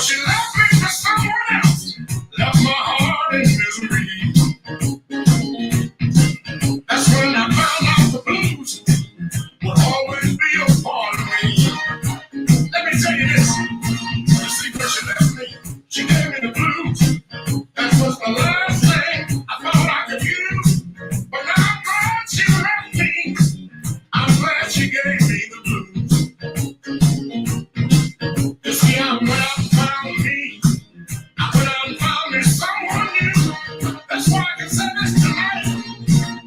she left me for someone else, left my heart in misery. That's when I found out the blues would always be a part of me. Let me tell you this, the secret she left me, she gave me the blues. That was the last thing I thought I could use. But now I'm glad she left me. I'm glad she gave me the blues. You see, I went out and found me. I went out and found me someone new. That's why I can say this tonight.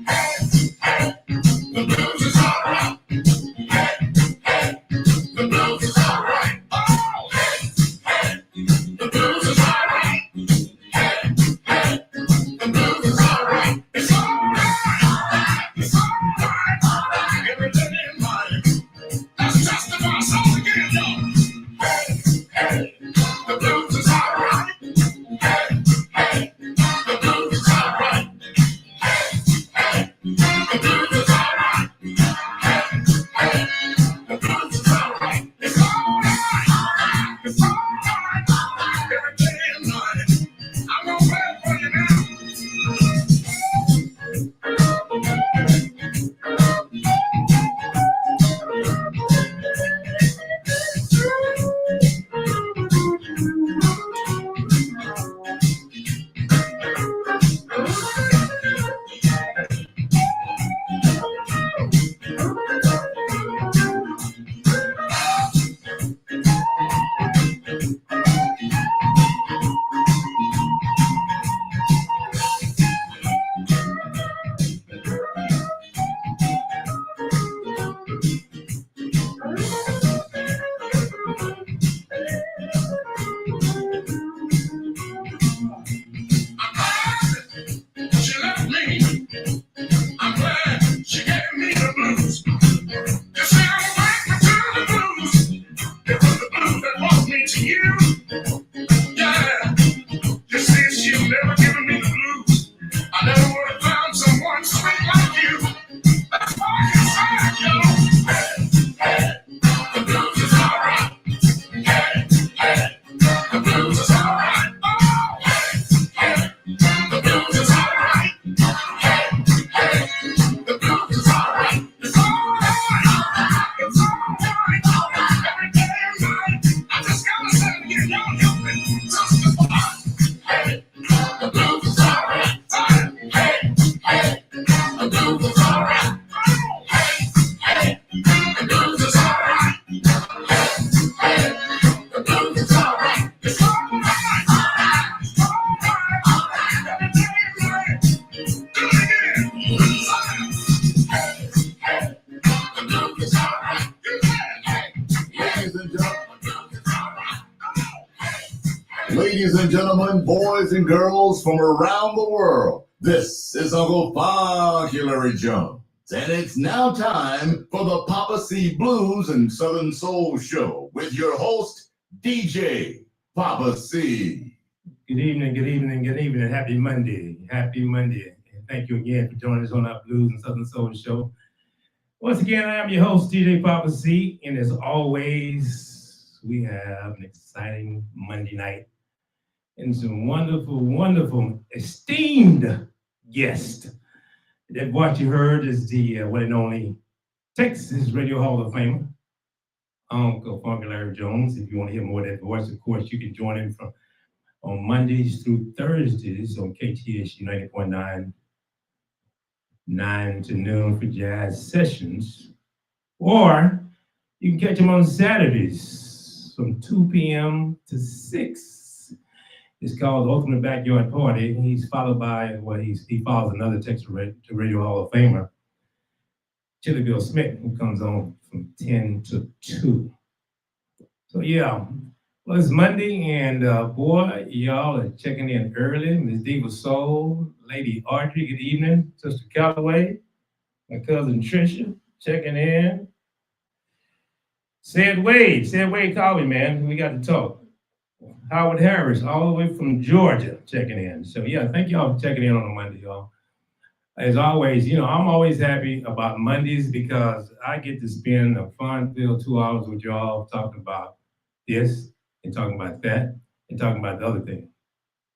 Hey, hey, the blues is alright. Hey, hey, the blues is alright. Oh, hey, hey, the blues is alright. Hey, hey, the blues is alright. It's alright. It's alright. Every day in life. Let's testify something again, y'all. Hey, hey, the blues is alright. Hey, hey, the blues is alright. Hey, hey, the blues is alright. Hey, hey, the blues is alright. It's alright. It's alright. Every day in life. I'm gonna play it for you now. She left me. I'm glad she gave me the blues. You see, I'm grateful to the blues. It was the blues that brought me to you. Yeah. You see, she'll never given me the blues. I never would have found someone sweet like you. That's why it's sad, yo. Hey, hey, the blues is alright. Hey, hey, the blues is alright. Oh, hey, hey, the blues is alright. Hey, hey, the blues is alright. It's alright. It's alright. Every day and night. I just gotta say it again. Y'all help me testify. Hey, the blues is alright. Hey, hey, the blues is alright. Hey, hey, the blues is alright. Hey, hey, the blues is alright. It's alright. It's alright. Every day and night. Do it again. Hey, hey, the blues is alright. You said, hey, Ladies and gentlemen, the blues is alright. ladies and gentlemen, boys and girls from around the world, this is Uncle Funky Larry Jones, and it's now time for the Poppa C Blues and Southern Soul Show with your host, DJ Poppa C. Good evening, good evening, good evening. Happy Monday. Happy Monday. And thank you again for joining us on our Blues and Southern Soul Show. Once again, I am your host, DJ Poppa C. And as always, we have an exciting Monday night and some wonderful, wonderful, esteemed guests. That what you heard is the one and only Texas Radio Hall of Famer, Uncle Funky Larry Jones. If you want to hear more of that voice, of course, you can join him on Mondays through Thursdays on KTSU 90.9, 9 to noon for jazz sessions. Or you can catch him on Saturdays from 2 p.m. to 6. It's called the Ultimate Backyard Party. He's followed by, he follows another Texas Radio Hall of Famer, Chili Bill Smith, who comes on from 10 to 2. So yeah, well, it's Monday, and boy, y'all are checking in early. Miss Diva Soul, Lady Audrey, good evening. Sister Calloway, my cousin Tricia, checking in. Said Wade call me, man. We got to talk. Howard Harris, all the way from Georgia, checking in. So yeah, thank y'all for checking in on a Monday, y'all. As always, I'm always happy about Mondays because I get to spend a fun-filled 2 hours with y'all talking about this and talking about that. and talking about the other thing.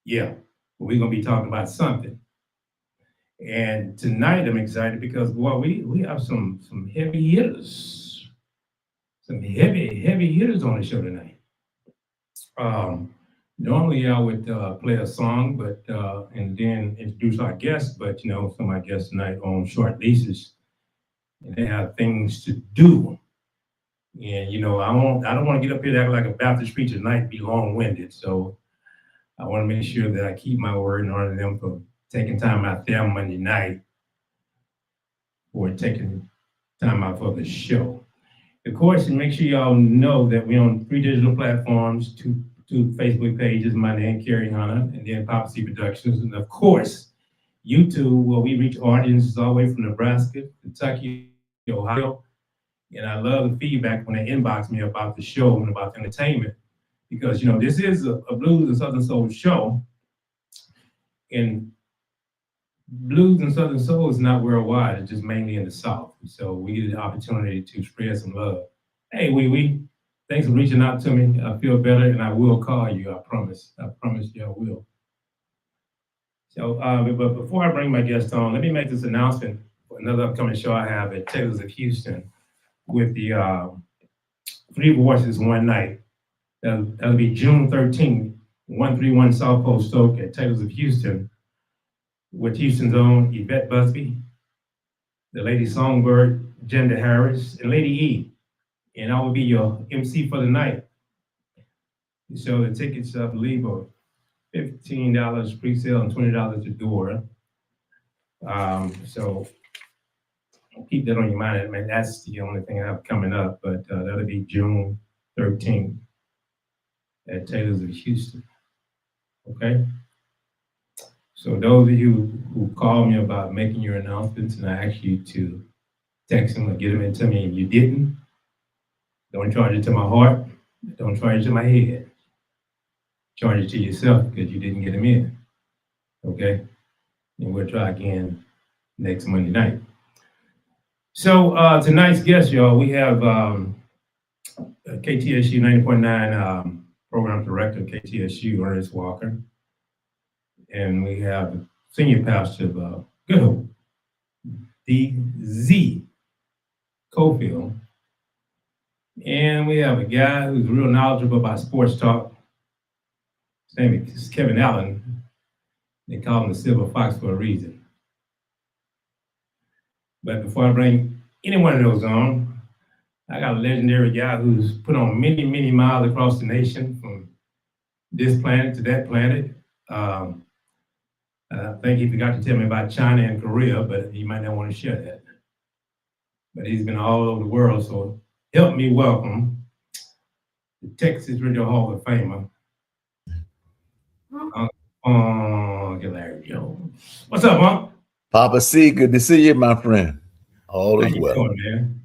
Yeah, but we're gonna be talking about something. And tonight I'm excited because boy, we have some heavy hitters, some heavy hitters on the show tonight. Um, Normally I would play a song, but and then introduce our guests. But you know, some of my guests tonight on short leases, and they have things to do. And you know, I don't want to get up here and act like a Baptist preacher tonight, be long winded. So I want to make sure that I keep my word and honor them for taking time out there Monday night for taking time out for the show. Of course, and make sure y'all know that we're on 3 digital platforms, two Facebook pages, my name, Kerry Hunter, and then Poppa C Productions. And of course, YouTube, where we reach audiences all the way from Nebraska, Kentucky, Ohio. And I love the feedback when they inbox me about the show and about the entertainment. Because, you know, this is a blues and Southern soul show. And blues and Southern soul is not worldwide, it's just mainly in the South. So we get the opportunity to spread some love. Hey, wee, thanks for reaching out to me. I feel better and I will call you, I promise. I promise you I will. So, but before I bring my guest on, let me make this announcement for another upcoming show I have at Taylor's of Houston with the Three Voices One Night. That'll be June 13th, 131 South Post Stoke at Taylor's of Houston, with Houston's own Yvette Busby, the Lady Songbird, Jenda Harris, and Lady E. And I will be your MC for the night. So the tickets, I believe, are $15 pre-sale and $20 a door. So keep that on your mind. I mean, that's the only thing I have coming up, but that'll be June 13th at Taylor's of Houston. Okay? So those of you who call me about making your announcements, and I ask you to text them or get them into me, if you didn't, don't charge it to my heart, don't charge it to my head. Charge it to yourself because you didn't get them in. Okay? And we'll try again next Monday night. So tonight's guest, y'all, we have KTSU 90.9 program director of KTSU, Ernest Walker. And we have senior pastor of Good Hope, D.Z. Cofield. And we have a guy who's real knowledgeable about sports talk. His name is Kevin Allen. They call him the Silver Fox for a reason. But before I bring any one of those on, I got a legendary guy who's put on many, many miles across the nation from this planet to that planet. I think he forgot to tell me about China and Korea, but he might not want to share that. But he's been all over the world, so help me welcome the Texas Radio Hall of Famer, Uncle Larry Jones. What's up, Unc? Poppa C, good to see you, my friend. All How is you well. doing, man?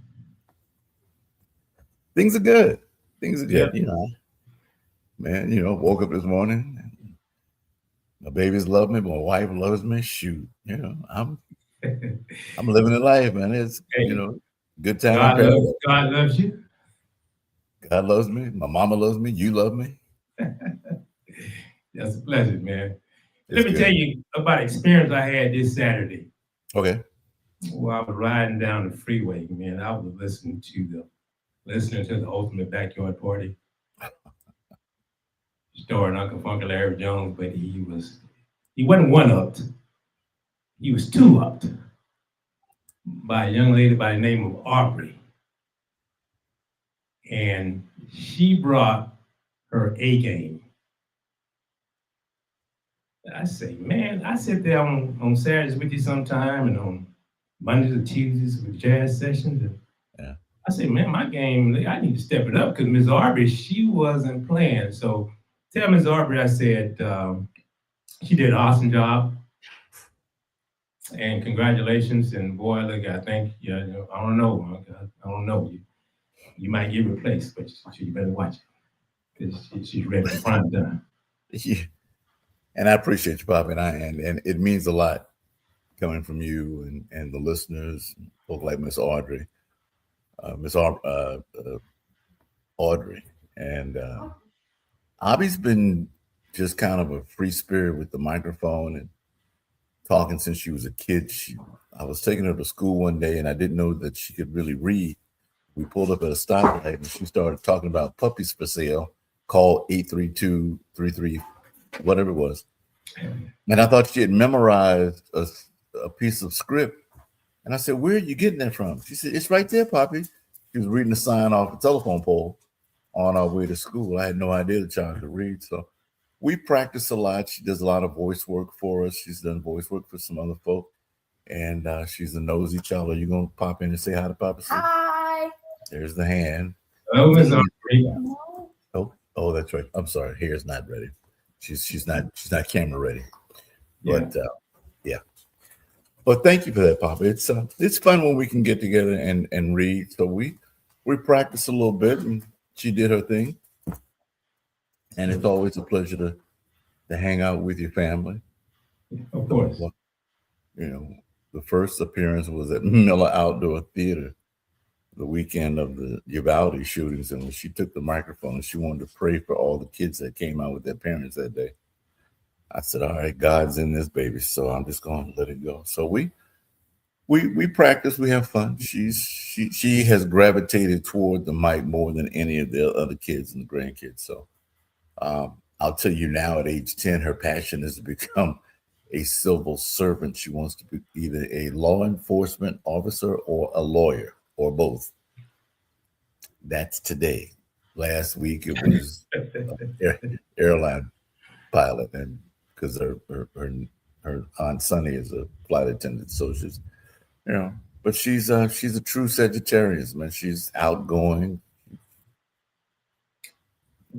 Things are good. Things are good, Yeah. you know. Man, you know, woke up this morning. My babies love me. My wife loves me. Shoot, you know, I'm living the life, man. It's Hey, you know, good time in God paradise. loves you. God loves me. My mama loves me. You love me. That's a pleasure, man. It's Let me good. tell you about an experience I had this Saturday. Okay. While I was riding down the freeway, man, I was listening to the Ultimate Backyard Party, starring Uncle Funky Larry Jones, but he wasn't one-upped. He was two-upped by a young lady by the name of Aubrey. And she brought her A game. I say, man, I sit there on Saturdays with you sometime and on Mondays and Tuesdays with jazz sessions. And Yeah. I say, man, my game, I need to step it up because Ms. Aubrey, she wasn't playing. So tell Ms. Aubrey, I said, she did an awesome job. And congratulations. And boy, look, I think, yeah, I don't know. I don't know. You might get replaced, but you better watch it because she's ready for prime time. Yeah. And I appreciate you, Pop, and it means a lot coming from you and the listeners, folk like Miss Audrey, Audrey, and Abby's been just kind of a free spirit with the microphone and talking since she was a kid. I was taking her to school one day and I didn't know that she could really read. We pulled up at a stoplight and she started talking about puppies for sale. Call 832-33, whatever it was. And I thought she had memorized a piece of script. And I said, "Where are you getting that from?" She said, "It's right there, Poppy." She was reading the sign off the telephone pole on our way to school. I had no idea the child could read. So we practice a lot. She does a lot of voice work for us. She's done voice work for some other folk. And she's a nosy child. Are you going to pop in and say hi to Papa? Hi. There's the hand. Oh, it's all right. Oh, that's right. I'm sorry. Hair's not ready. She's not camera ready. But yeah. But thank you for that, Papa. It's fun when we can get together and read. So we practice a little bit, and she did her thing. And it's always a pleasure to hang out with your family. Of course. You know, the first appearance was at Miller Outdoor Theater the weekend of the Uvalde shootings, and when she took the microphone and she wanted to pray for all the kids that came out with their parents that day, I said, "All right, God's in this baby, so I'm just going to let it go." So we practice, we have fun. She has gravitated toward the mic more than any of the other kids and the grandkids. So I'll tell you now, at age 10, her passion is to become a civil servant. She wants to be either a law enforcement officer or a lawyer or both. That's today. Last week it was airline pilot, and because her Aunt Sunny is a flight attendant, so she's, but she's a true Sagittarius, man. She's outgoing,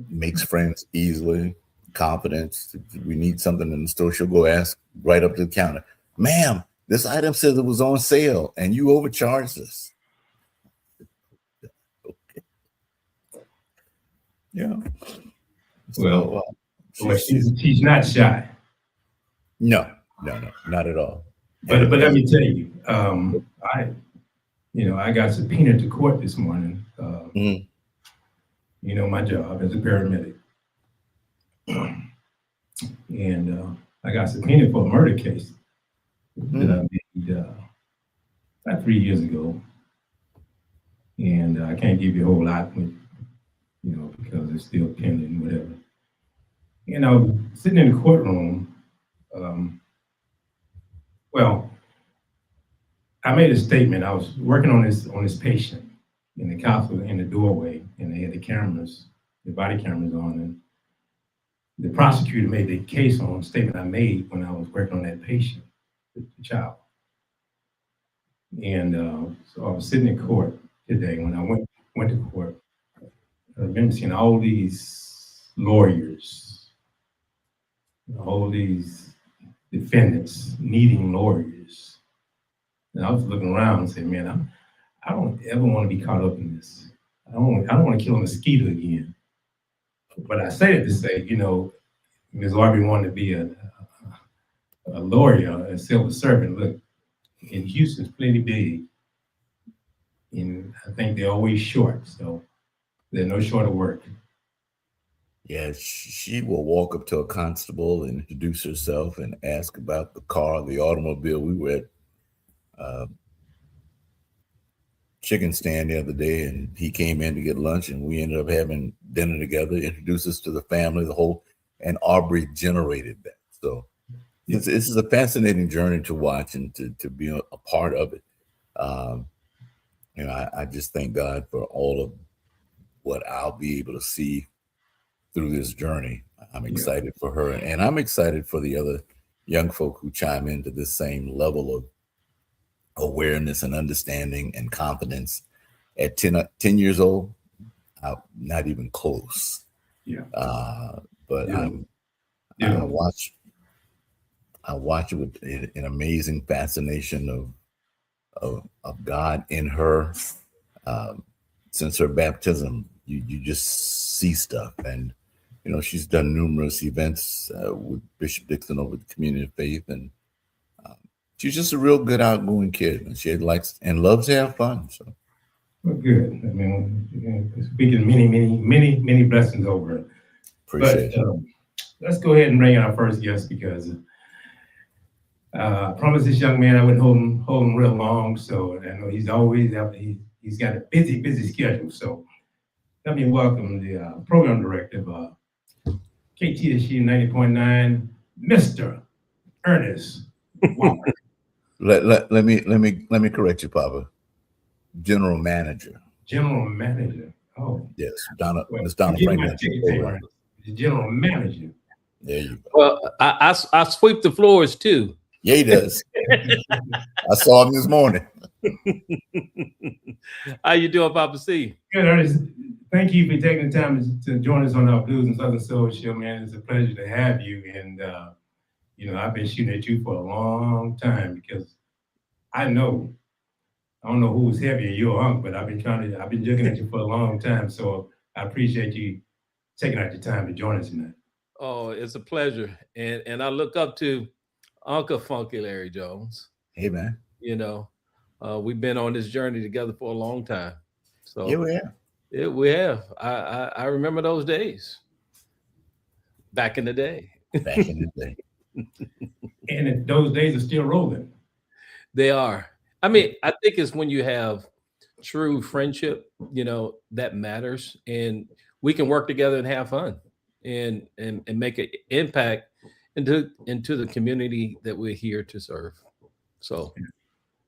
makes friends easily, confidence. If we need something in the store, she'll go ask right up to the counter, "Ma'am, this item says it was on sale and you overcharged us." Okay. Yeah. Well, she's not shy. No, not at all. But let me tell you, I got subpoenaed to court this morning. My job as a paramedic, and I got subpoenaed for a murder case that I made about 3 years ago, and I can't give you a whole lot, because it's still pending, whatever. And I was sitting in the courtroom. I made a statement. I was working on this patient, and the cops were in the doorway, and they had the body cameras on, and the prosecutor made the case on a statement I made when I was working on that patient, the child. And so I was sitting in court today. When I went to court, I remember seeing all these lawyers, all these defendants needing lawyers. And I was looking around and saying, "Man, I don't ever want to be caught up in this. I don't want to kill a mosquito again." But I say it to say, Ms. Arby wanted to be a lawyer, a civil servant. Look, in Houston, it's plenty big, and I think they're always short, so they're no short of work. Yeah, she will walk up to a constable and introduce herself and ask about the car, the automobile. We were at chicken stand the other day, and he came in to get lunch, and we ended up having dinner together, introduced us to the family, and Aubrey generated that. So this is a fascinating journey to watch and to be a part of it. I just thank God for all of what I'll be able to see through this journey. I'm excited for her, and I'm excited for the other young folk who chime into this same level of awareness and understanding and confidence at 10 years old. Not even close. But I watch it with an amazing fascination of God in her. Since her baptism, you just see stuff, and she's done numerous events with Bishop Dixon over the Community of Faith, and she's just a real good outgoing kid, and she likes and loves to have fun. So, well, good. I mean, speaking many blessings over her. Appreciate it. let's go ahead and bring in our first guest because I promised this young man I wouldn't hold him real long. So I know he's always out. He's got a busy schedule. So let me welcome the program director of KTSU 90.9, Mr. Ernest Walker. Let me correct you, Papa. General manager. General manager. Oh, Yes, Donna. well, Miss Donna give me Franklin. my ticket tape, Ernest. The general manager. There you go. Well, I sweep the floors too. Yeah, he does. I saw him this morning. How you doing, Papa C? Good, Ernest. Thank you for taking the time to join us on our Blues and Southern Soul show, man. It's a pleasure to have you. And, I've been shooting at you for a long time because I don't know who's heavier, you or Unc, but I've been looking at you for a long time. So I appreciate you taking out your time to join us tonight. Oh, it's a pleasure. And I look up to Uncle Funky Larry Jones. Hey, man. We've been on this journey together for a long time. So Yeah, we have. we have. I remember those days. Back in the day. Back in the day. And those days are still rolling. They are. I mean, I think it's when you have true friendship, that matters. And we can work together and have fun and make an impact into the community that we're here to serve. So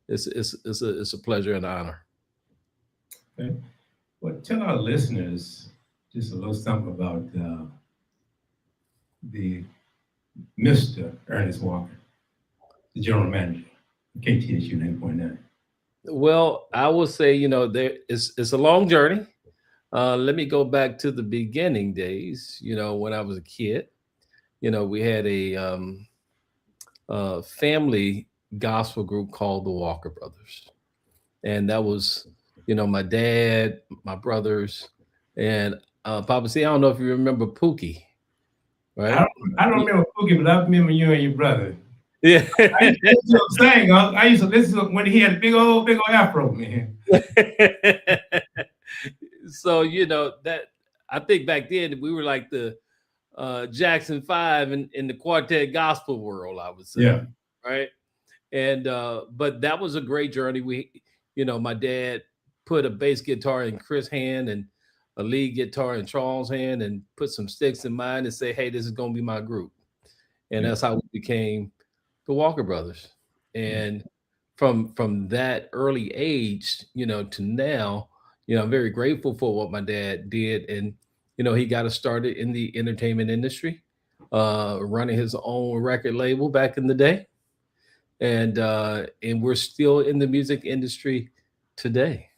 it's a pleasure and honor. Okay. Well, tell our listeners just a little something about the Mr. Ernest Walker, the general manager of KTSU 90.9. Well, I will say, it's a long journey. Let me go back to the beginning days, when I was a kid. We had a family gospel group called the Walker Brothers. And that was, my dad, my brothers, and Papa C, I don't know if you remember Pookie, right? I don't remember Pookie, but I remember you and your brother. Yeah. I used to listen to him sing. I used to listen to him when he had a big old afro, man. So, that I think back then we were like the Jackson 5 in the quartet gospel world, I would say. Yeah. Right. And but that was a great journey. My dad put a bass guitar in Chris' hand and a lead guitar in Charles' hand and put some sticks in mine and say, hey, this is gonna be my group. And that's how we became the Walker Brothers. And from that early age, to now, I'm very grateful for what my dad did. And, he got us started in the entertainment industry, running his own record label back in the day. And we're still in the music industry today.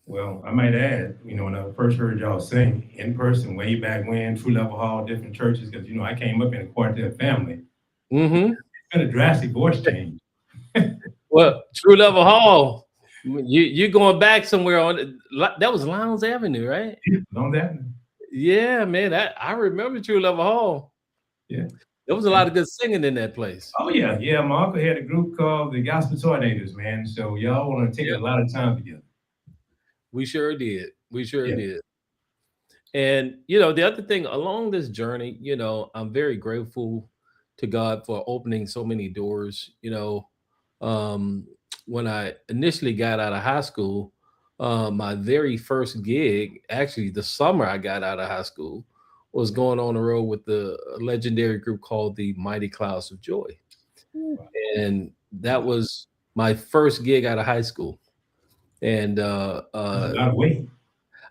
Well, I might add, when I first heard y'all sing in person way back when, True Level Hall, different churches, because, I came up in a quartet family. Mm-hmm. It's been a drastic voice change. Well, True Level Hall, you're going back somewhere on that was Lowndes Avenue, right? On that. Yeah, man. I remember True Level Hall. Yeah. There was a lot of good singing in that place. Oh, yeah. Yeah. My uncle had a group called the Gospel Tornadoes, man. So y'all want to take a lot of time together. We sure did. We sure did. And, the other thing along this journey, I'm very grateful to God for opening so many doors. When I initially got out of high school, my very first gig, actually the summer I got out of high school, was going on the road with the legendary group called the Mighty Clouds of Joy. And that was my first gig out of high school. And a lot of weight.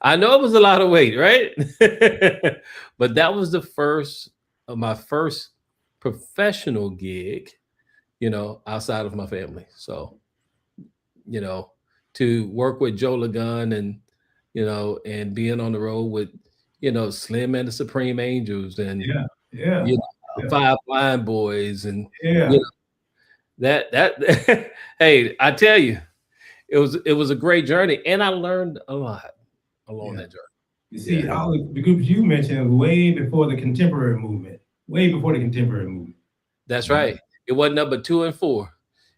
I know it was a lot of weight, right? But that was my first professional gig, outside of my family. So, to work with Joe Lagun and, and being on the road with, Slim and the Supreme Angels and Five Blind Boys and that hey, I tell you, it was a great journey, and I learned a lot along that journey. You see, all the groups you mentioned way before the contemporary movement. Way before the contemporary movement. That's right. It wasn't number 2 and 4.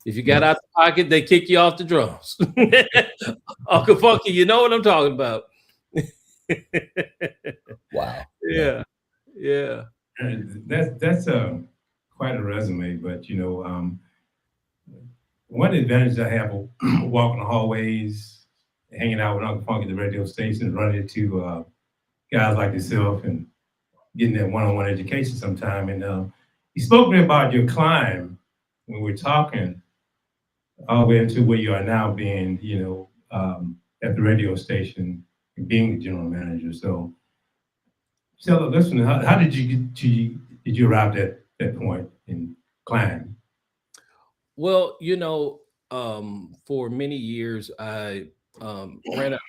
If you got out the pocket, they kick you off the drums. Uncle Funky, you know what I'm talking about. Wow. Yeah. Yeah. That's quite a resume, but one advantage I have of walking the hallways, hanging out with Uncle Funk at the radio station, running into guys like yourself, and getting that one-on-one education sometime. And you spoke to me about your climb when we were talking, all the way into where you are now, being at the radio station and being the general manager. So tell the listener, how did you get did you arrive at that point in climb? Well, for many years, I ran a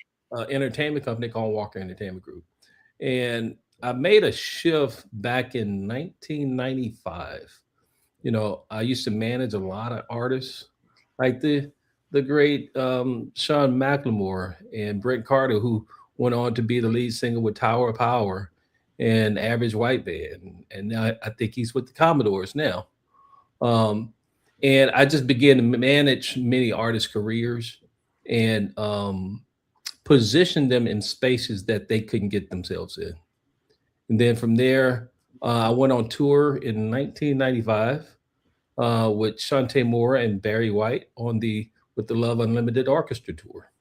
entertainment company called Walker Entertainment Group, and I made a shift back in 1995. I used to manage a lot of artists, like the great Sean McLemore and Brent Carter, who went on to be the lead singer with Tower of Power and Average White Band, and now I think he's with the Commodores now. Um, and I just began to manage many artists' careers and position them in spaces that they couldn't get themselves in. And then from there, I went on tour in 1995 with Shante Mora and Barry White on the with the Love Unlimited Orchestra tour.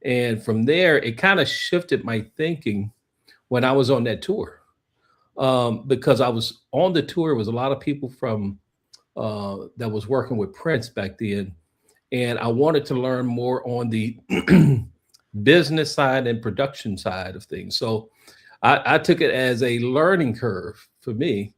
And from there, it kind of shifted my thinking when I was on that tour, because I was on the tour. It was a lot of people from that was working with Prince back then, and I wanted to learn more on the business side and production side of things. So I took it as a learning curve for me,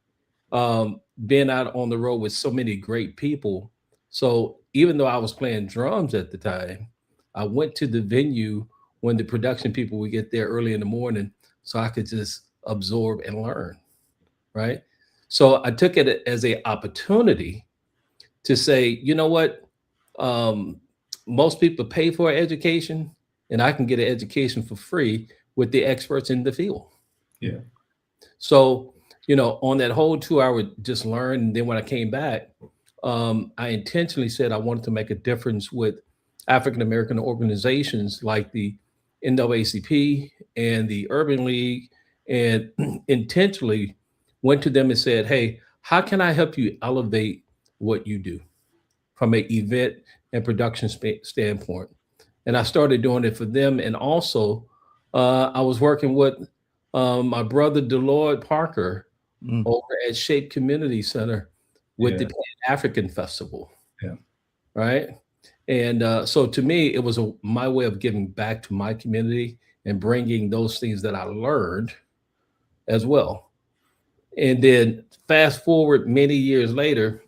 being out on the road with so many great people. So even though I was playing drums at the time, I went to the venue when the production people would get there early in the morning so I could just absorb and learn, right? So I took it as a opportunity to say, you know what? Um, Most people pay for an education, and I can get an education for free with the experts in the field. Yeah. So, on that whole tour, I would just learn. And then when I came back, I intentionally said I wanted to make a difference with African American organizations like the NAACP and the Urban League, and intentionally went to them and said, "Hey, how can I help you elevate what you do from an event and production standpoint?" And I started doing it for them. And also, I was working with my brother Deloyd Parker Mm. over at Shape Community Center with the Yeah. Pan African Festival, Yeah. right? And so to me, it was my way of giving back to my community and bringing those things that I learned as well. And then fast forward many years later,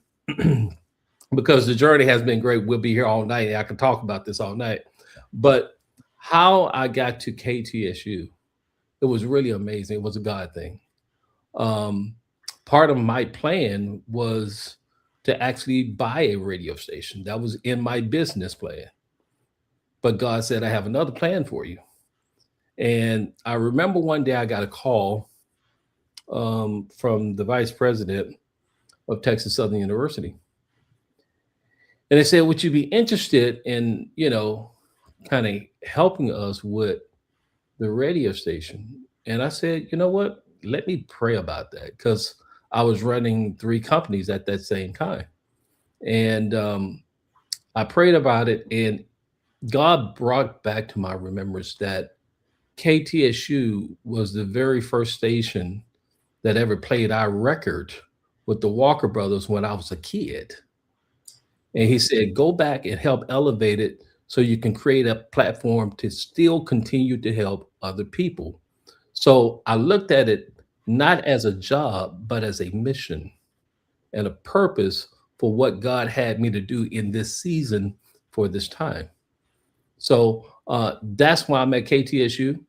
because the journey has been great. We'll be here all night. And I can talk about this all night. But how I got to KTSU, it was really amazing. It was a God thing. Um, Part of my plan was to actually buy a radio station. That was in my business plan. But God said, I have another plan for you. And I remember one day I got a call from the vice president of Texas Southern University. And they said, would you be interested in, kind of helping us with the radio station? And I said, you know what? Let me pray about that, because I was running 3 companies at that same time. And I prayed about it, and God brought back to my remembrance that KTSU was the very first station that ever played our record with the Walker Brothers when I was a kid. And he said, go back and help elevate it so you can create a platform to still continue to help other people. So I looked at it not as a job, but as a mission and a purpose for what God had me to do in this season for this time. So that's why I'm at KTSU,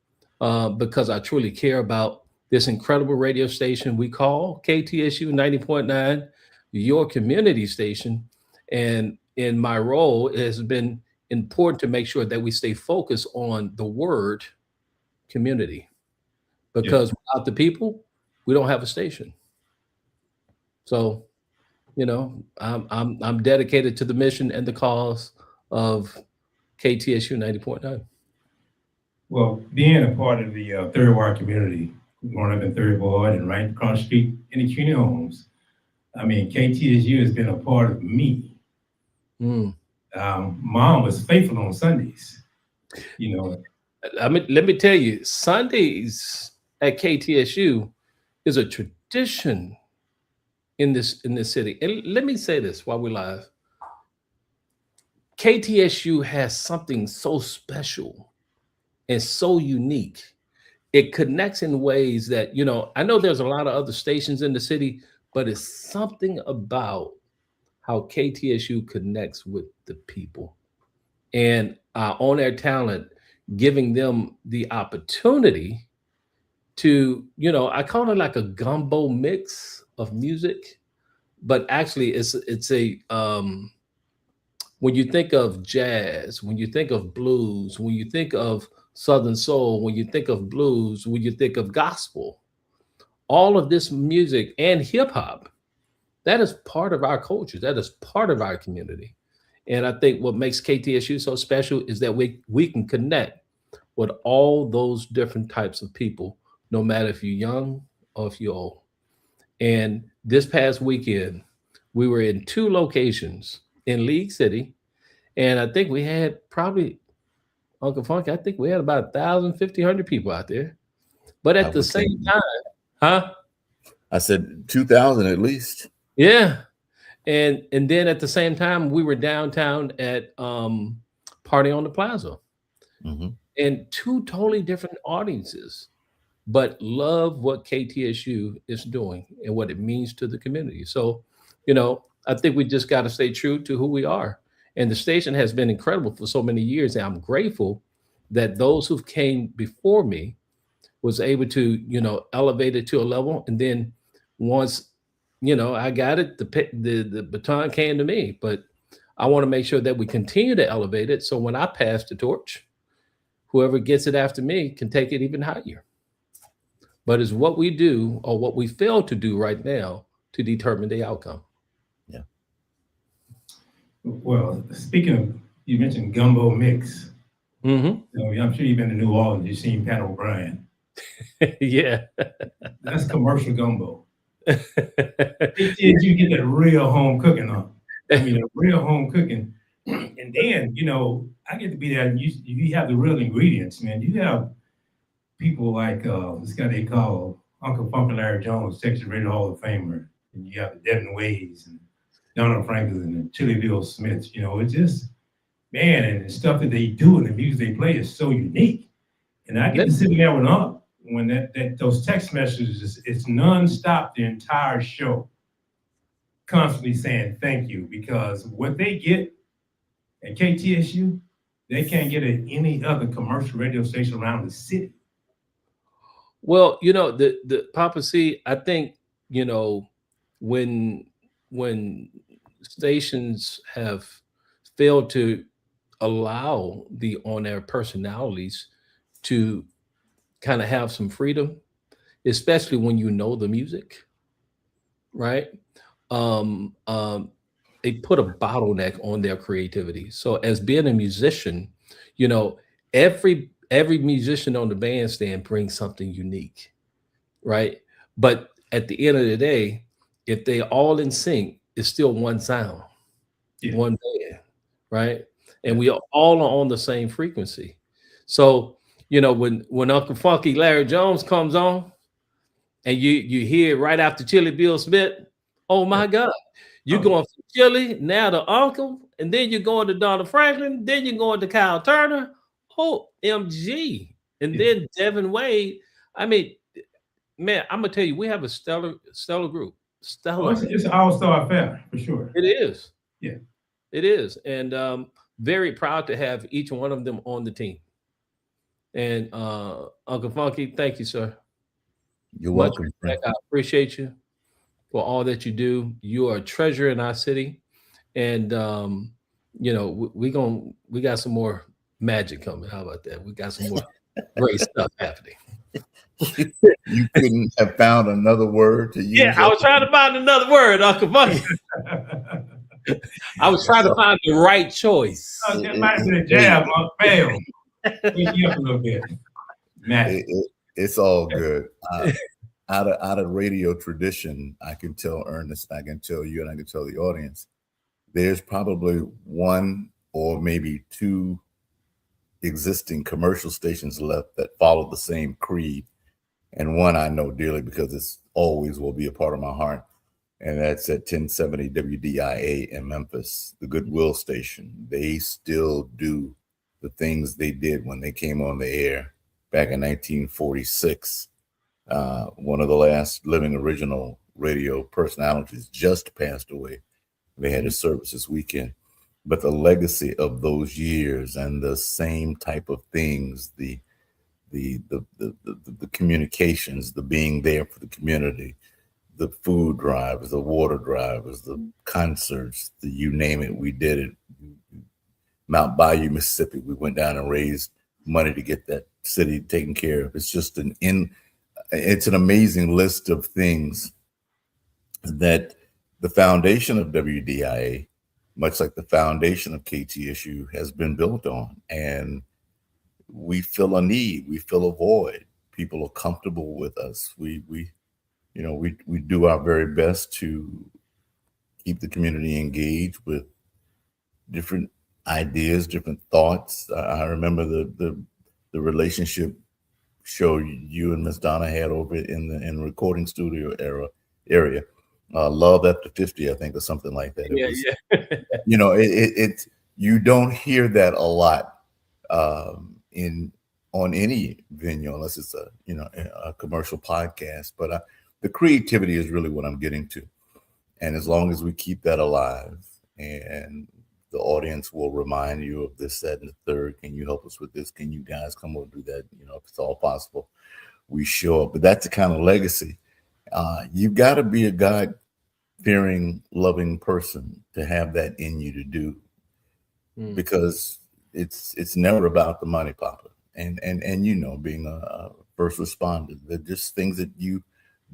because I truly care about this incredible radio station we call KTSU 90.9, your community station. And in my role, it has been important to make sure that we stay focused on the word community, because without the people, we don't have a station. So, I'm dedicated to the mission and the cause of KTSU 90.9. Well, being a part of the Third Ward community, growing up in Third Ward and right across the street in the community homes. I mean, KTSU has been a part of me. Mm. Mom was faithful on Sundays. You know, Let me tell you, Sundays at KTSU is a tradition in this city. And let me say this while we're live. KTSU has something so special and so unique. It connects in ways that, you know, I know there's a lot of other stations in the city, but it's something about how KTSU connects with the people and on their talent, giving them the opportunity to, you know, I call it like a gumbo mix of music, but actually it's a when you think of jazz, when you think of blues, when you think of Southern soul, when you think of blues, when you think of gospel, all of this music and hip hop, that is part of our culture. That is part of our community. And I think what makes KTSU so special is that we can connect with all those different types of people, no matter if you're young or if you're old. And this past weekend, we were in 2 locations in League City, and I think we had probably Uncle Funky. I think we had about 1,000, 1,500 people out there. But I at the would same think. time, huh? I said 2,000 at least. Yeah. And then at the same time, we were downtown at Party on the Plaza, hmm and 2 totally different audiences, but love what KTSU is doing and what it means to the community. So, you know, I think we just got to stay true to who we are. And the station has been incredible for so many years. And I'm grateful that those who came before me was able to, you know, elevate it to a level. And then once, you know, I got it, the baton came to me. But I want to make sure that we continue to elevate it. So when I pass the torch, whoever gets it after me can take it even higher. But it's what we do or what we fail to do right now to determine the outcome. Yeah. well, speaking of, you mentioned gumbo mix. Mm-hmm. You know, I'm sure you've been to New Orleans. You've seen Pat O'Brien. Yeah. That's commercial gumbo. You get that real home cooking on. I mean, a real home cooking. And then, you know, I get to be there and you have the real ingredients, man. You have people like this guy they call Uncle Funky Larry Jones, Texas Radio Hall of Famer. And you have the Devin Ways and Donald Franklin and the Chili Bill Smiths. You know, it's just, man, and the stuff that they do and the music they play is so unique. And I get to sit there with Unc when that those text messages, it's nonstop the entire show, constantly saying thank you, because what they get at KTSU, they can't get at any other commercial radio station around the city. Well, you know, the Papa C, I think, you know, when stations have failed to allow the on-air personalities to kind of have some freedom, especially when you know the music, right? Um, um, they put a bottleneck on their creativity. So as being a musician, you know, every musician on the bandstand brings something unique, right? But at the end of the day, if they all in sync, it's still one sound, Yeah. one band, right? And we are all on the same frequency. So, you know, when Uncle Funky Larry Jones comes on and you hear right after Chili Bill Smith, oh my God, you're going from Chili now to Uncle, and then you're going to Donald Franklin, then you're going to Kyle Turner, OMG, and then Devin Wade. I mean, man, I'm gonna tell you, we have a stellar group. Stellar. It's an all-star affair for sure. It is. Yeah. It is. And very proud to have each one of them on the team. And Uncle Funky, thank you, sir. You're Much welcome. respect. I appreciate you for all that you do. You are a treasure in our city. And you know, we got some more magic coming. How about that? We got some more great stuff happening. You couldn't have found another word to use. Yeah, I was trying to find another word, Uncle Funky. I was trying to find the right choice. That might be a jab, Fail. Wake you up a little bit. Magic. It's all good. Out of radio tradition, I can tell Ernest, I can tell you, and I can tell the audience, there's probably one or maybe two existing commercial stations left that follow the same creed. And one I know dearly because it's always will be a part of my heart. And that's at 1070 WDIA in Memphis, the Goodwill station. They still do the things they did when they came on the air back in 1946. One of the last living original radio personalities just passed away. They had a service this weekend. But the legacy of those years and the same type of things, the communications, the being there for the community, the food drives, the water drives, the concerts, the you name it, we did it. Mount Bayou, Mississippi, we went down and raised money to get that city taken care of. It's just it's an amazing list of things that the foundation of WDIA, much like the foundation of KTSU, has been built on. And we feel a need, we feel a void. People are comfortable with us. We do our very best to keep the community engaged with different ideas, different thoughts. I remember the relationship show you and Miss Donna had over in the recording studio area. Love After 50, I think, or something like that. You don't hear that a lot on any venue unless it's a commercial podcast. But the creativity is really what I'm getting to, and as long as we keep that alive, and the audience will remind you of this, that, and the third. Can you help us with this? Can you guys come over and do that? If it's all possible, we show up. But that's the kind of legacy. You've got to be a God-fearing, loving person to have that in you to do, because it's never about the money, Poppa. And being a first responder, they're just things that you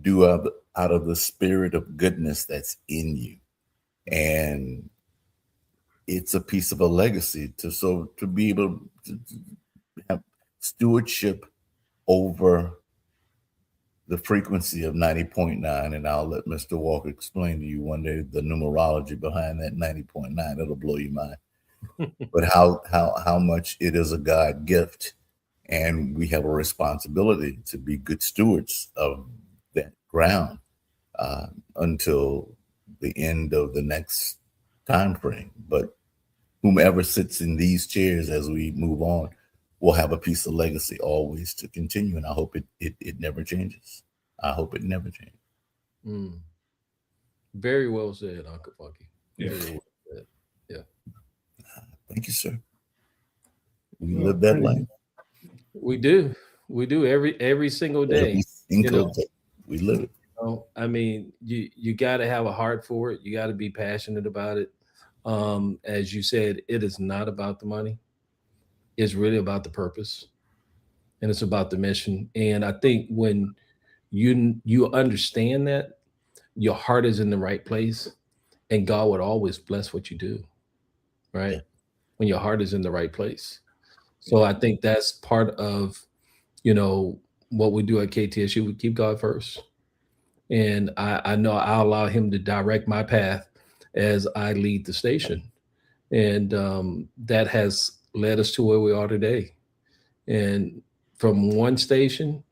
do out of the spirit of goodness that's in you, and it's a piece of a legacy to be able to have stewardship over the frequency of 90.9. And I'll let Mr. Walker explain to you one day the numerology behind that 90.9. It'll blow your mind. But how much it is a God gift, and we have a responsibility to be good stewards of that ground until the end of the next time frame. But whomever sits in these chairs as we move on will have a piece of legacy always to continue, and I hope it never changes. I hope it never changes. Very well said, Uncle Funky. Yeah. Very well said. Yeah. Thank you, sir. We live that life. We do every single day. Every single day. We live it. I mean, you got to have a heart for it. You got to be passionate about it. As you said, it is not about the money. It's really about the purpose, and it's about the mission. And I think when you understand that, your heart is in the right place, and God would always bless what you do, right? Yeah. When your heart is in the right place. So I think that's part of, what we do at KTSU. We keep God first. And I know I'll allow him to direct my path as I lead the station. And that has led us to where we are today. And from one station,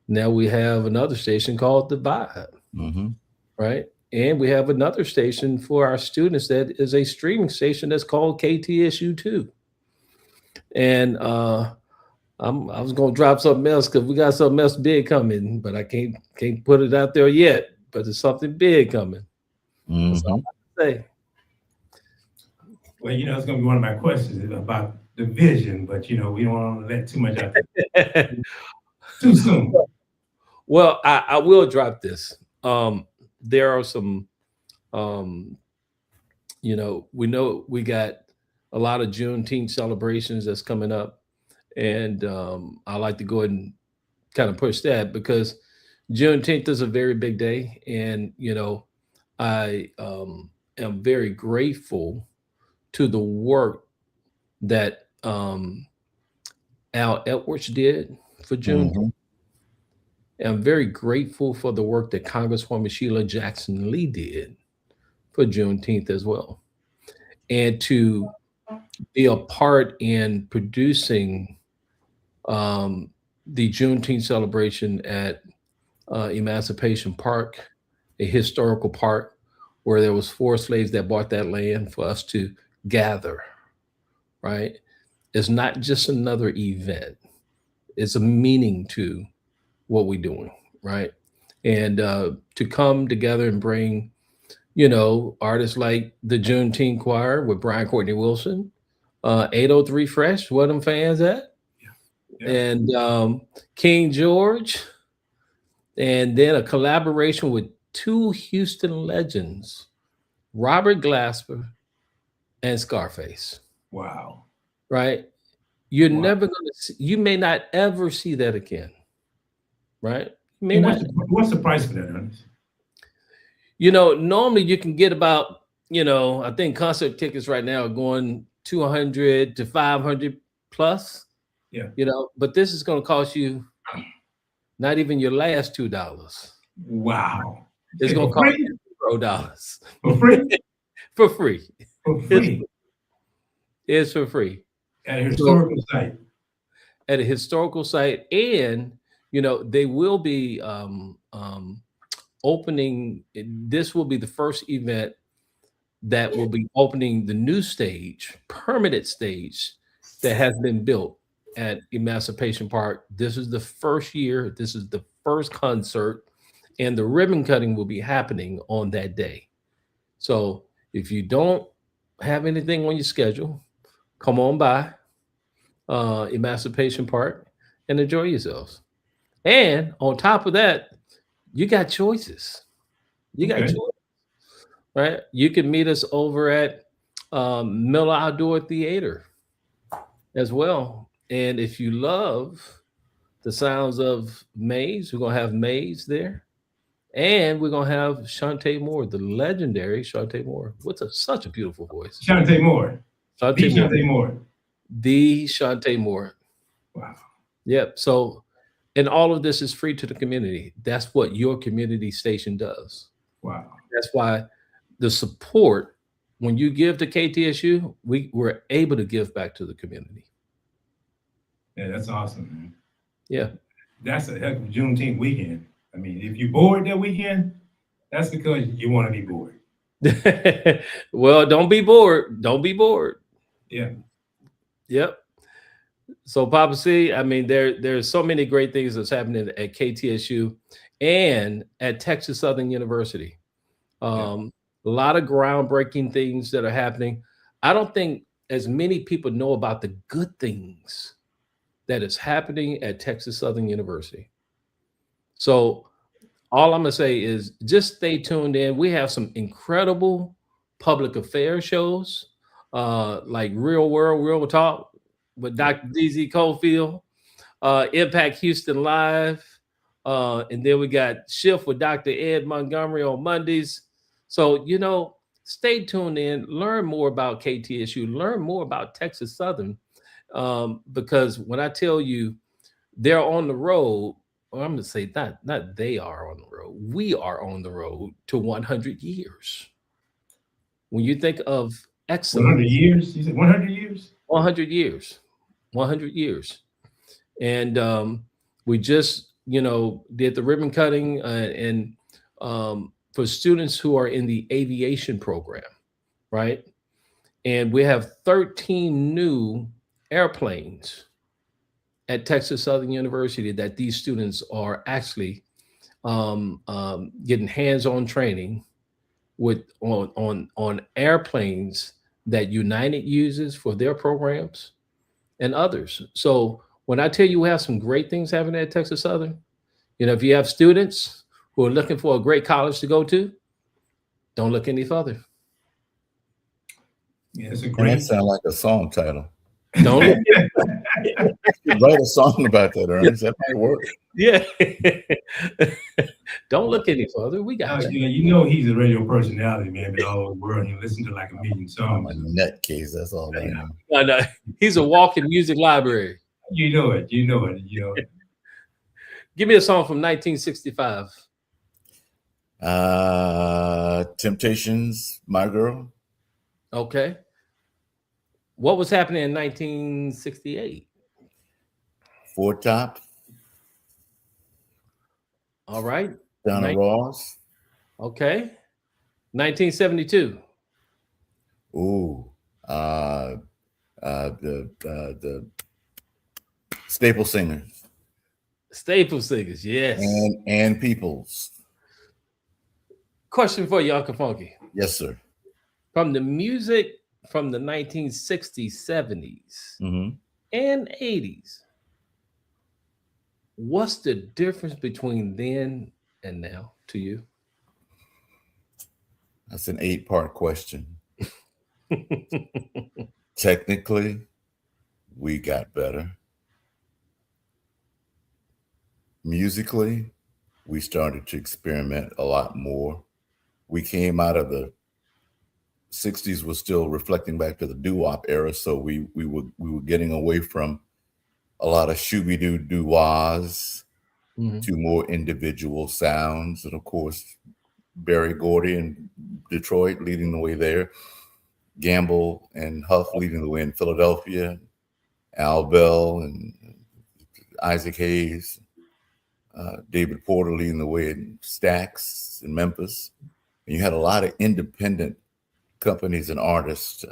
now we have another station called The Vibe, right? And we have another station for our students that is a streaming station that's called KTSU2. And I was going to drop something else because we got something else big coming, but I can't put it out there yet. But there's something big coming. That's all I have to say. Well, it's going to be one of my questions about the vision, but we don't want to let too much out there too soon. Well, I will drop this. There are some, we know we got a lot of Juneteenth celebrations that's coming up. And I like to go ahead and kind of push that because Juneteenth is a very big day. And, I am very grateful to the work that Al Edwards did for Juneteenth. And I'm very grateful for the work that Congresswoman Sheila Jackson Lee did for Juneteenth as well. And to be a part in producing the Juneteenth celebration at Emancipation Park, a historical park where there was 4 slaves that bought that land for us to gather, right? It's not just another event. It's a meaning to what we're doing, right? And to come together and bring, artists like the Juneteenth Choir with Brian Courtney Wilson, 803 Fresh, where them fans at? Yeah. And King George, and then a collaboration with 2 Houston legends, Robert Glasper and Scarface. Wow. Right? You're Wow. never going to see, you may not ever see that again. Right? You may And not. what's the price for that, Ernest? Normally you can get about, I think concert tickets right now are going 200 to 500 plus. Yeah. But this is going to cost you not even your last $2. Wow. It's going to cost you $0. For free? For free. For free. It's for free. At a historical site. At a historical site. And, they will be opening. This will be the first event that will be opening the new stage, permanent stage that has been built at Emancipation Park. This is the first year. This is the first concert, and the ribbon cutting will be happening on that day. So if you don't have anything on your schedule, come on by Emancipation Park and enjoy yourselves. And on top of that, you got choices. You got choices, right? You can meet us over at Miller Outdoor Theater as well. And if you love the sounds of Maze, we're going to have Maze there. And we're going to have Shantae Moore, the legendary Shantae Moore. Such a beautiful voice. Shantae Moore. Shantae Moore. The Shantae Moore. Wow. Yep. So, and all of this is free to the community. That's what your community station does. Wow. That's why the support, when you give to KTSU, we're able to give back to the community. Yeah, that's awesome, man. Yeah. That's a heck of a Juneteenth weekend. I mean, if you're bored that weekend, that's because you want to be bored. Well, don't be bored. Don't be bored. Yeah. Yep. So, Poppa C, I mean, there's so many great things that's happening at KTSU and at Texas Southern University. A lot of groundbreaking things that are happening. I don't think as many people know about the good things that is happening at Texas Southern University. So all I'm going to say is just stay tuned in. We have some incredible public affairs shows, like Real World, Real Talk with Dr. DZ Cofield, Impact Houston Live, and then we got Shift with Dr. Ed Montgomery on Mondays. So, stay tuned in, learn more about KTSU, learn more about Texas Southern, because when I tell you they're on the road, or I'm going to say not they are on the road, we are on the road to 100 years. When you think of excellence. 100 years? You said 100 years? 100 years. 100 years. And we just, did the ribbon cutting and for students who are in the aviation program, right? And we have 13 new airplanes at Texas Southern University that these students are actually getting hands-on training with on airplanes that United uses for their programs and others. So when I tell you we have some great things happening at Texas Southern, if you have students who are looking for a great college to go to, don't look any further. Yeah, it's a great. That sounds like a song title. Don't look. Write a song about that, Ernest. That might work. Yeah. Don't look any further. We got you. He's a radio personality, man, but all over the world. He listens to like a million songs. I'm a nutcase. That's all I know. No, he's a walking music library. You know it. Give me a song from 1965. Temptations, My Girl. Okay. What was happening in 1968? Four Top, All right. Donna Ross. Okay. 1972. Ooh, the Staple Singers Staple Singers. Yes. and Peoples. Question for you, Uncle Funky. Yes, sir. From the music from the 1960s, 70s, Mm-hmm. and 80s, what's the difference between then and now to you? That's an 8-part question. Technically, we got better. Musically, we started to experiment a lot more. We came out of the 60s was still reflecting back to the doo-wop era, so we were getting away from a lot of shooby-doo doo-wahs to more individual sounds, and of course Berry Gordy and Detroit leading the way there, Gamble and Huff leading the way in Philadelphia, Al Bell and Isaac Hayes, David Porter leading the way in Stax in Memphis. And you had a lot of independent companies and artists.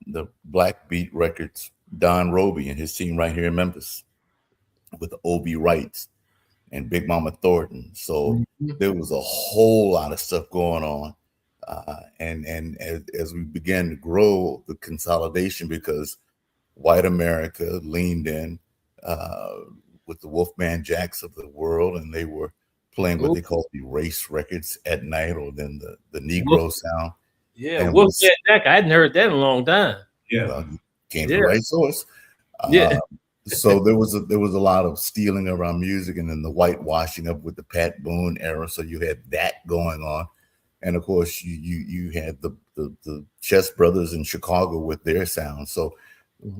The Black Beat Records, Don Roby and his team right here in Memphis with Obie Wright and Big Mama Thornton. So there was a whole lot of stuff going on. And as we began to grow, the consolidation, because white America leaned in with the Wolfman Jacks of the world, and they were playing what they called the race records at night, or then the Negro sound. Yeah, Wolfman Jack. I hadn't heard that in a long time. Yeah, well, came from the right source. Yeah. So there was a lot of stealing around music, and then the whitewashing up with the Pat Boone era. So you had that going on, and of course you had the Chess Brothers in Chicago with their sound. So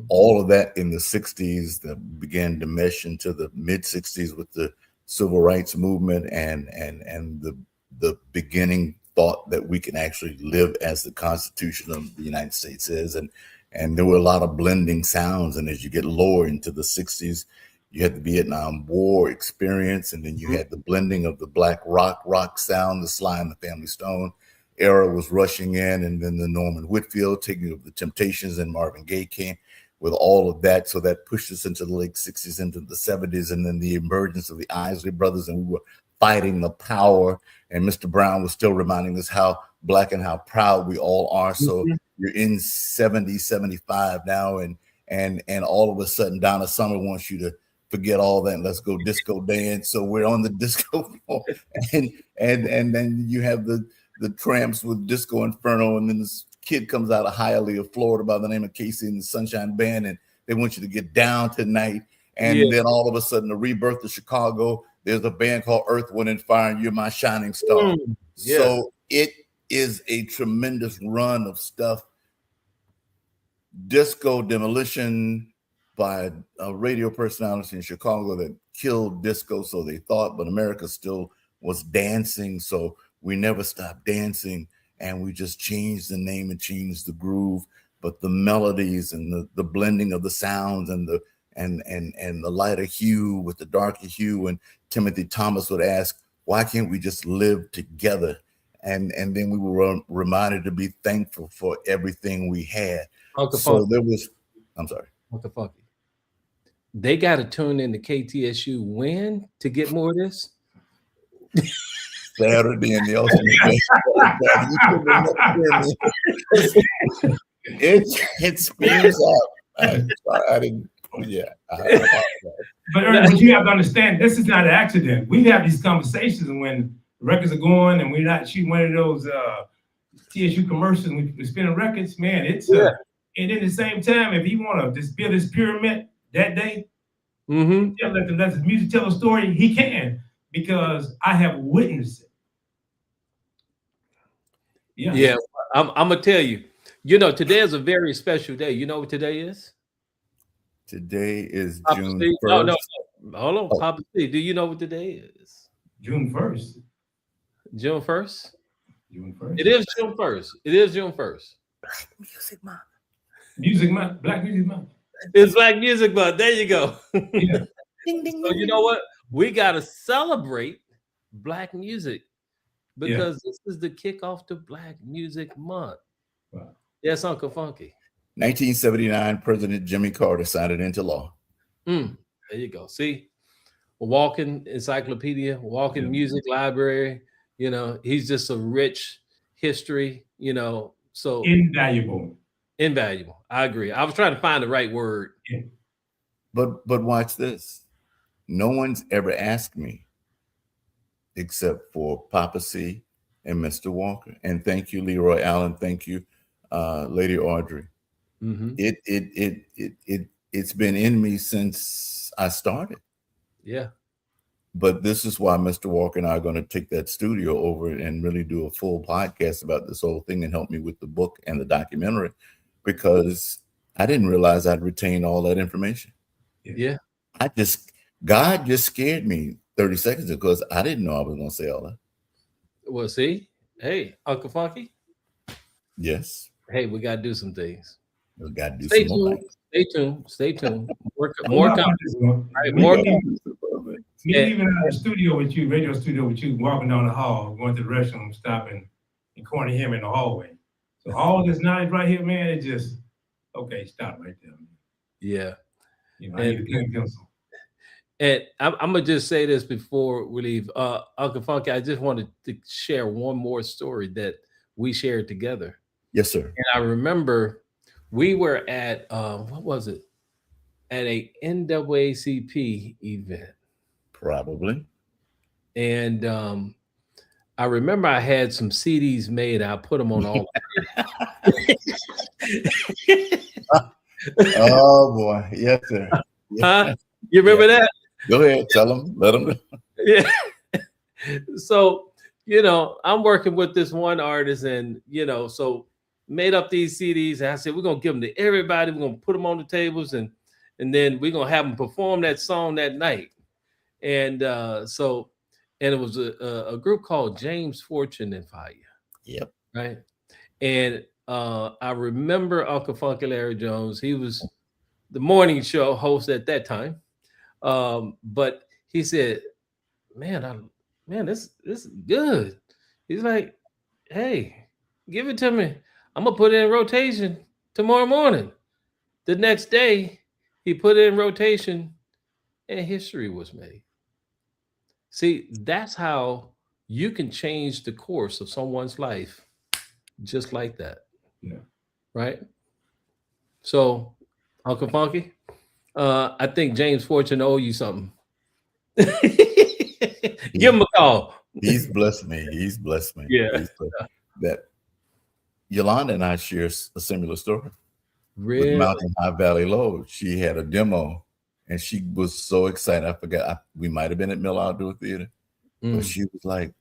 all of that in the 60s that began to mesh into the mid 60s with the civil rights movement and the beginning thought that we can actually live as the Constitution of the United States is, and there were a lot of blending sounds. And as you get lower into the 60s, you had the Vietnam War experience, and then you had the blending of the black rock sound, the Sly and the Family Stone era was rushing in, and then the Norman Whitfield taking of the Temptations and Marvin Gaye came with all of that. So that pushed us into the late 60s, into the 70s, and then the emergence of the Isley Brothers, and we were fighting the power. And Mr. Brown was still reminding us how black and how proud we all are. So you're in 70, 75 now, and all of a sudden Donna Summer wants you to forget all that and let's go disco dance. So we're on the disco floor, and then you have the Tramps with Disco Inferno, and then this kid comes out of Hialeah, Florida, by the name of Casey and the Sunshine Band, and they want you to get down tonight. And then all of a sudden, the rebirth of Chicago, there's a band called Earth, Wind, and Fire, and You're My Shining Star. So it is a tremendous run of stuff. Disco Demolition by a radio personality in Chicago that killed disco, so they thought, but America still was dancing. So we never stopped dancing, and we just changed the name and changed the groove. But the melodies and the blending of the sounds and the lighter hue with the darker hue. And Timothy Thomas would ask, why can't we just live together? And then we were reminded to be thankful for everything we had. Uncle So Funky. there was, I'm sorry. Uncle Funky. They got to tune in to KTSU when to get more of this? Saturday in the ultimate. It speeds up. I didn't. Yeah. but Ernest, you have to understand, this is not an accident. We've had these conversations when records are going, and we're not shooting one of those TSU commercials. And we're spinning records, man. It's and at the same time, if you want to just build this pyramid that day, let the music tell a story, he can, because I have witnessed it. Yeah, I'm gonna tell you. You know, today is a very special day. You know what today is? Today is Poppa June C. 1st. Hold on, Oh. Papa C. Do you know what today is? June 1st. June 1st? June 1st. It is June 1st. It is June 1st. Music Month. Music Month, Black Music Month. It's Black Music Month. There you go. Yeah. Ding, ding, So ding, you know what? We got to celebrate Black music because this is the kickoff to Black Music Month. Wow. Yes, Uncle Funky. 1979, President Jimmy Carter signed it into law. There you go. See, a walking encyclopedia, walking music library. You know, he's just a rich history. You know, so Invaluable. invaluable. I agree. I was trying to find the right word. Yeah. But watch this. No one's ever asked me except for Papa C and Mr. Walker. And thank you, Leroy Allen. Thank you, Lady Audrey. Mm-hmm. It's been in me since I started. Yeah. But this is why Mr. Walker and I are going to take that studio over and really do a full podcast about this whole thing and help me with the book and the documentary, because I didn't realize I'd retain all that information. Yeah. God just scared me 30 seconds ago because I didn't know I was going to say all that. Well, see, hey, Uncle Funky. Yes. Hey, we got to do some things. We got to do Stay some more tuned. things. Stay tuned. Stay tuned. More More coming. Right, more Me coming. leaving out the studio with you, radio studio with you, walking down the hall, going to the restroom, stopping and cornering him in the hallway. So all this knowledge right here, man, it just, okay, stop right there, man. Yeah. You know, I need a pen and pencil. And I'm gonna just say this before we leave. Uncle Funky, I just wanted to share one more story that we shared together. Yes, sir. And I remember we were at what was it? At a NAACP event. Probably. And I remember I had some CDs made. I put them on all. Oh boy, yes, sir. Yeah. Huh? You remember that? Go ahead, tell them, let them know. Yeah. So, you know, I'm working with this one artist, and you know, so made up these CDs, and I said we're gonna give them to everybody. We're gonna put them on the tables, and then we're gonna have them perform that song that night. And and it was a group called James Fortune and Fire. Yep. Right. And I remember Uncle Funky Larry Jones. He was the morning show host at that time. But he said, man, this is good. He's like, hey, give it to me. I'm gonna put it in rotation tomorrow morning. The next day, he put it in rotation, and history was made. See, that's how you can change the course of someone's life just like that. Yeah. Right? So, Uncle Funky, I think James Fortune owe you something. Give him a call. He's blessed me. He's blessed me. Yeah. That Yolanda and I share a similar story. Really? With Mountain High Valley Low. She had a demo and she was so excited. I forgot. We might have been at Mill Outdoor Theater. But she was like,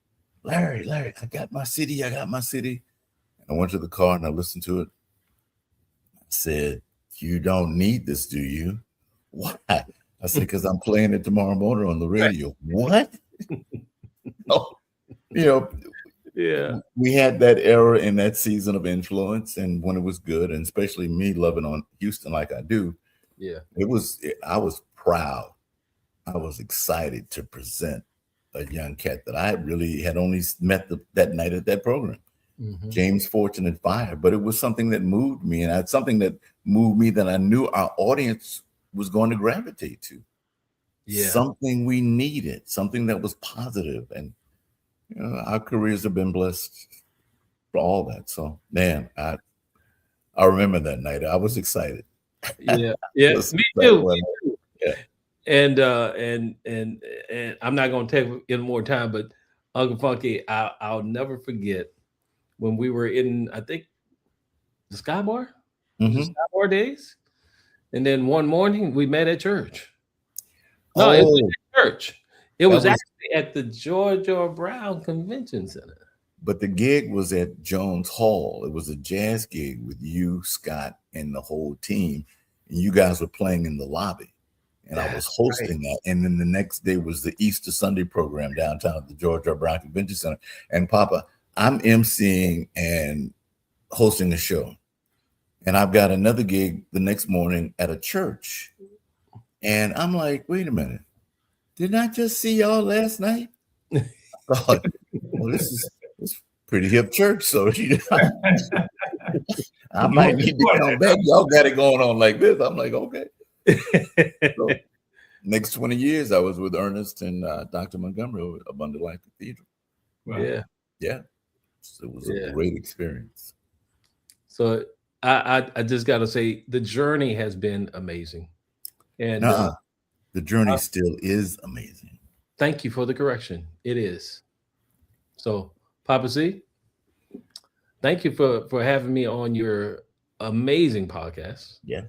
Larry, I got my CD. And I went to the car and I listened to it. I said, you don't need this, do you? Why? I said, because I'm playing it tomorrow morning on the radio. What? Oh, you know, yeah. We had that era in that season of influence, and when it was good, and especially me loving on Houston like I do, yeah, I was proud. I was excited to present a young cat that I really had only met that night at that program. James Fortune and Fire, but it was something that moved me, and something that moved me that I knew our audience was going to gravitate to. Yeah. Something we needed, something that was positive, and you know, our careers have been blessed for all that. So, man, I remember that night. I was excited. Yeah, yeah, me too. Yeah. And I'm not going to take any more time, but Uncle Funky, I'll never forget when we were in, I think, the Sky Bar, the Sky Bar days, and then one morning we met at church. No, it was at church. It was actually at the Georgia Brown Convention Center. But the gig was at Jones Hall. It was a jazz gig with you, Scott, and the whole team. And you guys were playing in the lobby. and I was hosting that. And then the next day was the Easter Sunday program downtown at the George R. Brown Convention Center. And Poppa, I'm emceeing and hosting a show. And I've got another gig the next morning at a church. And I'm like, wait a minute. Didn't I just see y'all last night? I thought, well, this is pretty hip church. So I might need to come back. Y'all got it going on like this. I'm like, okay. So, next 20 years, I was with Ernest and Dr. Montgomery at Abundant Life Cathedral. Right. Yeah. So it was a great experience. So I just got to say, the journey has been amazing. And the journey still is amazing. Thank you for the correction. It is. So, Poppa C, thank you for having me on your amazing podcast. Yeah.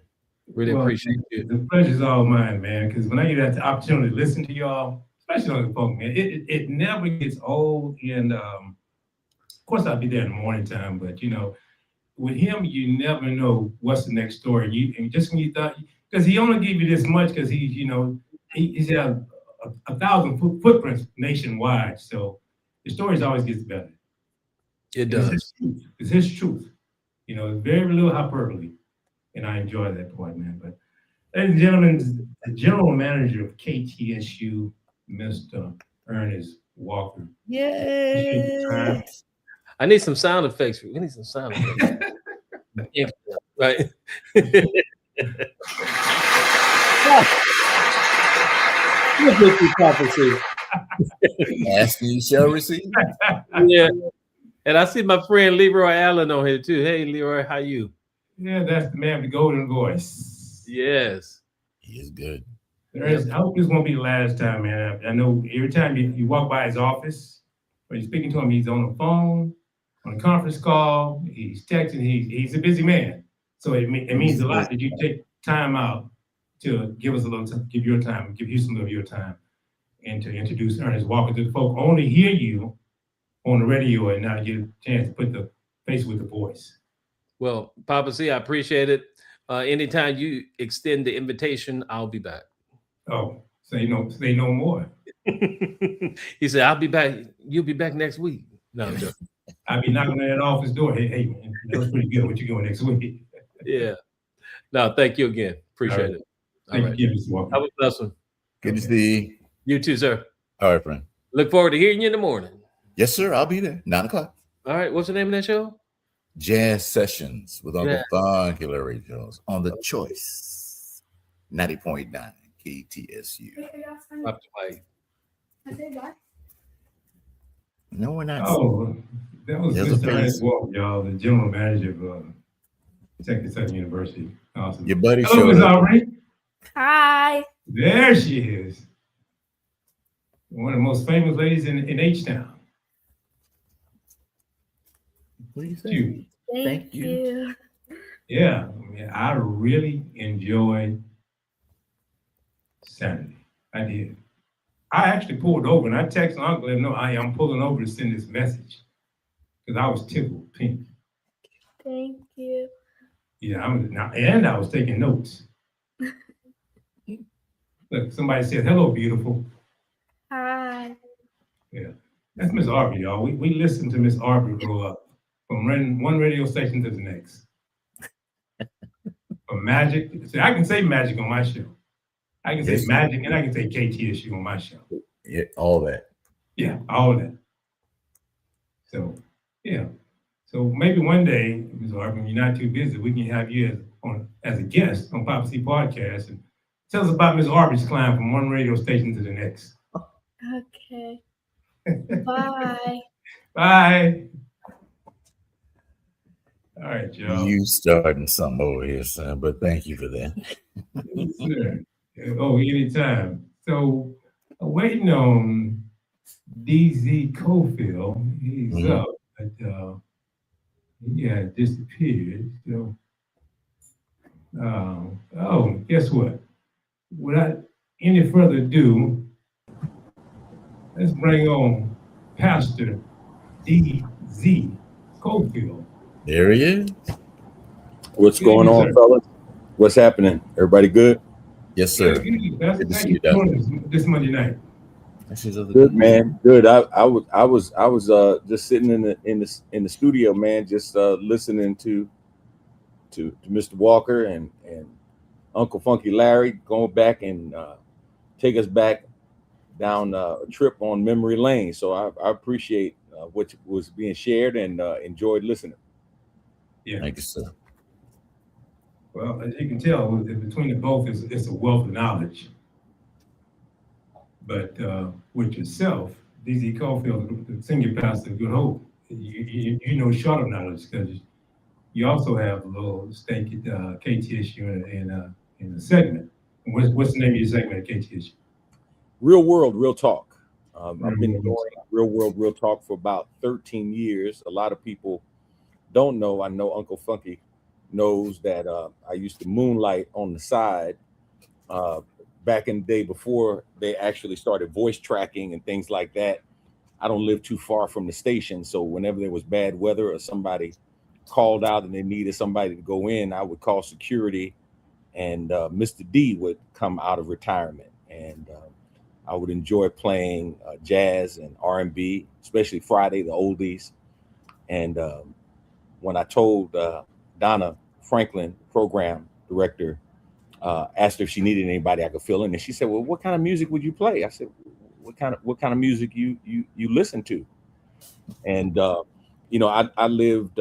Really appreciate you. The pleasure's all mine, man, because when I get that opportunity to listen to y'all, especially on the phone, man, it never gets old. And of course, I'll be there in the morning time, but with him, you never know what's the next story. And just when you thought, because he only gave you this much, because he's had 1,000 footprints nationwide. So the stories always gets better. It does. It's his truth. Very little hyperbole. And I enjoy that part, man. But ladies and gentlemen, the general manager of KTSU, Mr. Ernest Walker. Yay! I need some sound effects. We need some sound effects. Right. Ask you shall receive. Yeah. And I see my friend Leroy Allen on here too. Hey, Leroy, how you? Yeah, that's the man with the golden voice. Yes. He is good. I hope this won't be the last time, man. I know every time you walk by his office, when you're speaking to him, he's on the phone, on a conference call, he's texting, he's a busy man. So it means a lot that you take time out to give us a little time, give you some of your time, and to introduce Ernest Walker to the folk. Only hear you on the radio and not get a chance to put the face with the voice. Well, Poppa C, I appreciate it. Anytime you extend the invitation, I'll be back. Oh, say no more. He said, I'll be back. You'll be back next week. No, I'll be knocking on that office door. Hey, man, that was pretty good. What you going next week? Yeah. No, thank you again. Appreciate it. Thank you, Mr. Walker. Have a blessed one. Good to see you too, sir. All right, friend. Look forward to hearing you in the morning. Yes, sir. I'll be there. 9 o'clock. All right. What's the name of that show? Jazz Sessions with Uncle Funk and Larry Jones on the Choice 90.9 KTSU. No, we're not. Oh, that was Mr. Ernest Walker, y'all, the general manager of Texas Southern University. Awesome. Your buddy showed up. Ms. Aubrey. Hi. There she is. One of the most famous ladies in H-Town. What do you say? Thank you. Yeah, I really enjoyed Saturday. I did. I actually pulled over and I texted Uncle and no, I'm pulling over to send this message because I was tickled pink. Thank you. Yeah, I was taking notes. Look, somebody said, "Hello, beautiful." Hi. Yeah, that's Miss Aubrey, y'all. We listened to Miss Aubrey grow up from one radio station to the next. From Magic, see, I can say Magic on my show. I can say Magic and I can say KTSU on my show. Yeah, all that. Yeah, all of that. So, yeah. So maybe one day, Ms. Aubrey, when you're not too busy, we can have you as a guest on Poppa C Podcast and tell us about Ms. Aubrey's climb from one radio station to the next. Okay. Bye. Bye. All right, y'all. You starting something over here, son, but thank you for that. Yes, sir. Oh, anytime. So, waiting on DZ Cofield. He's up, but he had disappeared. So, guess what? Without any further ado, let's bring on Pastor DZ Cofield. There he is. What's going on, fellas? What's happening? Everybody good? Yes, sir. Good, Pastor. Good to Thank see you you, for Doc. doing this Monday night. Good, man. Good. I was just sitting in the studio, man, just listening to Mr. Walker and Uncle Funky Larry going back and take us back down a trip on memory lane. So I appreciate what was being shared and enjoyed listening. Yeah. Thank you, sir. Well, as you can tell, between the both, it's a wealth of knowledge. But with yourself, D.Z. Caulfield, the senior pastor of Good Hope, you know short of knowledge because you also have a little stake at KTSU in a segment. What's the name of your segment at KTSU? Real World, Real Talk. I've been doing Real World, Real Talk for about 13 years. A lot of people don't know. I know Uncle Funky knows that I used to moonlight on the side back in the day before they actually started voice tracking and things like that. I don't live too far from the station, so whenever there was bad weather or somebody called out and they needed somebody to go in, I would call security, and Mr. D would come out of retirement, and I would enjoy playing jazz and R&B, especially Friday, the oldies. And when I told Donna Franklin, program director, asked her if she needed anybody I could fill in, and she said, "Well, what kind of music would you play?" I said, "What kind of music you listen to?" And I lived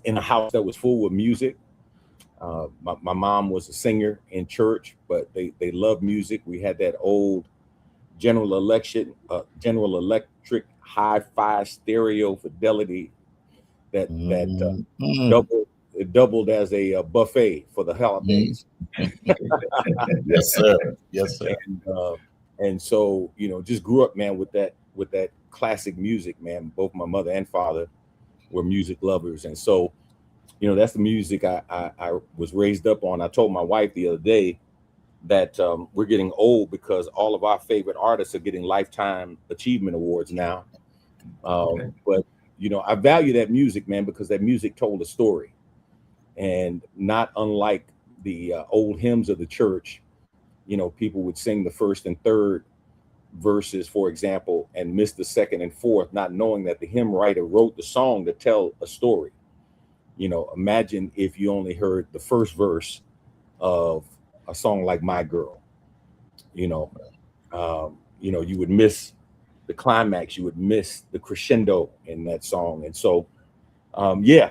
in a house that was full with music. My mom was a singer in church, but they loved music. We had that old General Electric hi-fi stereo Fidelity that doubled as a buffet for the holidays. Yes, sir. Yes, sir. And so, just grew up, man, with that classic music, man. Both my mother and father were music lovers. And so, that's the music I was raised up on. I told my wife the other day that we're getting old because all of our favorite artists are getting Lifetime Achievement Awards now. But, I value that music, man, because that music told a story. And not unlike the old hymns of the church, people would sing the first and third verses, for example, and miss the second and fourth, not knowing that the hymn writer wrote the song to tell a story. Imagine if you only heard the first verse of a song like My Girl. You would miss the climax, you would miss the crescendo in that song. And so,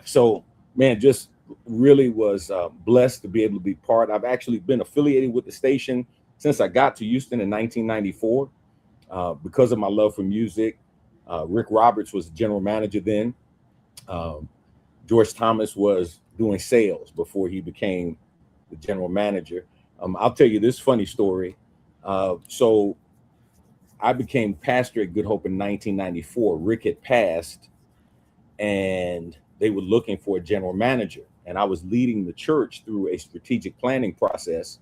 so man, just really was blessed to be able to be part. I've actually been affiliated with the station since I got to Houston in 1994 because of my love for music. Rick Roberts was the general manager then. George Thomas was doing sales before he became the general manager. I'll tell you this funny story. So I became pastor at Good Hope in 1994. Rick had passed, and they were looking for a general manager. And I was leading the church through a strategic planning process.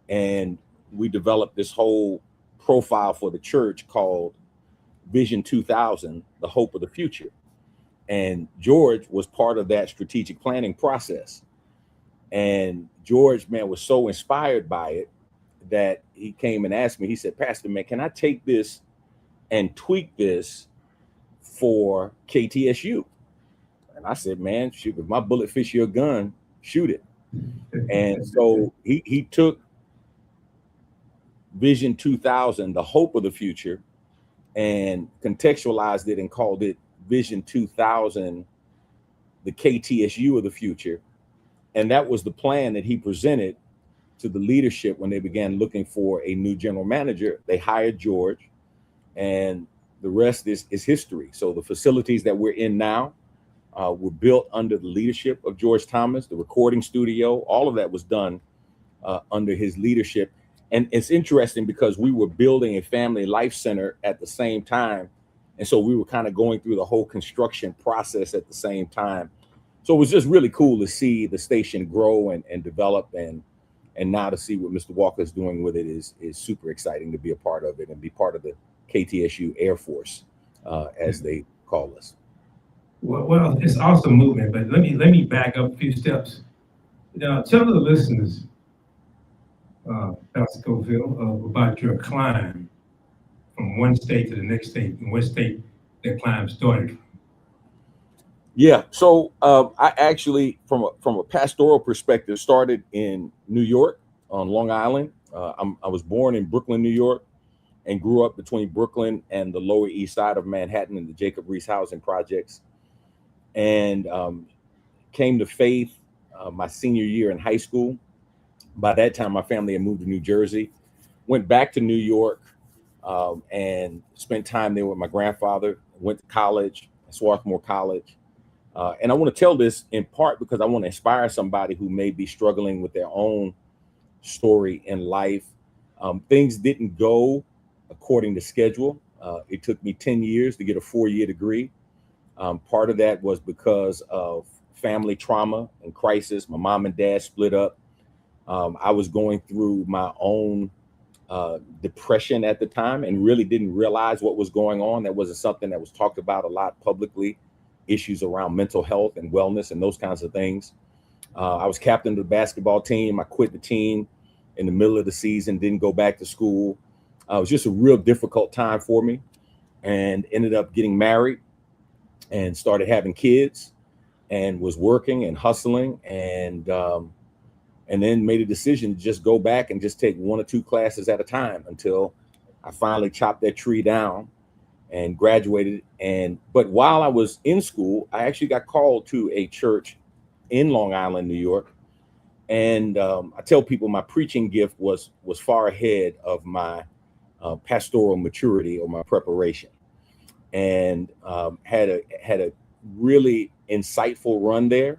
And we developed this whole profile for the church called Vision 2000, the hope of the future. And George was part of that strategic planning process. And George, man, was so inspired by it that he came and asked me, he said, "Pastor, man, can I take this and tweak this for KTSU?" And I said, "Man, shoot, if my bullet fits your gun, shoot it." And so he took Vision 2000, the hope of the future, and contextualized it and called it Vision 2000, the KTSU of the future. And that was the plan that he presented to the leadership when they began looking for a new general manager. They hired George, and the rest is history. So the facilities that we're in now were built under the leadership of George Thomas. The recording studio, all of that was done under his leadership. And it's interesting because we were building a family life center at the same time. And so we were kind of going through the whole construction process at the same time. So it was just really cool to see the station grow and develop, and now to see what Mr. Walker's doing with it is super exciting to be a part of it and be part of the KTSU Air Force, as they call us. Well, it's awesome movement, but let me back up a few steps. Now, tell the listeners Pastor Cofield, about your climb from one state to the next state, and what state that climb started from. Yeah. So I actually, from a pastoral perspective, started in New York on Long Island. I was born in Brooklyn, New York, and grew up between Brooklyn and the Lower East Side of Manhattan in the Jacob Riis housing projects, and came to faith my senior year in high school. By that time, my family had moved to New Jersey. Went back to New York and spent time there with my grandfather. Went to college, Swarthmore College. And I want to tell this in part because I want to inspire somebody who may be struggling with their own story in life. Things didn't go according to schedule. It took me 10 years to get a 4-year degree. Part of that was because of family trauma and crisis. My mom and dad split up. I was going through my own depression at the time and really didn't realize what was going on. That wasn't something that was talked about a lot publicly. Issues around mental health and wellness and those kinds of things. I was captain of the basketball team. I quit the team in the middle of the season, didn't go back to school. It was just a real difficult time for me, and ended up getting married and started having kids and was working and hustling, and then made a decision to just go back and just take 1 or 2 classes at a time until I finally chopped that tree down and graduated. But while I was in school, I actually got called to a church in Long Island, New York. And I tell people my preaching gift was far ahead of my pastoral maturity or my preparation, and had a really insightful run there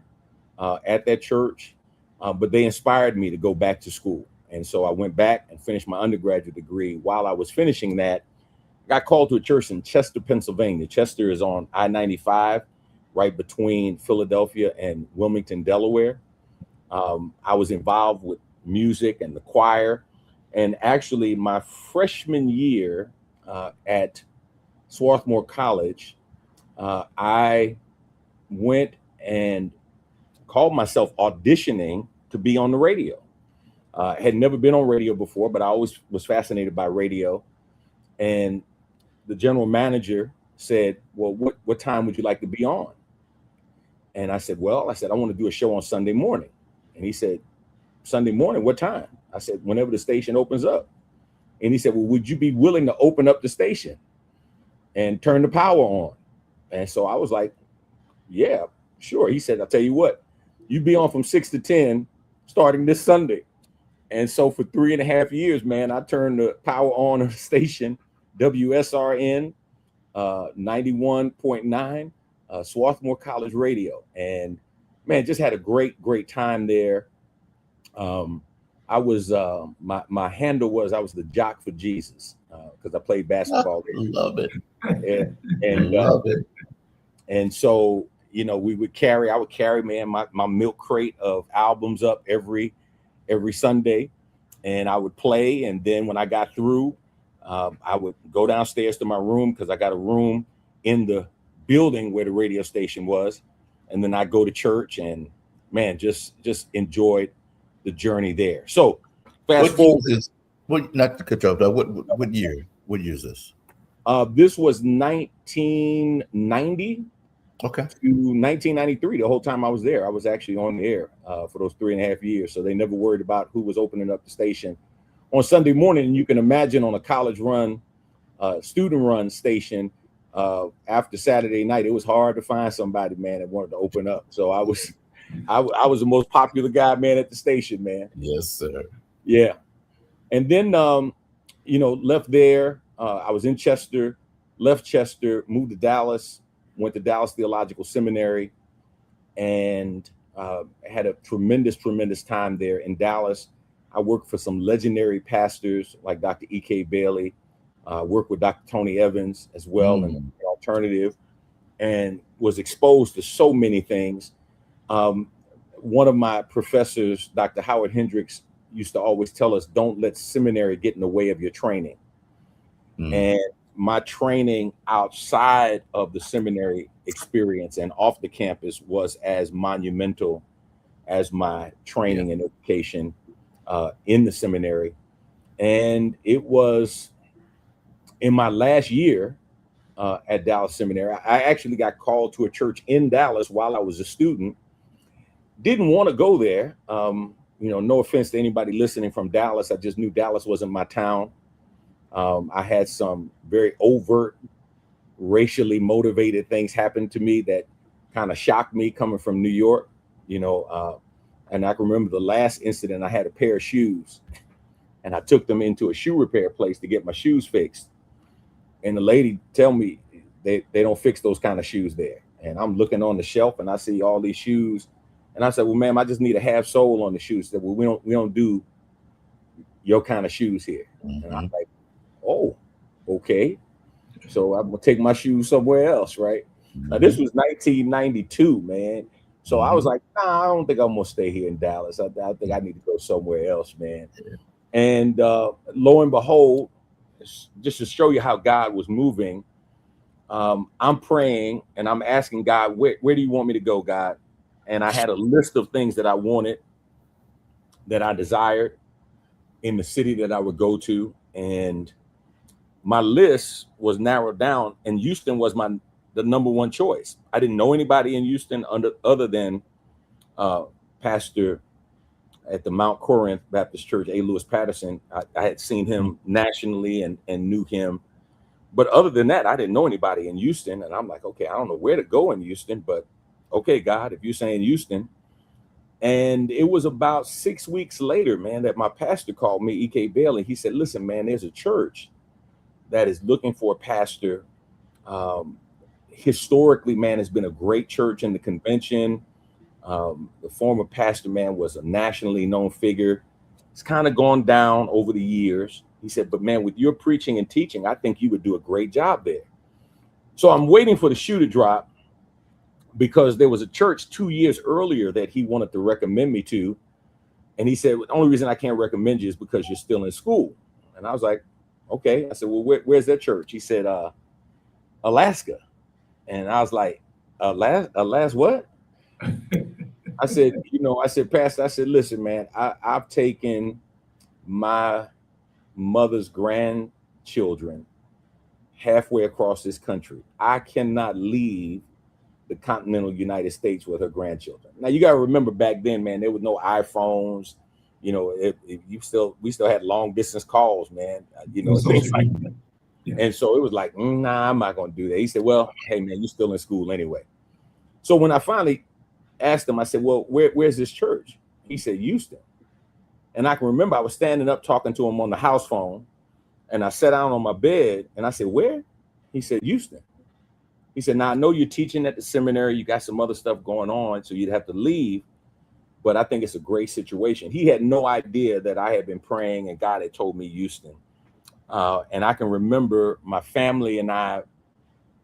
at that church. But they inspired me to go back to school. And so I went back and finished my undergraduate degree. While I was finishing that, got called to a church in Chester, Pennsylvania. Chester is on I-95, right between Philadelphia and Wilmington, Delaware. I was involved with music and the choir. And actually, my freshman year at Swarthmore College, I went and called myself auditioning to be on the radio. Had never been on radio before, but I always was fascinated by radio. And the general manager said, well, what time would you like to be on? And I said, I want to do a show on Sunday morning. And he said, Sunday morning, what time? I said, whenever the station opens up. And he said, well, would you be willing to open up the station and turn the power on? And so I was like, yeah, sure. He said, I'll tell you what, you be on from 6 to 10 starting this Sunday. And so for 3.5 years, man, I turned the power on the station, WSRN 91.9, Swarthmore College Radio. And man, just had a great time there. I was my handle was I was the jock for Jesus because I played basketball. Love it. And Love it. And so, you know, I would carry, man, my milk crate of albums up every Sunday, and I would play. And then when I got through, I would go downstairs to my room because I got a room in the building where the radio station was. And then I go to church and, man, just enjoyed the journey there. So fast forward. Not to cut you off, what year? What year is this? This was 1990 to 1993. The whole time I was there, I was actually on the air for those 3.5 years. So they never worried about who was opening up the station on Sunday morning. And you can imagine on a college run, student run station, after Saturday night, it was hard to find somebody, man, that wanted to open up. So I was the most popular guy, man, at the station, man. Yes, sir. Yeah. And then, left there. I was in Chester, left Chester, moved to Dallas, went to Dallas Theological Seminary, and had a tremendous time there in Dallas. I worked for some legendary pastors like Dr. E.K. Bailey, worked with Dr. Tony Evans as well in the alternative, and was exposed to so many things. One of my professors, Dr. Howard Hendricks, used to always tell us, don't let seminary get in the way of your training. And my training outside of the seminary experience and off the campus was as monumental as my training and education in the seminary. And it was in my last year at Dallas Seminary. I actually got called to a church in Dallas while I was a student. Didn't want to go there. No offense to anybody listening from Dallas. I just knew Dallas wasn't my town. I had some very overt, racially motivated things happen to me that kind of shocked me coming from New York, and I can remember the last incident. I had a pair of shoes and I took them into a shoe repair place to get my shoes fixed. And the lady tell me they don't fix those kind of shoes there. And I'm looking on the shelf and I see all these shoes. And I said, well, ma'am, I just need a half sole on the shoes. She said, well, we don't do your kind of shoes here. Mm-hmm. And I'm like, oh, okay. So I'm gonna take my shoes somewhere else, right? Mm-hmm. Now this was 1992, man. So mm-hmm. I was like, nah, I don't think I'm gonna stay here in Dallas. I think I need to go somewhere else, man. Yeah. And lo and behold, just to show you how God was moving, I'm praying and I'm asking God, where do you want me to go, God? And I had a list of things that I wanted, that I desired in the city that I would go to. And my list was narrowed down, and Houston was the number one choice. I didn't know anybody in Houston other than Pastor at the Mount Corinth Baptist Church, A. Lewis Patterson. I had seen him nationally and knew him. But other than that, I didn't know anybody in Houston. And I'm like, okay, I don't know where to go in Houston, but okay, God, if you're saying Houston. And it was about 6 weeks later, man, that my pastor called me, E.K. Bailey. He said, listen, man, there's a church that is looking for a pastor. Historically, man, has been a great church in the convention. The former pastor, man, was a nationally known figure. It's kind of gone down over the years. He said, but man, with your preaching and teaching, I think you would do a great job there. So I'm waiting for the shoe to drop, because there was a church 2 years earlier that he wanted to recommend me to. And he said, the only reason I can't recommend you is because you're still in school. And I was like, okay. I said, well, where's that church? He said, Alaska. And I was like, Alaska what? I said, Pastor, I said, listen, man, I've taken my mother's grandchildren halfway across this country. I cannot leave the continental United States with her grandchildren. Now you got to remember, back then, man, there was no iPhones. We still had long distance calls, man. And so it was like, nah, I'm not going to do that. He said, well, hey man, you're still in school anyway. So when I finally asked him, I said, well, where's this church? He said, Houston. And I can remember I was standing up talking to him on the house phone, and I sat down on my bed and I said, where? He said, Houston. He said, now I know you're teaching at the seminary. You got some other stuff going on, so you'd have to leave. But I think it's a great situation. He had no idea that I had been praying and God had told me Houston. And I can remember my family and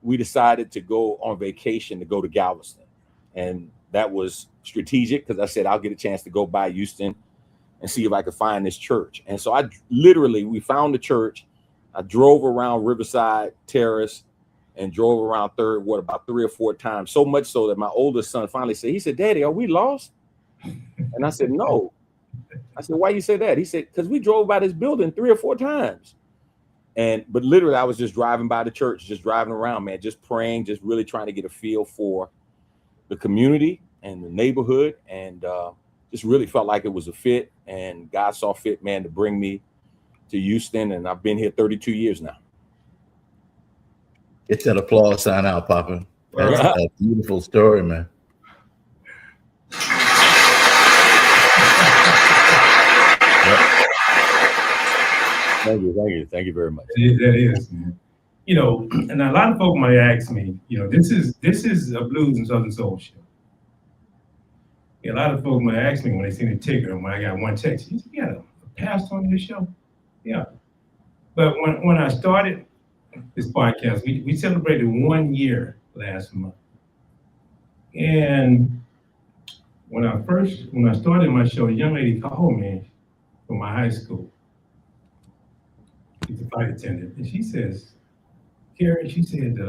we decided to go on vacation to go to Galveston. And that was strategic because I said, I'll get a chance to go by Houston and see if I could find this church. And so we found the church. I drove around Riverside Terrace and drove around about 3 or 4 times. So much so that my oldest son finally said, he said, Daddy, are we lost? And I said, no. I said, why you say that? He said, because we drove by this building 3 or 4 times. But literally I was just driving by the church, just driving around, man, just praying, just really trying to get a feel for the community and the neighborhood. And just really felt like it was a fit. And God saw fit, man, to bring me to Houston. And I've been here 32 years now. Get that applause sign out, Poppa. That's a beautiful story, man. Thank you very much. That is, man. And a lot of folk might ask me, this is a blues and southern soul show. A lot of folk might ask me when they see the ticker, when I got one text, you got a pastor on your show? Yeah. But when I started this podcast, we celebrated 1 year last month. And when I started my show, a young lady called me from my high school. She's a flight attendant. And she says, Carrie, she said,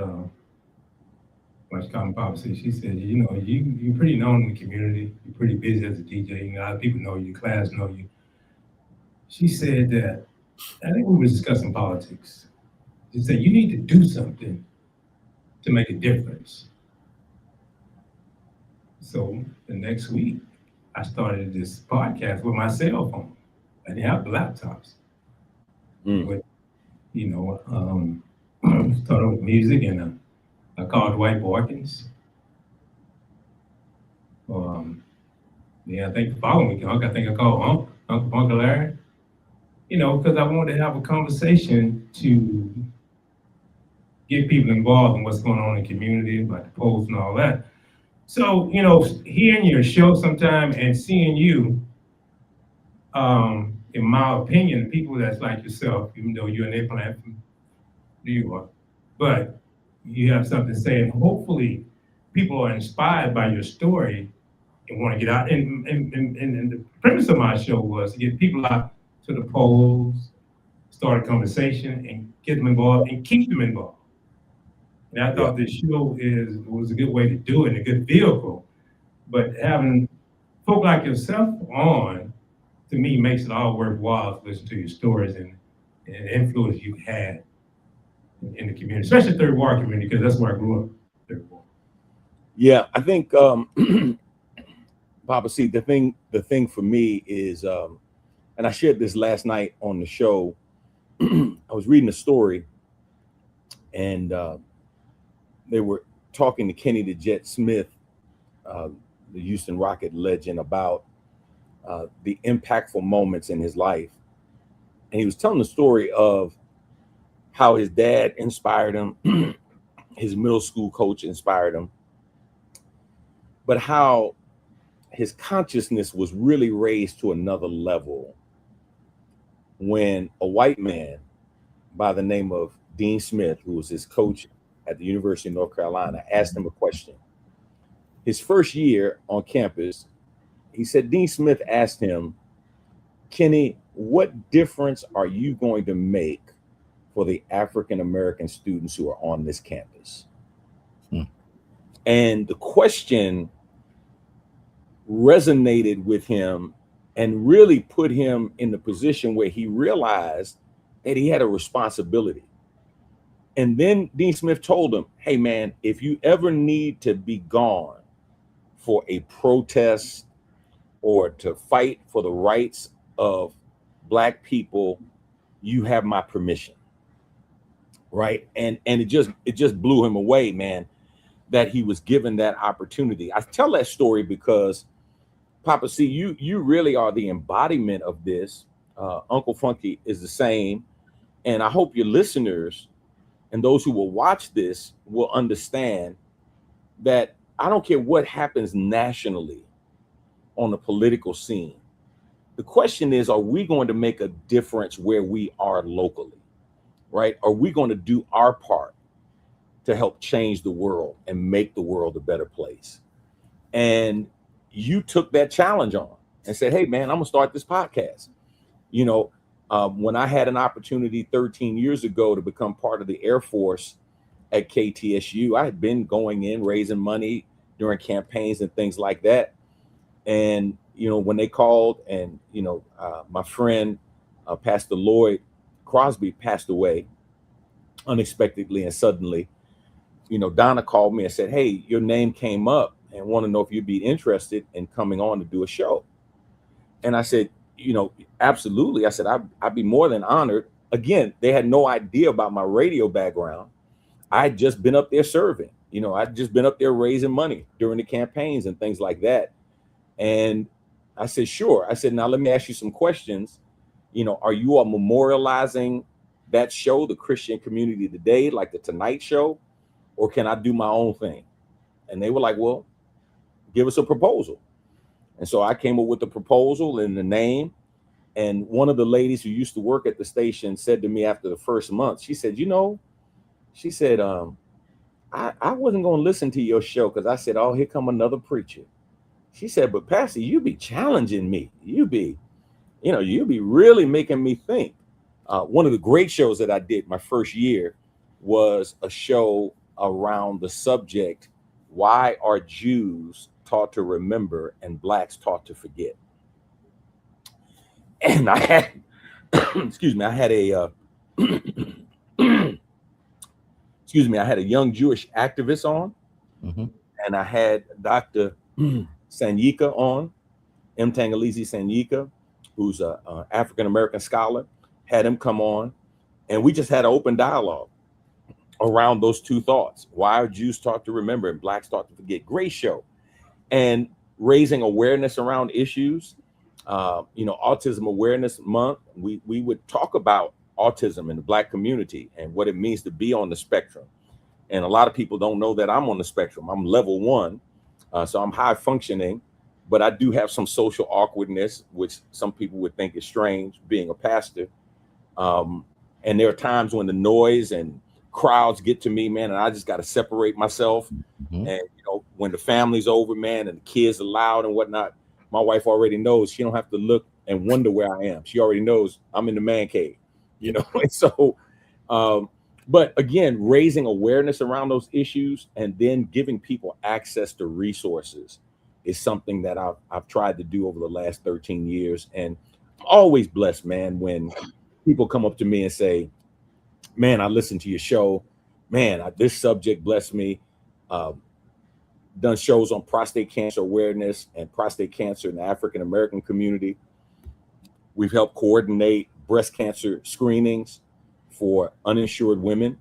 when she called me Poppa, she said, you're pretty known in the community. You're pretty busy as a DJ. A lot of people know you, class know you. she said that, I think we were discussing politics. She said, you need to do something to make a difference. So the next week, I started this podcast with my cell phone. I didn't have the laptops. But, started with music, and I called Dwight Borkins. I think the following week, I think I called Uncle Larry, because I wanted to have a conversation to get people involved in what's going on in the community, about the polls and all that. So, hearing your show sometime and seeing you, in my opinion, people that's like yourself, even though you're an implant from New York, but you have something to say, and hopefully people are inspired by your story and want to get out. And the premise of my show was to get people out to the polls, start a conversation, and get them involved and keep them involved. And I thought this show was a good way to do it, and a good vehicle. But having folk like yourself on, to me, makes it all worthwhile to listen to your stories and the influence you've had in the community, especially Third Ward community, because that's where I grew up. Third Ward. Yeah, I think Poppa, see, the thing for me is, and I shared this last night on the show. I was reading a story, and they were talking to Kenny the Jet Smith, the Houston Rocket legend, about the impactful moments in his life. And he was telling the story of how his dad inspired him, his middle school coach inspired him, but how his consciousness was really raised to another level when a white man by the name of Dean Smith, who was his coach at the University of North Carolina, asked him a question. His first year on campus, he said, Dean Smith asked him, Kenny, what difference are you going to make for the African-American students who are on this campus? And the question resonated with him and really put him in the position where he realized that he had a responsibility. And then Dean Smith told him, hey man, if you ever need to be gone for a protest or to fight for the rights of Black people, you have my permission. Right. And it just blew him away, man, that he was given that opportunity. I tell that story because, Poppa, see, you really are the embodiment of this. Uncle Funky is the same. And I hope your listeners and those who will watch this will understand that I don't care what happens nationally on the political scene. The question is, are we going to make a difference where we are locally, right? Are we going to do our part to help change the world and make the world a better place? And you took that challenge on and said, hey, man, I'm gonna start this podcast. When I had an opportunity 13 years ago to become part of the Air Force at KTSU, I had been going in, raising money during campaigns and things like that. And, when they called and, my friend, Pastor Lloyd Crosby, passed away unexpectedly and suddenly, Donna called me and said, hey, your name came up and want to know if you'd be interested in coming on to do a show. And I said, absolutely. I said, I'd be more than honored. Again, they had no idea about my radio background. I'd just been up there serving, I'd just been up there raising money during the campaigns and things like that. And I said, sure. I said, now let me ask you some questions. Are you all memorializing that show, The Christian Community Today, like the Tonight Show, or can I do my own thing? And they were like, well, give us a proposal. And so I came up with the proposal and the name. And one of the ladies who used to work at the station said to me after the first month, she said, I wasn't going to listen to your show because I said, oh, here come another preacher. She said, but Pastor, you be challenging me. You be really making me think. One of the great shows that I did my first year was a show around the subject, why are Jews taught to remember and Blacks taught to forget? And I excuse me, I had a excuse me, I had a young Jewish activist on, and I had Dr. Sanyika on, M. Tangalizi Sanyika, who's a African American scholar, had him come on, and we just had an open dialogue around those two thoughts. Why are Jews taught to remember and Blacks taught to forget? Great show. And raising awareness around issues. Autism Awareness Month, we would talk about autism in the Black community and what it means to be on the spectrum. And a lot of people don't know that I'm on the spectrum. I'm level 1, so I'm high functioning, but I do have some social awkwardness, which some people would think is strange, being a pastor. And there are times when the noise and crowds get to me, man, and I just got to separate myself. And when the family's over, man, and the kids are loud and whatnot, my wife already knows. She don't have to look and wonder where I am. She already knows I'm in the man cave, And so, but again, raising awareness around those issues and then giving people access to resources is something that I've tried to do over the last 13 years. And I'm always blessed, man, when people come up to me and say, man, I listened to your show. Man, this subject blessed me. Done shows on prostate cancer awareness and prostate cancer in the African American community. We've helped coordinate breast cancer screenings for uninsured women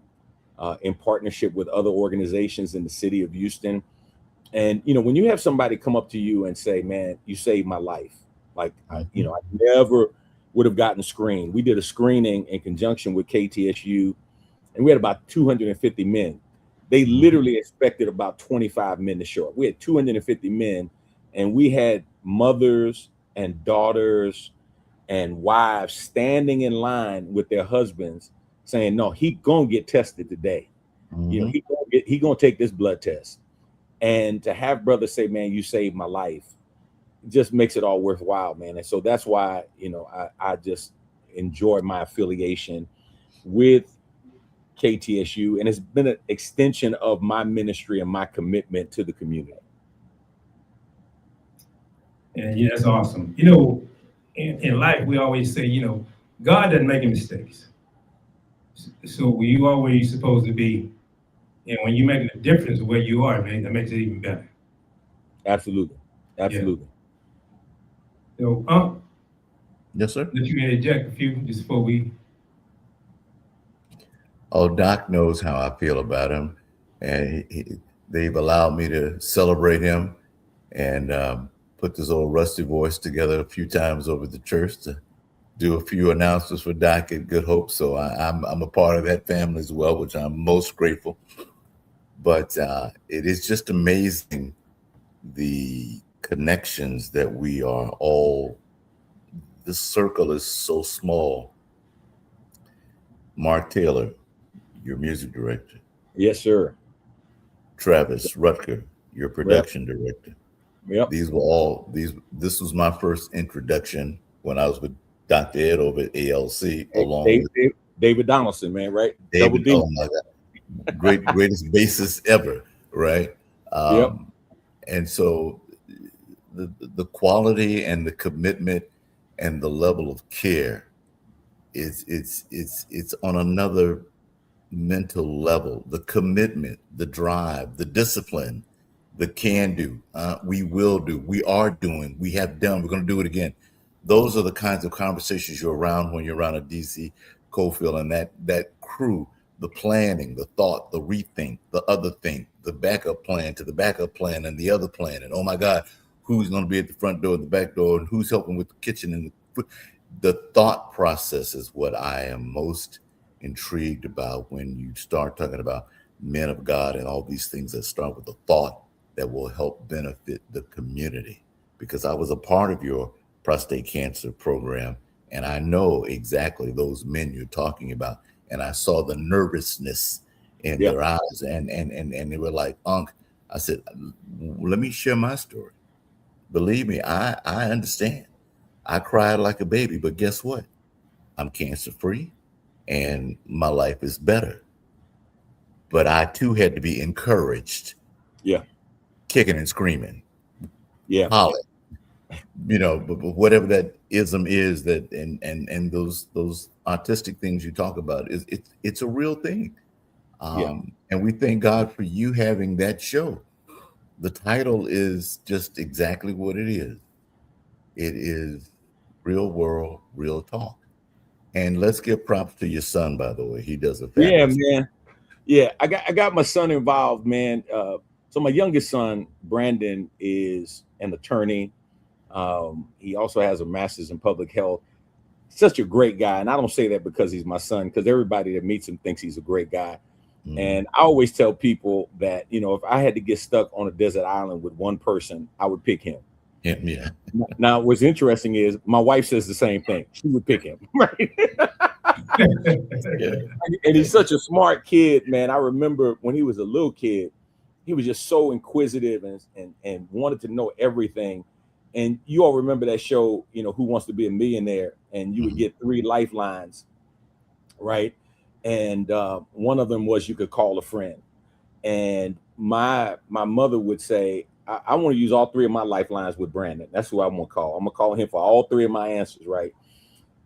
in partnership with other organizations in the city of Houston. And, when you have somebody come up to you and say, man, you saved my life. Like, I never would have gotten screened. We did a screening in conjunction with KTSU, and we had about 250 men. They literally expected about 25 men to show up. We had 250 men, and we had mothers and daughters and wives standing in line with their husbands saying, no, he gonna get tested today. He gonna take this blood test. And to have brothers say, man, you saved my life, just makes it all worthwhile, man. And so that's why, I just enjoy my affiliation with KTSU, and it's been an extension of my ministry and my commitment to the community. And yeah, that's awesome. In life, we always say, God doesn't make mistakes. So you are where you're supposed to be. And when you make a difference where you are, man, that makes it even better. Absolutely. Absolutely. Yeah. So, yes, sir. Let you interject a few just before we. Oh, Doc knows how I feel about him, and they've allowed me to celebrate him and put this old rusty voice together a few times over the church to do a few announcements for Doc at Good Hope. So I'm a part of that family as well, which I'm most grateful. But it is just amazing the connections that we are all. This circle is so small. Mark Taylor, your music director. Yes, sir. Travis Rutger, your production director. Yep. These were all these. This was my first introduction when I was with Dr. Ed over at ALC, along with David Donaldson, man, right? David, oh my God, greatest bassist ever, right? Yep. And so the quality and the commitment and the level of care it's on another mental level. The commitment, the drive, the discipline, the can do, we will do, we are doing, we have done, we're going to do it again. Those are the kinds of conversations you're around when you're around a DC Cofield, and that crew, the planning, the thought, the rethink, the other thing, the backup plan to the backup plan and the other plan. And oh my God, who's going to be at the front door and the back door, and who's helping with the kitchen and the thought process is what I am most intrigued about when you start talking about men of God and all these things that start with a thought that will help benefit the community. Because I was a part of your prostate cancer program, and I know exactly those men you're talking about. And I saw the nervousness in their eyes, and they were like, Unc, I said, let me share my story. Believe me, I understand. I cried like a baby, but guess what? I'm cancer free and my life is better. But I too had to be encouraged. Yeah. Kicking and screaming. Yeah. Hollering. but whatever that ism is, that and those artistic things you talk about, is it's a real thing. Yeah. And we thank God for you having that show. The title is just exactly what it is. It is real world, real talk. And let's give props to your son, by the way. He does a Yeah, fabulous. man. Yeah, I got my son involved, man. So my youngest son, Brandon, is an attorney. He also has a master's in public health. Such a great guy, and I don't say that because he's my son, because everybody that meets him thinks he's a great guy. And I always tell people that, if I had to get stuck on a desert island with one person, I would pick him. Yeah. Now, what's interesting is my wife says the same thing. She would pick him, right? Yeah. And he's such a smart kid, man. I remember when he was a little kid, he was just so inquisitive and wanted to know everything. And you all remember that show, Who Wants to Be a Millionaire? And you would get 3 lifelines, right? And one of them was you could call a friend. And my mother would say, I want to use all 3 of my lifelines with Brandon. That's who I'm gonna call. I'm gonna call him for all 3 of my answers, right?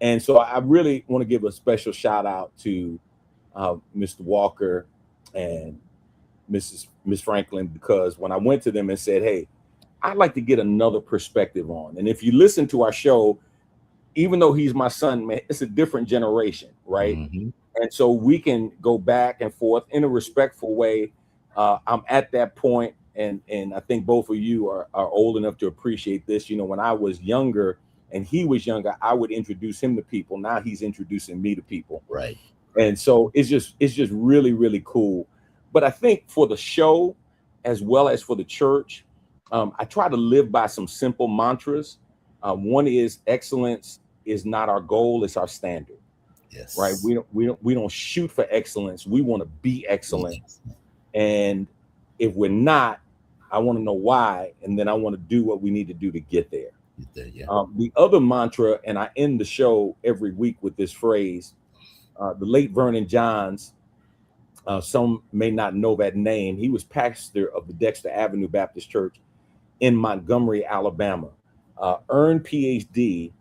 And so I really want to give a special shout out to Mr. Walker and Miss Franklin, because when I went to them and said, hey, I'd like to get another perspective on. And if you listen to our show, even though he's my son, man, it's a different generation, right? Mm-hmm. And so we can go back and forth in a respectful way. I'm at that point, and I think both of you are old enough to appreciate this. When I was younger and he was younger, I would introduce him to people. Now he's introducing me to people. Right. And so it's just really, really cool. But I think for the show, as well as for the church, I try to live by some simple mantras. One is excellence is not our goal; it's our standard. Yes. Right? We don't shoot for excellence. We want to be excellent. Yes. And if we're not, I want to know why, and then I want to do what we need to do to get there. Yeah. The other mantra, and I end the show every week with this phrase. The late Vernon Johns, some may not know that name. He was pastor of the Dexter Avenue Baptist Church in Montgomery, Alabama. Earned PhD,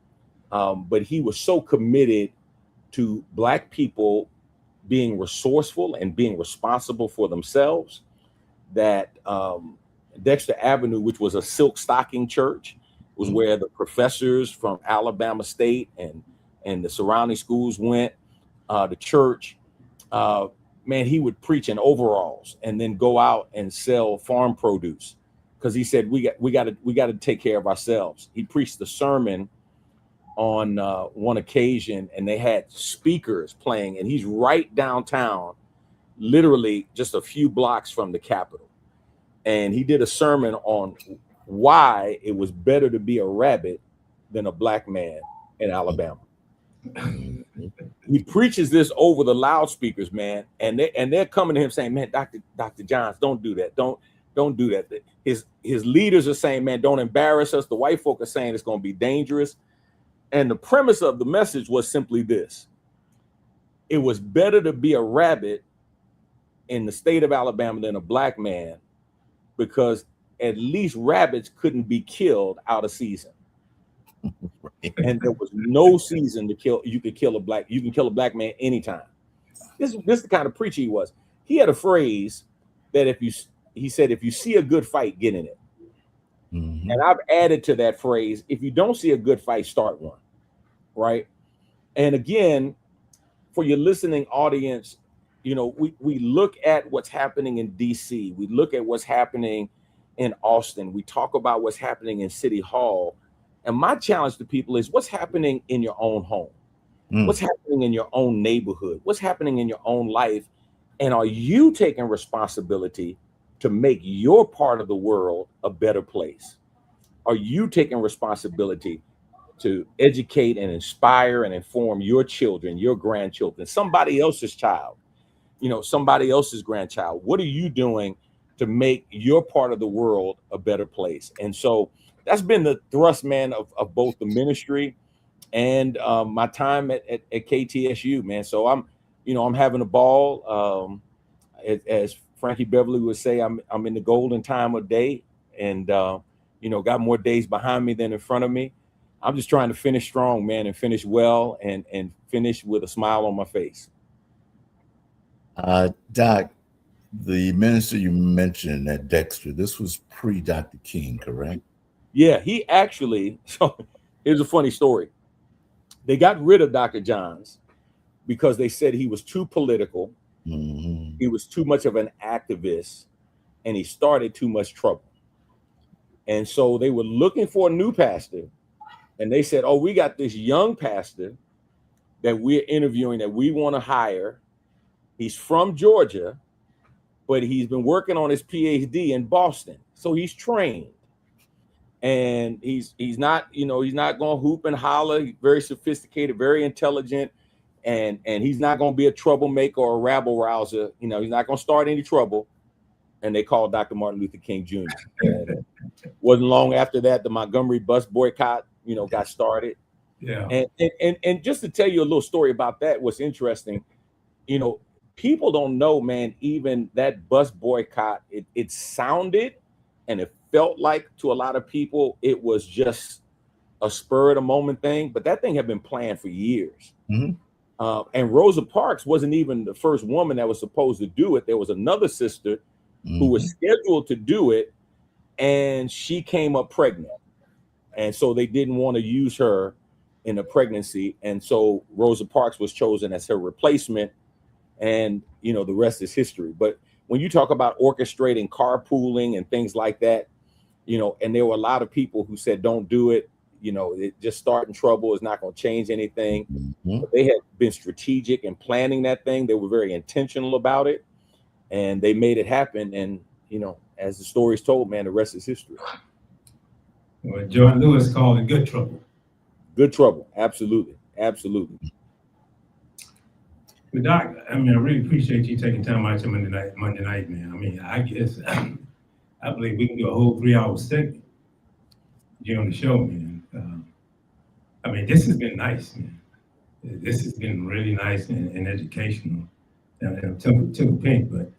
but he was so committed to Black people being resourceful and being responsible for themselves that Dexter Avenue, which was a silk stocking church, was where the professors from Alabama State and the surrounding schools went. The church, man, he would preach in overalls and then go out and sell farm produce, because he said we got to take care of ourselves. He preached the sermon on one occasion, and they had speakers playing, and he's right downtown, literally just a few blocks from the Capitol. And he did a sermon on why it was better to be a rabbit than a Black man in Alabama. He preaches this over the loudspeakers, man, and they're coming to him saying, man, Dr. Johns, don't do that. Don't do that. His leaders are saying, man, don't embarrass us. The white folk are saying it's going to be dangerous. And the premise of the message was simply this: it was better to be a rabbit in the state of Alabama than a Black man, because at least rabbits couldn't be killed out of season. And there was no season to kill. You can kill a Black man anytime. This is the kind of preacher he was. He had a phrase that he said, if you see a good fight, get in it. Mm-hmm. And I've added to that phrase, if you don't see a good fight, start one. Right. And again, for your listening audience, we look at what's happening in DC. We look at what's happening in Austin. We talk about what's happening in City Hall. And my challenge to people is, what's happening in your own home? What's happening in your own neighborhood? What's happening in your own life? And are you taking responsibility to make your part of the world a better place? Are you taking responsibility to educate and inspire and inform your children, your grandchildren, somebody else's child, somebody else's grandchild? What are you doing to make your part of the world a better place? And so that's been the thrust, man, of both the ministry and my time at KTSU, man. So I'm having a ball. As Frankie Beverly would say, I'm in the golden time of day, and got more days behind me than in front of me. I'm just trying to finish strong, man, and finish well and finish with a smile on my face. Doc, the minister you mentioned at Dexter, this was pre-Dr. King, correct? Yeah, he actually, so here's a funny story. They got rid of Dr. Johns because they said he was too political. Mm-hmm. He was too much of an activist, and he started too much trouble. And so they were looking for a new pastor, and they said, oh, we got this young pastor that we're interviewing that we want to hire. He's from Georgia, but he's been working on his PhD in Boston. So he's trained. And he's not, he's not going to hoop and holler. He's very sophisticated, very intelligent, and he's not going to be a troublemaker or a rabble rouser. He's not going to start any trouble. And they called Dr. Martin Luther King Jr. And wasn't long after that, the Montgomery bus boycott, got started. Yeah. And just to tell you a little story about that, what's interesting, people don't know, man, even that bus boycott, it sounded and it felt like to a lot of people it was just a spur of the moment thing, but that thing had been planned for years. Mm-hmm. And Rosa Parks wasn't even the first woman that was supposed to do it. There was another sister who was scheduled to do it, and she came up pregnant. And so they didn't want to use her in a pregnancy. And so Rosa Parks was chosen as her replacement. And, the rest is history. But when you talk about orchestrating carpooling and things like that, and there were a lot of people who said, don't do it. It just starting trouble is not going to change anything. Mm-hmm. But they had been strategic in planning that thing. They were very intentional about it, and they made it happen. And, as the story's told, man, the rest is history. Well, John Lewis called it good trouble. Good trouble. Absolutely. Absolutely. But Doc, I really appreciate you taking time out your Monday night, man. I guess I believe we can do a whole 3-hour segment during the show, man. This has been nice, man. This has been really nice and educational. And Temple Pink, but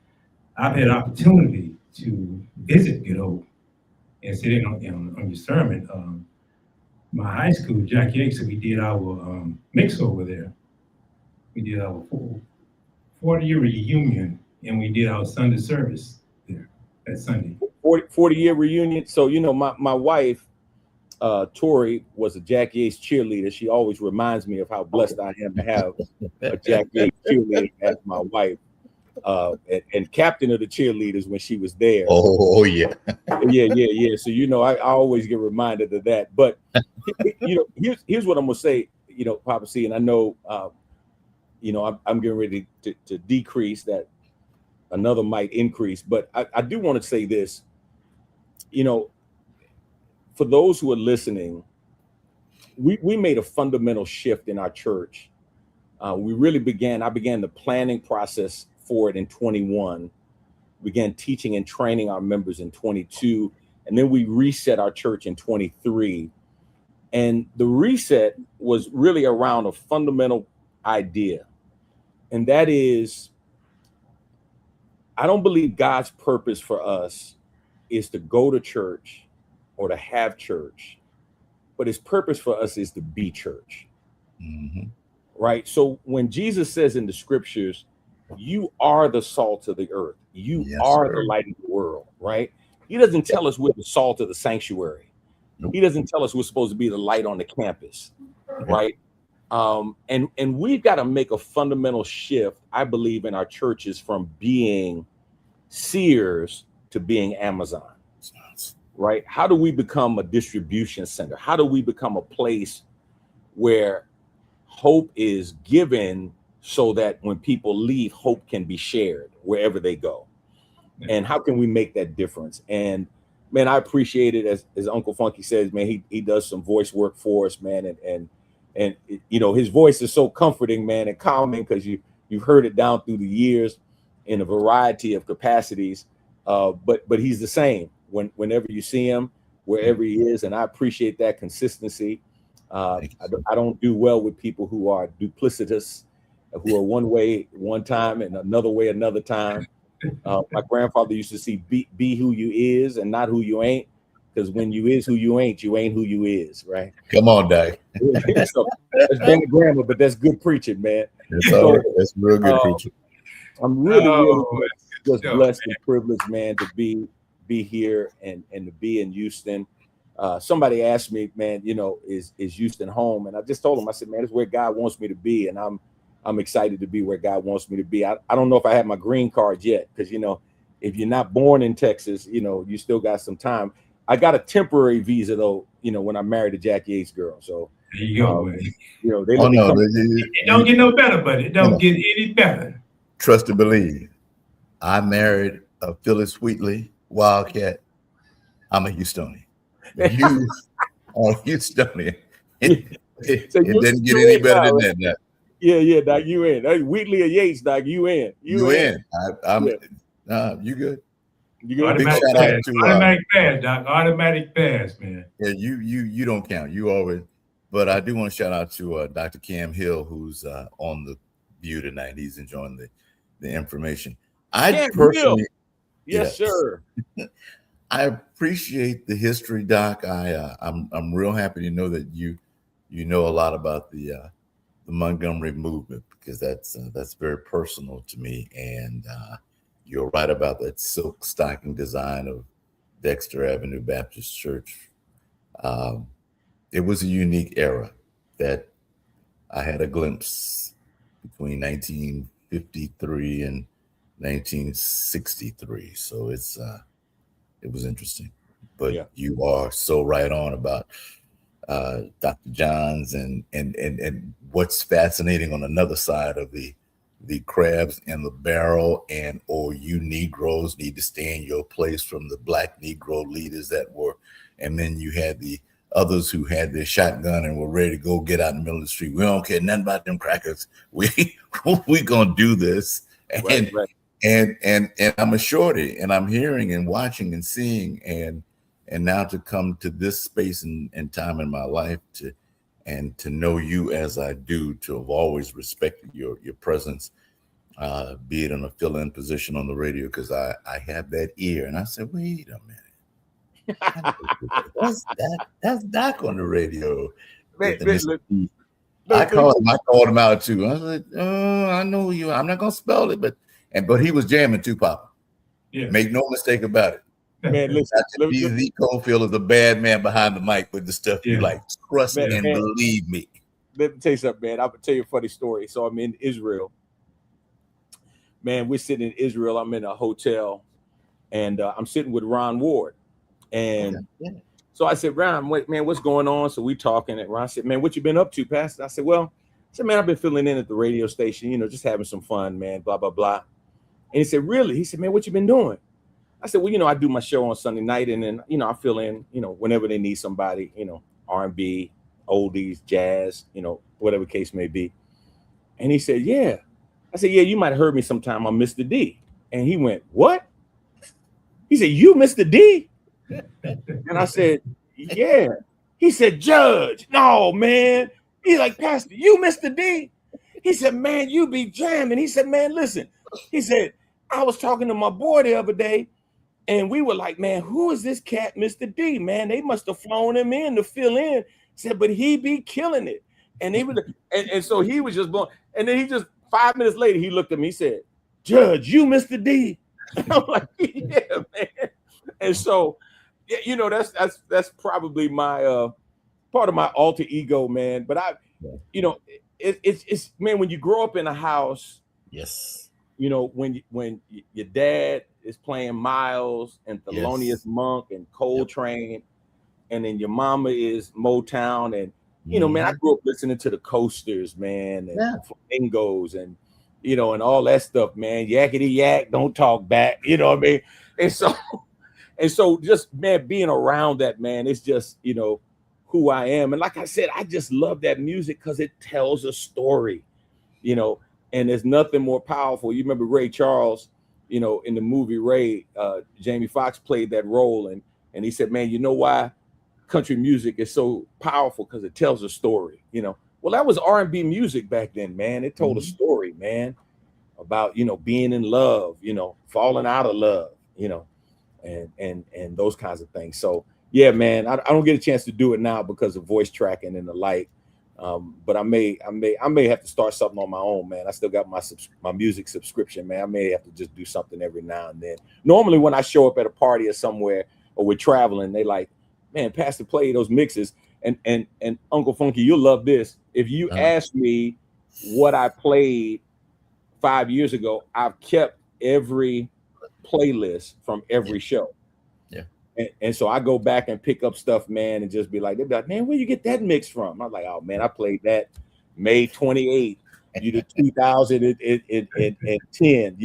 I've had opportunity to visit Good Hope and sit in on your sermon. My high school, Jack Yates, we did our mix over there. We did our 40-year reunion, and we did our Sunday service there that Sunday. 40-year reunion. So, my wife, Tori, was a Jack Yates cheerleader. She always reminds me of how blessed I am to have a Jack Yates cheerleader as my wife, and captain of the cheerleaders when she was there. Oh yeah. Yeah. So, I always get reminded of that. But, here's what I'm going to say, Poppa C, and I know, I'm getting ready to decrease that. Another might increase, but I do want to say this, for those who are listening, we made a fundamental shift in our church. I began the planning process for it in 21, began teaching and training our members in 22, and then we reset our church in 23. And the reset was really around a fundamental idea. And that is, I don't believe God's purpose for us is to go to church or to have church, but his purpose for us is to be church. Mm-hmm. Right? So when Jesus says in the scriptures, you are the salt of the earth, you are the light of the world, right? He doesn't tell us we're the salt of the sanctuary. Nope. He doesn't tell us we're supposed to be the light on the campus, right? And we've got to make a fundamental shift, I believe, in our churches from being Sears to being Amazon, right? How do we become a distribution center? How do we become a place where hope is given so that when people leave, hope can be shared wherever they go? And how can we make that difference? And man, I appreciate it. As Uncle Funky says, man, he does some voice work for us, man. And his voice is so comforting, man, and calming, because you've heard it down through the years in a variety of capacities. But he's the same whenever you see him, wherever he is. And I appreciate that consistency. I don't do well with people who are duplicitous, who are one way one time and another way another time. My grandfather used to say, be who you is and not who you ain't. because when you is who you ain't who you is, right? Come on, Doc. So that's bad grammar, but that's good preaching, man. That's all right. That's real good preaching. I'm really just stuff, blessed and privileged, man, to be here and to be in Houston. Somebody asked me, man, you know, is Houston home? And I just told him, I said, man, it's where God wants me to be, and I'm excited to be where God wants me to be. I don't know if I have my green card yet, because you know, if you're not born in Texas, you know, you still got some time. I got a temporary visa though, you know, when I married a Jackie Ace girl. So there you go. you know, they let me come. It don't get no better, but it don't get any better. Trust and believe. I married a Phyllis Wheatley Wildcat. I'm a Houstonian. You are Houstonian. It didn't get any better than that. Doc. Yeah, Doc, you in. Hey, Wheatley or Yates, Doc, you in. You in. You good. You good. Big shout out to automatic pass, Doc. Automatic pass, man. Yeah, you don't count. You always. But I do want to shout out to Dr. Cam Hill, who's on the view tonight. He's enjoying the information. I personally, yes, sir. I appreciate the history, Doc. I'm real happy to know that you know a lot about the Montgomery movement, because that's very personal to me. And you're right about that silk stocking design of Dexter Avenue Baptist Church. It was a unique era that I had a glimpse between 1953 and 1963. So it was interesting. But you are so right on about Dr. Johns and what's fascinating on another side of the crabs in the barrel, and you Negroes need to stay in your place, from the Black Negro leaders that were, and then you had the others who had their shotgun and were ready to go get out in the middle of the street. We don't care nothing about them crackers. We gonna do this. And and I'm a shorty, and I'm hearing and watching and seeing, and now to come to this space and time in my life to know you as I do, to have always respected your presence, be it in a fill-in position on the radio, because I have that ear, and I said, wait a minute. That's Doc on the radio. I called him out too. I was like, oh, I know you. I'm not gonna spell it, but he was jamming too, Poppa. Yeah. Make no mistake about it. Man, listen, D. Cofield is the bad man behind the mic with the stuff you like. Trust me and believe me. Let me tell you something, man. I'll tell you a funny story. So I'm in Israel. Man, we're sitting in Israel. I'm in a hotel, and I'm sitting with Ron Ward. And so I said, Ron, man, what's going on? So we talking, and Ron said, man, what you been up to, Pastor? I said, man, I've been filling in at the radio station, you know, just having some fun, man, blah, blah, blah. And he said, really? He said, man, what you been doing? I said, well, you know, I do my show on Sunday night, and then, you know, I fill in, you know, whenever they need somebody, you know, R&B, oldies, jazz, you know, whatever case may be. And he said, yeah. I said, yeah, you might have heard me sometime on Mr. D. And he went, what? He said, you Mr. D? And I said, yeah. He said, Judge, no, man. He's like, Pastor, you Mr. D? He said, man, you be jamming. He said, man, listen. He said, I was talking to my boy the other day, and we were like, man, who is this cat, Mr. D? Man, they must have flown him in to fill in. He said, but he be killing it. And he was, and so he was just blown. And then he just 5 minutes later, he looked at me, he said, Judge, you Mr. D? And I'm like, yeah, man. And so, you know, that's probably my part of my alter ego, man. But you know, it's man, when you grow up in a house, yes, you know, when your dad is playing Miles and Thelonious Monk and Coltrane, and then your mama is Motown, and you know, man, I grew up listening to the Coasters, man, and Flamingos, and you know, and all that stuff, man. Yakety yak, don't talk back, you know what I mean? And so just, man, being around that, man, it's just, you know, who I am. And like I said, I just love that music because it tells a story, you know, and there's nothing more powerful. You remember Ray Charles, you know, in the movie Ray, Jamie Foxx played that role. And he said, man, you know why country music is so powerful? Because it tells a story, you know. Well, that was R&B music back then, man. It told a story, man, about, you know, being in love, you know, falling out of love, you know, and those kinds of things. So, yeah, man, I don't get a chance to do it now because of voice tracking and the like. But I may have to start something on my own, man. I still got my music subscription, man. I may have to just do something every now and then. Normally, when I show up at a party or somewhere or we're traveling, they like, man, Pastor, play those mixes. And Uncle Funky, you'll love this. If you ask me what I played 5 years ago, I've kept every playlist from every show. And so I go back and pick up stuff, man, and just be like, they'll be like, man, where you get that mix from? I'm like, oh man, I played that May 28th, 2010,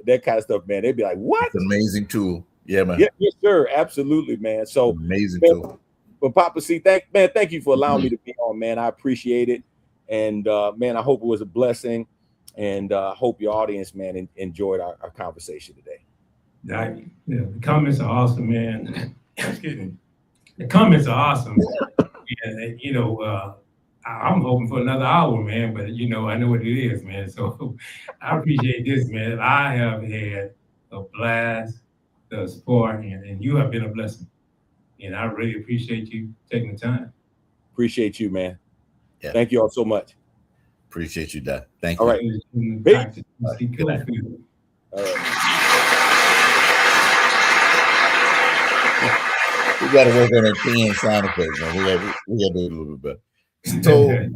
that kind of stuff, man. They'd be like, what? It's an amazing tool. Yeah, man. Yeah, yes, sir. Absolutely, man. So amazing man, tool. But Papa C, thank you for allowing me to be on, man. I appreciate it. And man, I hope it was a blessing. And hope your audience, man, enjoyed our conversation today. The comments are awesome, man. Excuse me. The comments are awesome. And, I'm hoping for another hour, man, but I know what it is, man. So I appreciate this, man. I have had a blast thus far, and you have been a blessing. And I really appreciate you taking the time. Appreciate you, man. Yeah. Thank you all so much. Appreciate you, Dad. Thank you. All right. Peace. All right. We got to work on our TN sound effects, man. We got to do a little bit better. So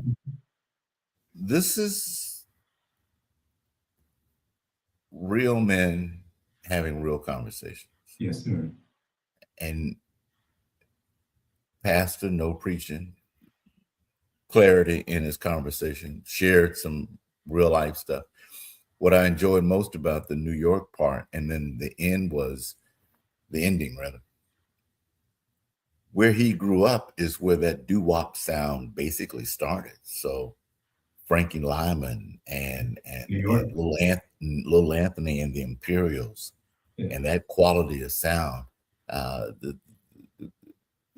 this is real men having real conversations. Yes, sir. And pastor, no preaching, clarity in his conversation, shared some real life stuff. What I enjoyed most about the New York part, and then the ending rather. Where he grew up is where that doo-wop sound basically started. So Frankie Lyman and Little Anthony and the Imperials, and that quality of sound, the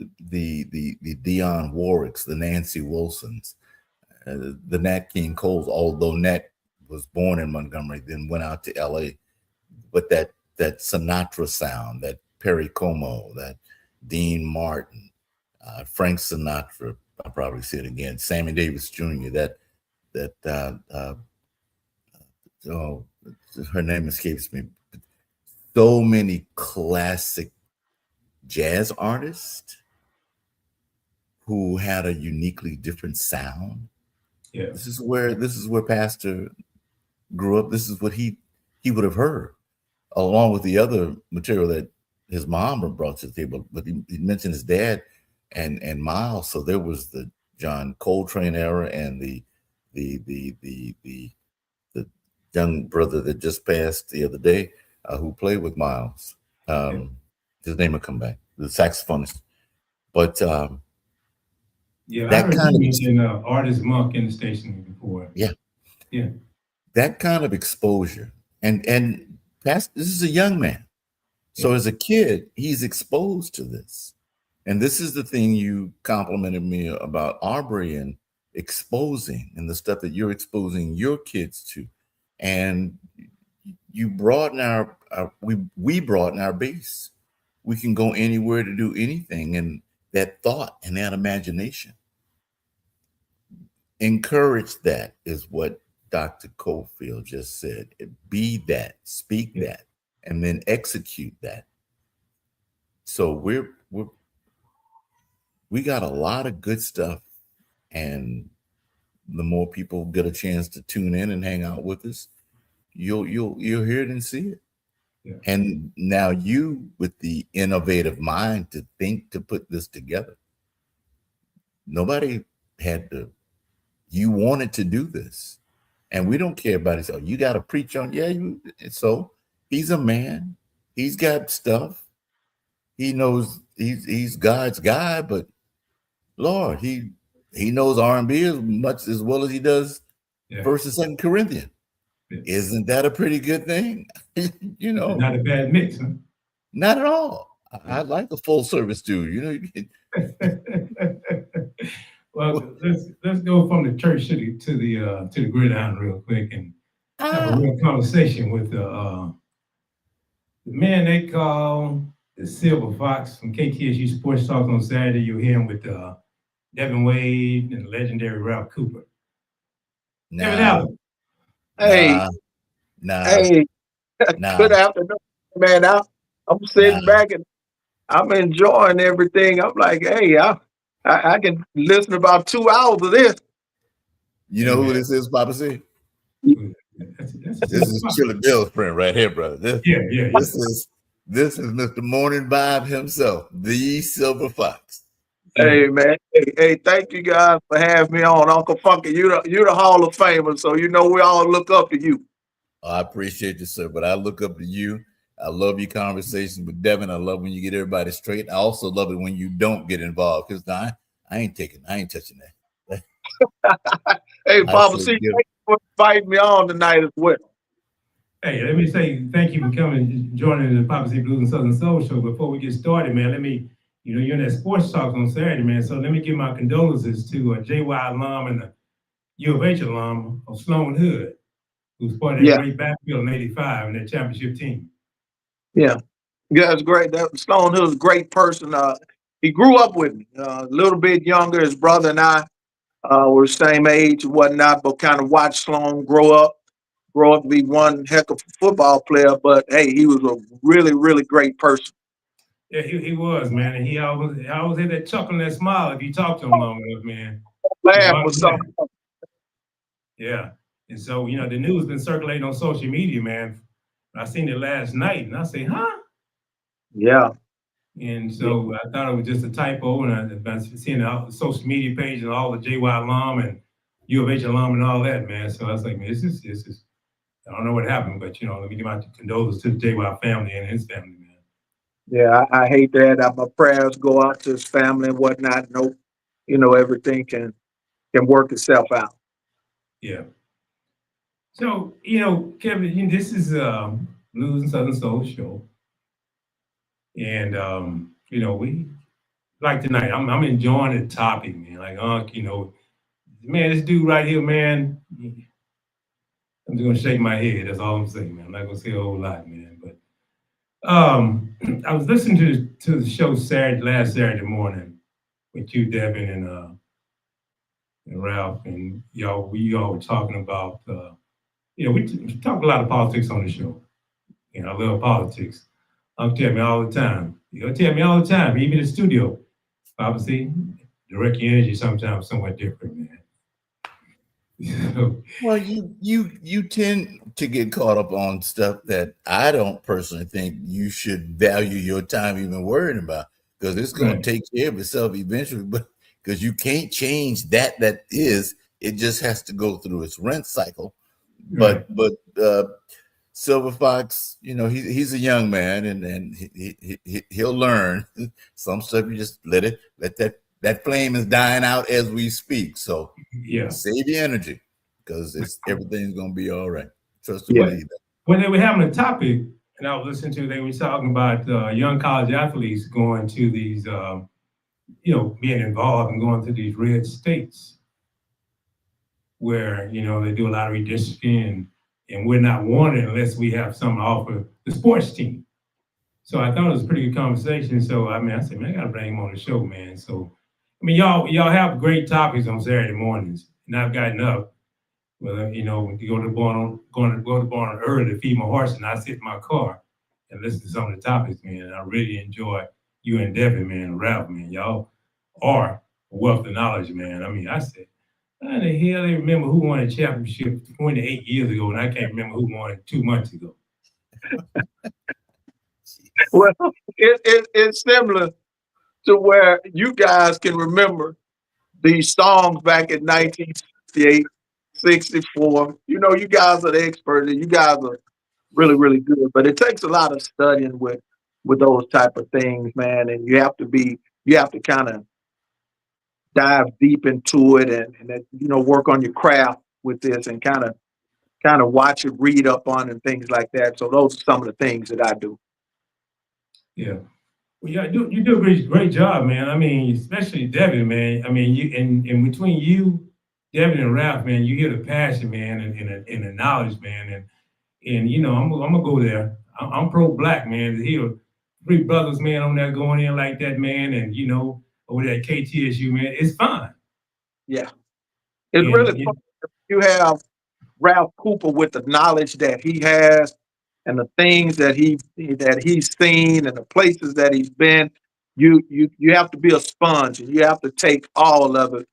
Dionne Warwicks, the Nancy Wilsons, the Nat King Coles, although Nat was born in Montgomery, then went out to LA. But that Sinatra sound, that Perry Como, that Dean Martin, Frank Sinatra, I'll probably say it again, Sammy Davis Jr., her name escapes me. So many classic jazz artists who had a uniquely different sound. Yeah. This is where Pastor grew up. This is what he would have heard, along with the other material that his mom brought to the table. But he mentioned his dad and Miles. So there was the John Coltrane era and the young brother that just passed the other day who played with Miles. His name will come back, the saxophonist. But that I heard you mention Artist Monk in the station before. Yeah. That kind of exposure, and this is a young man. So as a kid, he's exposed to this. And this is the thing you complimented me about Aubrey and exposing, and the stuff that you're exposing your kids to. And you broaden we broaden our base. We can go anywhere to do anything. And that thought and that imagination. Encourage that is what Dr. Cofield just said. Be that, speak that, and then execute that. So we got a lot of good stuff, and the more people get a chance to tune in and hang out with us, you'll hear it and see it. Yeah. And now you, with the innovative mind to think to put this together, nobody had to. You wanted to do this, and we don't care about it. So you got to preach on. So he's a man. He's got stuff. He knows he's God's guy, but Lord, he knows R&B as well as he does First and Second Corinthians. Yeah. Isn't that a pretty good thing? Not a bad mix, huh? Not at all. I like a full service dude. Well, let's go from the church to the gridiron real quick and have a real conversation with the man they call the Silver Fox from KTSU Sports Talk on Saturday. You'll hear him with Devin Wade and the legendary Ralph Cooper. Devin Nah, Allen. Hey, nah, hey, nah, good afternoon, man. I'm sitting nah. back and I'm enjoying everything. I'm like, hey, I can listen about 2 hours of this. You Hey, know who man. this is, Papa C? That's a This Silver is Fox. Chili Bill's friend right here, brother. Yeah. This is Mr. Morning Vibe himself, the Silver Fox. Hey, man. Hey, thank you guys for having me on, Uncle Funky. You the Hall of Famer, so you know we all look up to you. I appreciate you, sir, but I look up to you. I love your conversations with Devin. I love when you get everybody straight. I also love it when you don't get involved because I ain't touching that. Hey, I Papa say C, give. thank you for inviting me on tonight as well. Hey, let me say thank you for coming, joining the Poppa C Blues and Southern Soul Show. Before we get started, man, let me, you're in that sports talk on Saturday, man. So let me give my condolences to a JY alum and a U of H alum of Sloan Hood, who's part of that Yeah, great backfield in '85 in that championship team. yeah. Yeah, it's great. That Stone Hill's a great person. He grew up with me, a little bit younger. His brother and I were the same age and whatnot, but kind of watched Sloan grow up to be one heck of a football player. But hey, he was a really, really great person. Yeah, he was, man. And he always had that chuckle and that smile if you talk to him long enough, man. He Laugh always was had something. it. Yeah. And so, the news been circulating on social media, man. I seen it last night and I say, huh? Yeah, And so I thought it was just a typo, and I've been seeing the social media page and all the JY alum and U of H alum and all that, man. So I was like, man, this is, I don't know what happened, but let me give my condolences to the JY family and his family, man. yeah. I hate that. My prayers go out to his family and whatnot. Nope, everything can work itself out. Yeah. So, Kevin, this is Blues and Southern Soul show. And we like tonight, I'm enjoying the topic, man. Like, man, this dude right here, man. I'm just gonna shake my head. That's all I'm saying, man. I'm not gonna say a whole lot, man. But I was listening to the show last Saturday morning with you, Devin, and Ralph, and we all were talking about we talk a lot of politics on the show. I love politics. I'll tell me all the time. You'll tell me all the time, even in the studio. Obviously, direct energy sometimes somewhat different, man. Well, you tend to get caught up on stuff that I don't personally think you should value your time even worrying about because it's going Right. to take care of itself eventually. But because you can't change that is, it just has to go through its rent cycle. Right. But Silver Fox, he's a young man and he'll learn some stuff. You just let that flame is dying out as we speak. So Yeah. save your energy because everything's gonna be all right. Trust and Yeah. believe that. When they were having a topic, and I was listening to, they were talking about young college athletes going to these, being involved and going to these red states where, they do a lot of redistricting and we're not wanted unless we have something to offer the sports team. So I thought it was a pretty good conversation. So, I said, man, I got to bring him on the show, man. So, y'all have great topics on Saturday mornings. And I've gotten up. Well, you go to the barn, going to go to the barn early to feed my horse, and I sit in my car and listen to some of the topics, man. And I really enjoy you and Devin, man, Ralph, man. Y'all are a wealth of knowledge, man. I said, how the hell they remember who won a championship 28 years ago, and I can't remember who won it 2 months ago. Well, it's similar to where you guys can remember these songs back in 1968, 64. You guys are the experts and you guys are really, really good. But it takes a lot of studying with those type of things, man. And you have to kind of dive deep into it and work on your craft with this and kind of watch it, read up on and things like that. So those are some of the things that I do. Yeah. Well, yeah, you do a great job, man. Especially Devin, man. You and between you, Devin and Ralph, man, you hear the passion, man, and the knowledge, man. And I'm gonna go there. I'm pro black, man. To hear three brothers, man, on there going in like that, man, and over there at KTSU, man, it's fun. Yeah. It's And really fun. You have Ralph Cooper with the knowledge that he has and the things that he's seen and the places that he's been. You have to be a sponge and you have to take all of it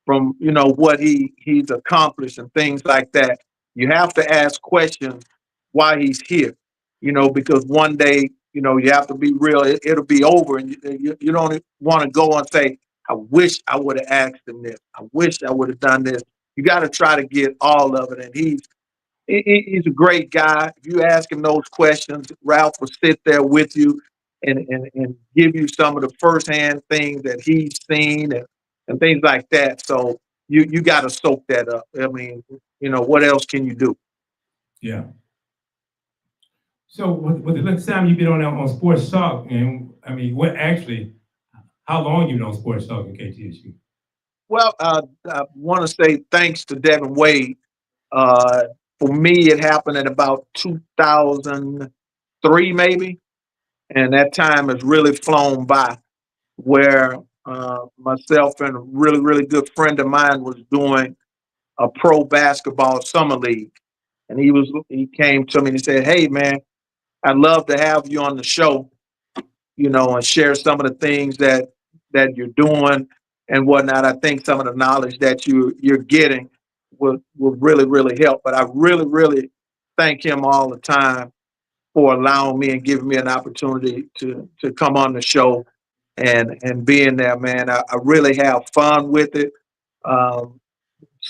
from what he's accomplished and things like that. You have to ask questions why he's here, because one day you have to be real. It'll be over, and you don't want to go and say, "I wish I would have asked him this. I wish I would have done this." You got to try to get all of it, and he's a great guy. If you ask him those questions, Ralph will sit there with you and give you some of the firsthand things that he's seen and things like that. So you got to soak that up. I mean, what else can you do? Yeah. So with the next time you've been on Sports Talk, and I mean, how long you been on Sports Talk in KTSU? Well, I want to say thanks to Devin Wade. For me, it happened in about 2003, maybe, and that time has really flown by. Where myself and a really, really good friend of mine was doing a pro basketball summer league. And he came to me and he said, "Hey man, I'd love to have you on the show, and share some of the things that you're doing and whatnot. I think some of the knowledge that you're getting will really, really help." But I really, really thank him all the time for allowing me and giving me an opportunity to come on the show and being there, man. I really have fun with it. Um,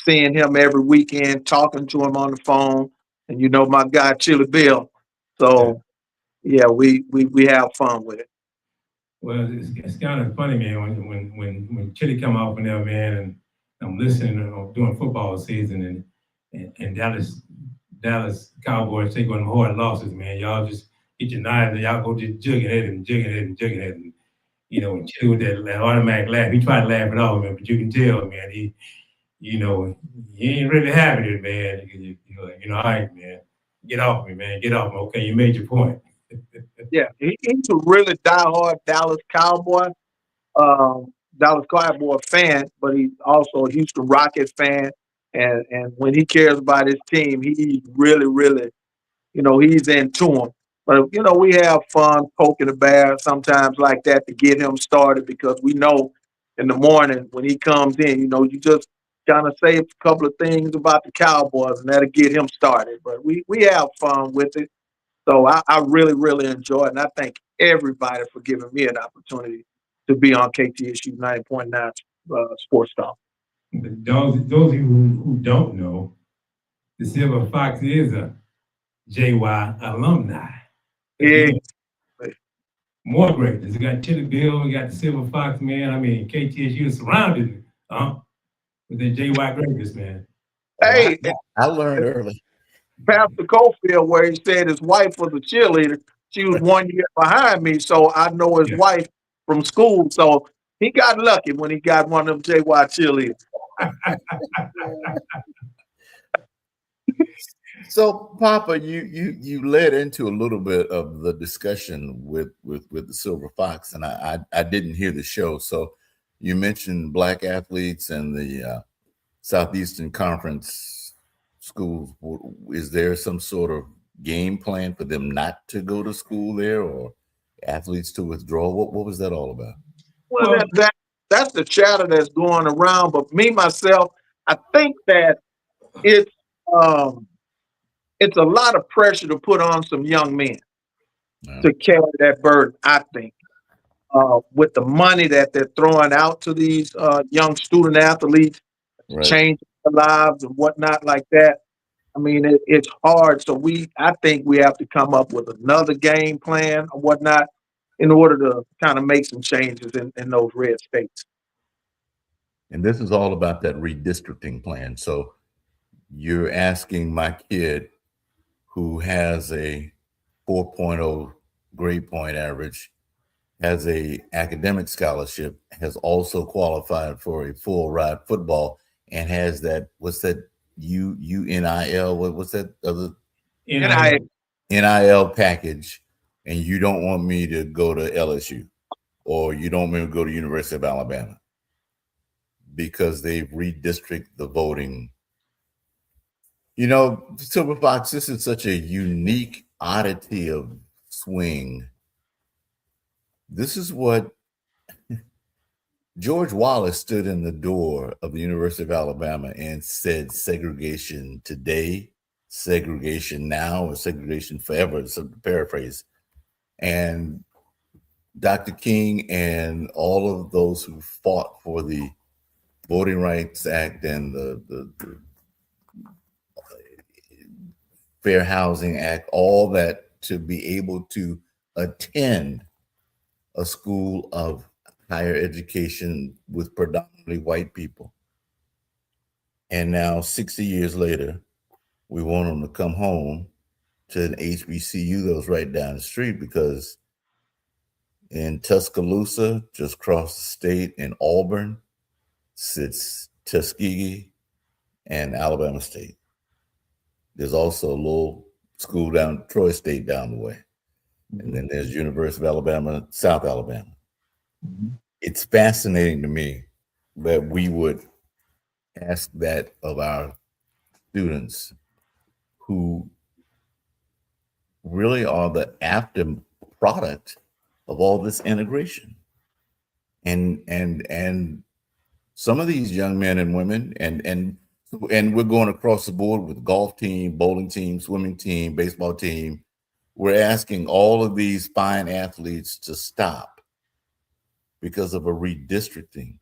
Seeing him every weekend, talking to him on the phone, and my guy Chili Bill. So yeah, we have fun with it. Well, it's kind of funny, man, when Chili come off in there, man, and I'm listening during football season, and Dallas Cowboys take on hard losses, man. Y'all just get your knives and y'all go just jugging at him, and and Chili with that automatic laugh. He tried to laugh it off, man, but you can tell, man, he ain't really having it, man. All right, man, get off me, man, get off me. Okay, you made your point. Yeah, he's a really diehard Dallas Cowboy fan, but he's also a Houston Rockets fan. And when he cares about his team, he's really, really, he's into him. But we have fun poking the bear sometimes like that to get him started because we know in the morning when he comes in, you just kind of say a couple of things about the Cowboys and that'll get him started. But we have fun with it. So I really, really enjoy it. And I thank everybody for giving me an opportunity to be on KTSU 90.9 Sports Talk. But those of you who don't know, the Silver Fox is a JY alumni. Yeah. More greatness. We got Chili Bill, we got the Silver Fox, man. I mean, KTSU is surrounded with that JY greatness, man. Hey, I learned early. Pastor Cofield, where he said his wife was a cheerleader. She was 1 year behind me, so I know his wife from school. So he got lucky when he got one of them JY cheerleaders. So, Poppa, you led into a little bit of the discussion with the Silver Fox, and I didn't hear the show. So, you mentioned black athletes and the Southeastern Conference schools. Is there some sort of game plan for them not to go to school there, or athletes to withdraw? What was that all about? Well, that's the chatter that's going around. But me myself, I think that it's a lot of pressure to put on some young men to carry that burden. I think with the money that they're throwing out to these young student athletes, change their lives and whatnot like that. I mean, it's hard. So I think we have to come up with another game plan or whatnot in order to kind of make some changes in those red states. And this is all about that redistricting plan. So you're asking my kid who has a 4.0 grade point average, has a academic scholarship, has also qualified for a full ride football, and has that, what's that, UNIL, what's that other NIL NIL package, and you don't want me to go to LSU, or you don't want me to go to University of Alabama, because they've redistricted the voting. You know, Silver Fox, this is such a unique oddity of swing. This is what George Wallace stood in the door of the University of Alabama and said, segregation today, segregation now, or segregation forever, to paraphrase. And Dr. King and all of those who fought for the Voting Rights Act and the Fair Housing Act, all that, to be able to attend a school of higher education with predominantly white people. And now 60 years later, we want them to come home to an HBCU that was right down the street, because in Tuscaloosa, just across the state, in Auburn, sits Tuskegee and Alabama State. There's also a little school down Troy State down the way. And then there's University of Alabama, South Alabama. It's fascinating to me that we would ask that of our students, who really are the after product of all this integration. And some of these young men and women, and we're going across the board with golf team, bowling team, swimming team, baseball team. We're asking all of these fine athletes to stop because of a redistricting.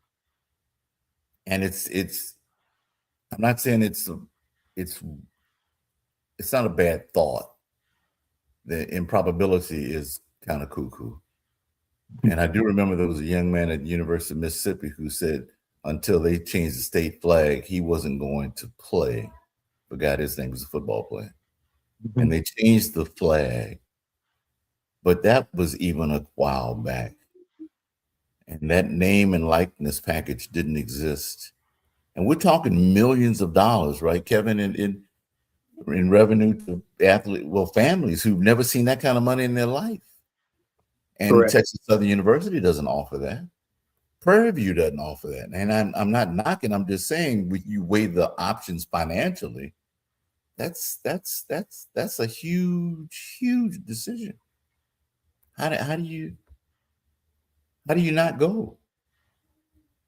And it's I'm not saying it's not a bad thought. The improbability is kind of cuckoo. And I do remember there was a young man at the University of Mississippi who said until they changed the state flag, he wasn't going to play. Forgot his name, was a football player. And they changed the flag. But that was even a while back. And that name and likeness package didn't exist. And we're talking millions of dollars, right, Kevin, in revenue to families who've never seen that kind of money in their life. And Correct. Texas Southern University doesn't offer that. Prairie View doesn't offer that. And I'm not knocking, I'm just saying, when you weigh the options financially, that's a huge decision. How do you not go?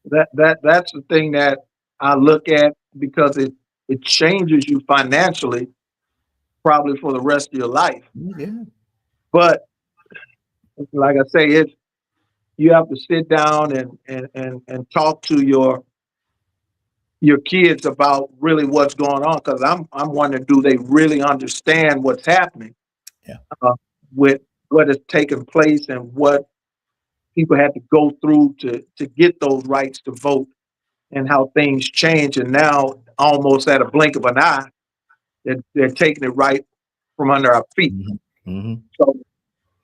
That's the thing that I look at, because it changes you financially, probably for the rest of your life. Yeah. But like I say, you have to sit down and talk to your kids about really what's going on, because I'm wondering, do they really understand what's happening? Yeah. With what is taking place and what people had to go through to get those rights to vote, and how things change, and now almost at a blink of an eye, they're taking it right from under our feet. So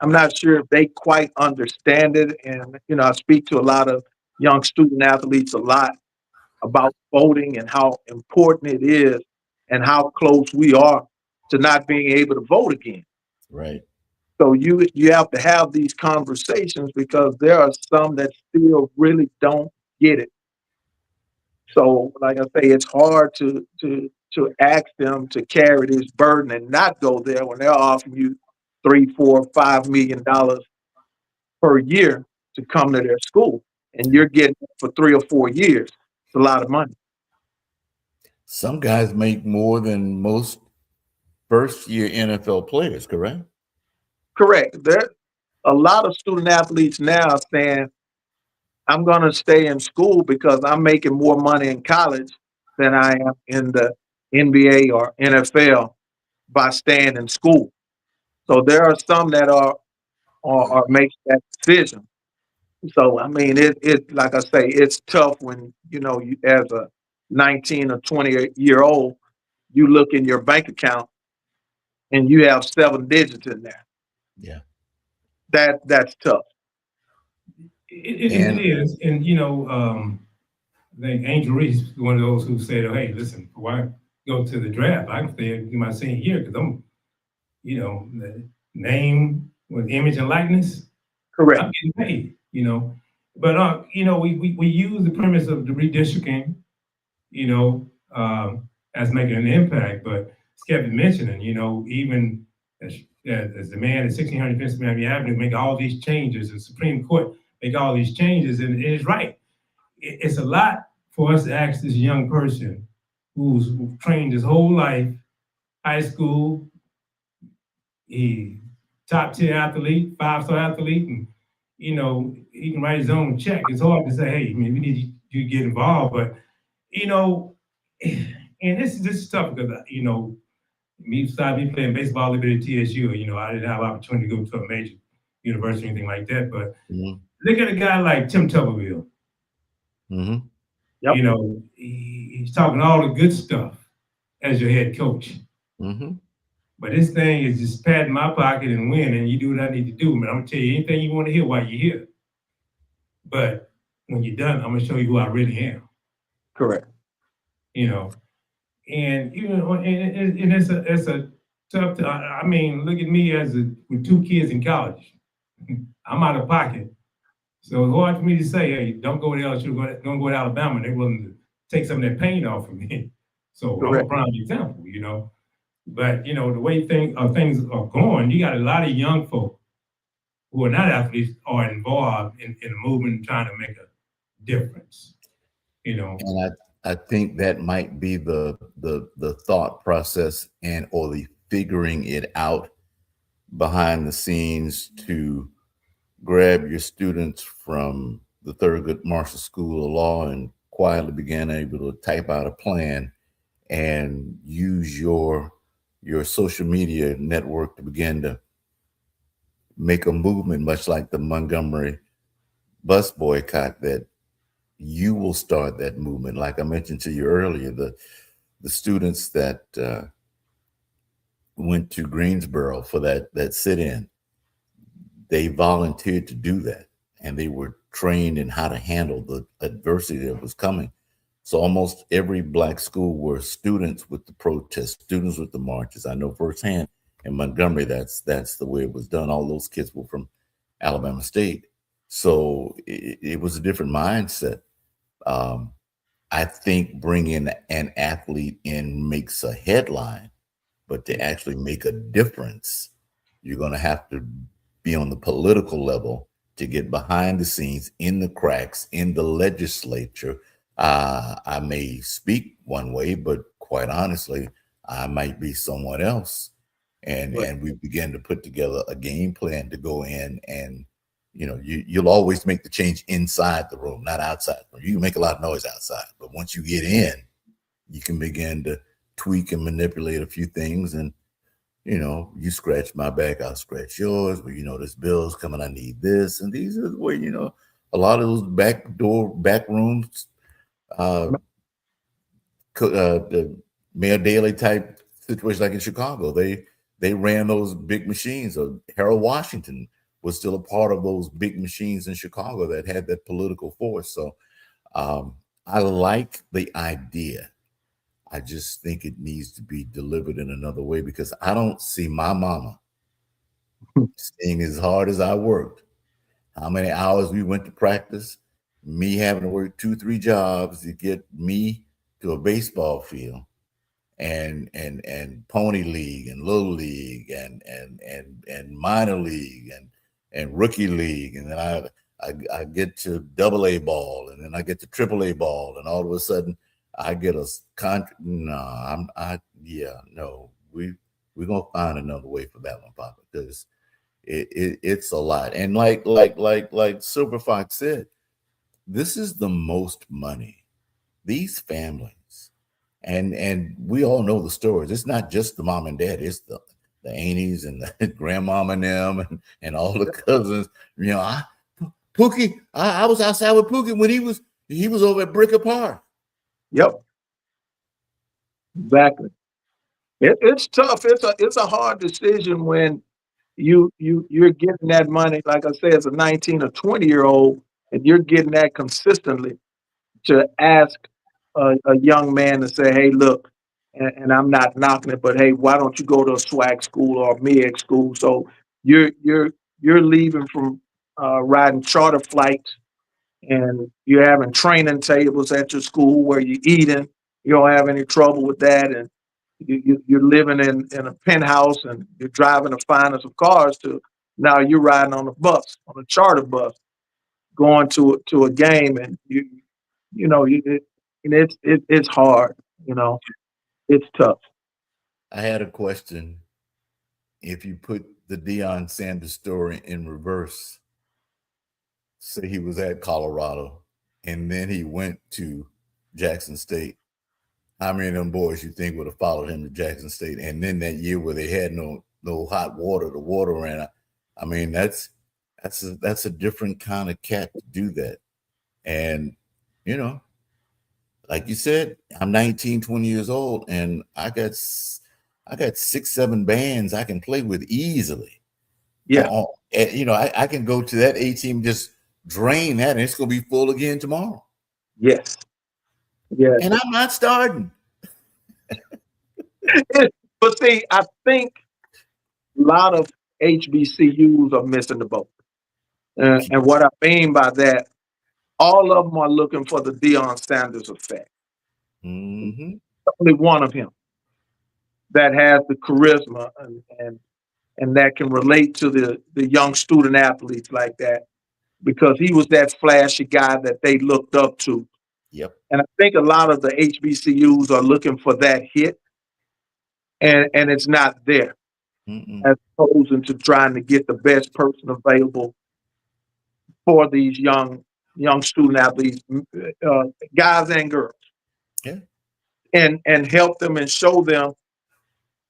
I'm not sure if they quite understand it. And, I speak to a lot of young student athletes a lot about voting and how important it is and how close we are to not being able to vote again. Right. So you have to have these conversations, because there are some that still really don't get it. So, like I say, it's hard to ask them to carry this burden and not go there when they're offering you $3, $4, $5 million per year to come to their school, and you're getting it for 3 or 4 years. It's a lot of money. Some guys make more than most first-year NFL players, correct? Correct. There a lot of student athletes now saying, I'm going to stay in school because I'm making more money in college than I am in the NBA or NFL by staying in school. So there are some that are making that decision. So I mean, it like I say, it's tough when you as a 19 or 20-year old, you look in your bank account and you have 7 digits in there. Yeah. That's tough. It is. And, I think Angel Reese is one of those who said, oh, hey, listen, why go to the draft? I can stay in my senior year because I'm, the name, with image and likeness, Correct. I'm getting paid, you know. But we use the premise of the redistricting, you know, as making an impact. But it's kept mentioning, even as the man at 1600 Pennsylvania Avenue make all these changes, the Supreme Court make all these changes, and it's right. It's a lot for us to ask this young person who's trained his whole life, high school, he top tier athlete, 5-star athlete, and he can write his own check. It's hard to say, hey, man, we need you to get involved, but you know, and this is tough because me playing baseball a little bit at TSU. I didn't have an opportunity to go to a major university or anything like that. But look at a guy like Tim Tuberville. Yep. He's talking all the good stuff as your head coach. But this thing is just patting my pocket and winning. You do what I need to do, man. I'm gonna tell you anything you want to hear while you're here. But when you're done, I'm gonna show you who I really am. Correct. And and it's a tough. I mean, look at me with 2 kids in college. I'm out of pocket, so it's hard for me to say, hey, don't go to LSU, don't go to Alabama. They're willing to take some of that pain off of me. So Correct. I'm a prime example, But the way things are going, you got a lot of young folk who are not athletes are involved in the movement, trying to make a difference. And I think that might be the thought process or the figuring it out behind the scenes to grab your students from the Thurgood Marshall School of Law and quietly begin able to type out a plan and use your social media network to begin to make a movement, much like the Montgomery bus boycott, that you will start that movement. Like I mentioned to you earlier, the students that went to Greensboro for that sit-in, they volunteered to do that, and they were trained in how to handle the adversity that was coming. So almost every Black school were students with the protests, students with the marches. I know firsthand in Montgomery, that's the way it was done. All those kids were from Alabama State. So it was a different mindset. I think bringing an athlete in makes a headline, but to actually make a difference, you're going to have to be on the political level to get behind the scenes, in the cracks, in the legislature. I may speak one way, but quite honestly, I might be someone else. And we begin to put together a game plan to go in, and you'll always make the change inside the room, not outside. You can make a lot of noise outside, but once you get in, you can begin to tweak and manipulate a few things. And you scratch my back, I'll scratch yours. Well, this bill's coming, I need this. And these are the way, a lot of those back rooms, the Mayor Daley type situation, like in Chicago, they ran those big machines. Harold Washington was still a part of those big machines in Chicago that had that political force. So I like the idea. I just think it needs to be delivered in another way, because I don't see my mama staying as hard as I worked, how many hours we went to practice, me having to work 2-3 jobs to get me to a baseball field, and pony league and little league and minor league and rookie league, and then I get to AA ball, and then I get to AAA ball, and all of a sudden I get a contract. No, we're gonna find another way for that one, Papa, because it's a lot. And like Silver Fox said, this is the most money. These families, and we all know the stories. It's not just the mom and dad, it's the aunties and the grandmama and them and all the cousins. Pookie, I was outside with Pookie when he was over at Bricker Park. Yep. Exactly. It's tough. It's a hard decision when you're getting that money. Like I said, as a 19 or 20-year-old, and you're getting that consistently, to ask a young man to say, hey, look, and I'm not knocking it, but hey, why don't you go to a swag school or a MEG school? So you're you're leaving from riding charter flights, and you're having training tables at your school where you're eating. You don't have any trouble with that, and you're living in a penthouse, and you're driving the finest of cars. To now you're riding on a bus, on a charter bus, going to a game, and you know and it's hard. You know, it's tough. I had a question. If you put the Deion Sanders story in reverse, say he was at Colorado and then he went to Jackson State, how many of them boys you think would have followed him to Jackson State? And then that year where they had no hot water, the water ran out. I mean, that's a different kind of cat to do that. And you know, like you said, I'm 19, 20 years old, and I got 6, 7 bands I can play with easily. Yeah. You know, I can go to that A team, just drain that, and it's going to be full again tomorrow. Yes. Yeah. And I'm not starting. But see, I think a lot of HBCUs are missing the boat. And what I mean by that, all of them are looking for the Deion Sanders effect. Mm-hmm. Only one of him that has the charisma and that can relate to the young student athletes like that, because he was that flashy guy that they looked up to. Yep. And I think a lot of the HBCUs are looking for that hit, and it's not there. Mm-mm. As opposed to trying to get the best person available for these young student athletes, guys and girls. Yeah. And help them and show them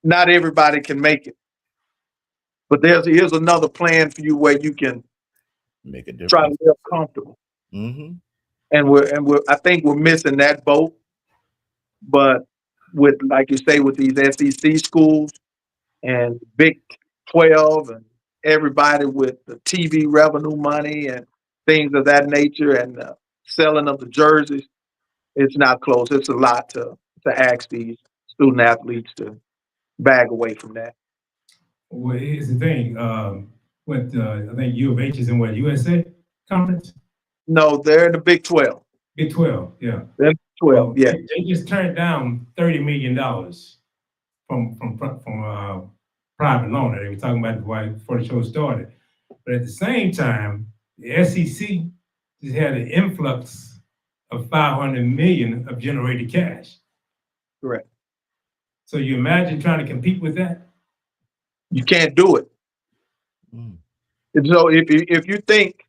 not everybody can make it. But here's another plan for you where you can Make a try to difference. live comfortable. Mm-hmm. And I think we're missing that boat. But with, like you say, with these SEC schools and Big 12 and everybody with the TV revenue money and things of that nature, and selling of the jerseys, it's not close. It's a lot to ask these student athletes to bag away from that. Well, here's the thing. I think U of H is in what, USA conference? No, they're in the Big 12. Big 12, yeah. They're in the 12, Well, yeah. They just turned down $30 million from private loan that they were talking about before the show started. But at the same time, the SEC just had an influx of $500 million of generated cash. Correct. So you imagine trying to compete with that? You can't do it. Mm. And so if you think,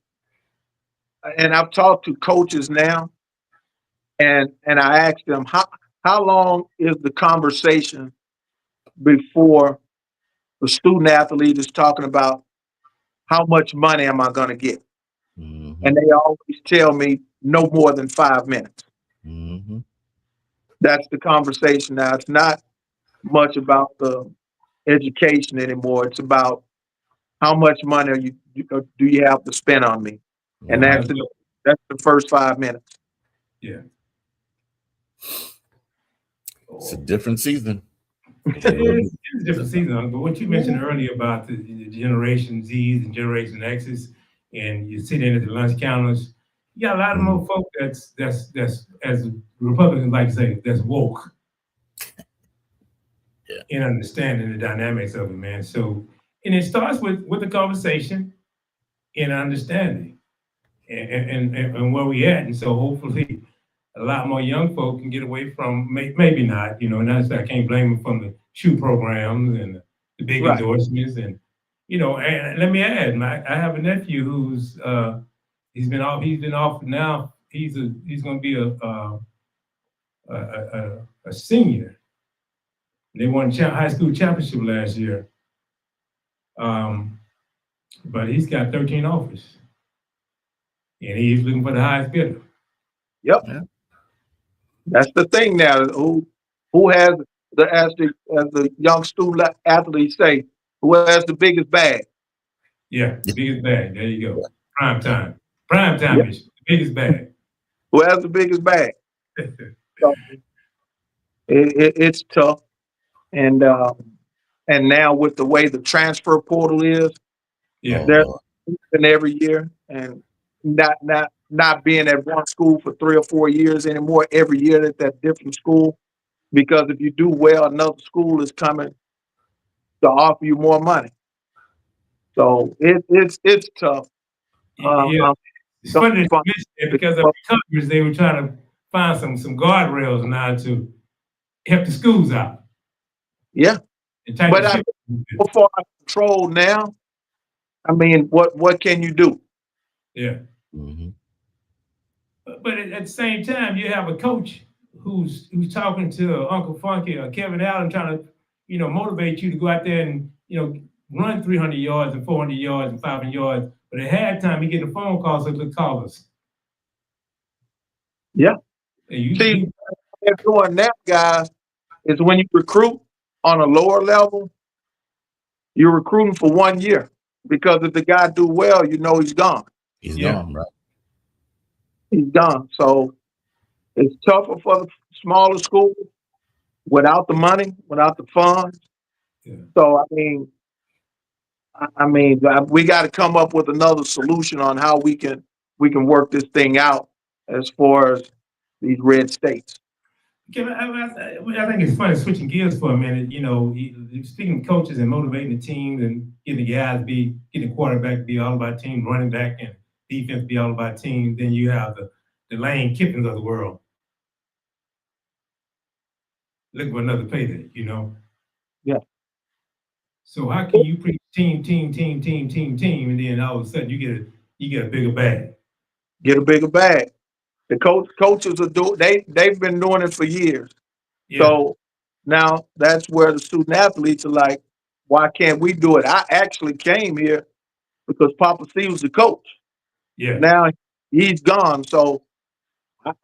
and I've talked to coaches now, and I asked them, how long is the conversation before the student athlete is talking about how much money am I going to get? Mm-hmm. And they always tell me no more than 5 minutes. Mm-hmm. That's the conversation now. It's not much about the education anymore. It's about how much money do you have to spend on me? And that's the first 5 minutes. Yeah. It's a different season. It's a different season. But what you mentioned earlier about the Generation Z's and Generation X's, and you sit in at the lunch counters, you got a lot of more folk that's as Republicans like to say, that's woke. Yeah. In understanding the dynamics of it, man. So, and it starts with the conversation and understanding and where we at. And so hopefully a lot more young folk can get away from, maybe not, not I can't blame them from the shoe programs and the big endorsements. And, and let me add, I have a nephew who's, he's been off now. He's going to be a senior. They won high school championship last year. But he's got 13 offers. And he's looking for the highest bidder. Yep. Yeah. That's the thing now. Who has as the young student athletes say, who has the biggest bag? Yeah, the biggest bag. There you go. Prime time. Prime time is the biggest bag. Who has the biggest bag? So, it's tough. And now with the way the transfer portal is, Yeah. Oh, They're Lord. in every year, and not being at one school for 3 or 4 years anymore. Every year at that different school, because if you do well, another school is coming to offer you more money. So it's tough. Yeah. Um, It's don't funny that fun- you mentioned that because of the Congress, they were trying to find some guardrails now to help the schools out yeah, and tighten but the I ship. so far control now. I mean, what can you do? Yeah. Mhm. But at the same time, you have a coach who's talking to Uncle Funky or Kevin Allen, trying to motivate you to go out there and run 300 yards and 400 yards and 500 yards. But at halftime, he get a phone call, so the call us. Yeah. And you, See, you what they're doing now, guys, is when you recruit on a lower level, you're recruiting for 1 year, because if the guy do well, you know he's gone. He's Yeah. gone, right? He's gone. So it's tougher for the smaller schools without the money, without the funds. Yeah. So I mean, we got to come up with another solution on how we can work this thing out as far as these red states. Kevin, I think it's funny switching gears for a minute. Speaking of coaches and motivating the teams and getting the guys getting the quarterback to be all about team, running back and defense be all about team. Then you have the Lane Kiffins of the world looking for another payday. Yeah. So how can you preach team, team, team, team, team, team, and then all of a sudden you get a bigger bag? Get a bigger bag. The coaches they've been doing it for years. Yeah, So now that's where the student athletes are like, why can't we do it? I actually came here because Papa C was the coach. yeah. Now he's gone. So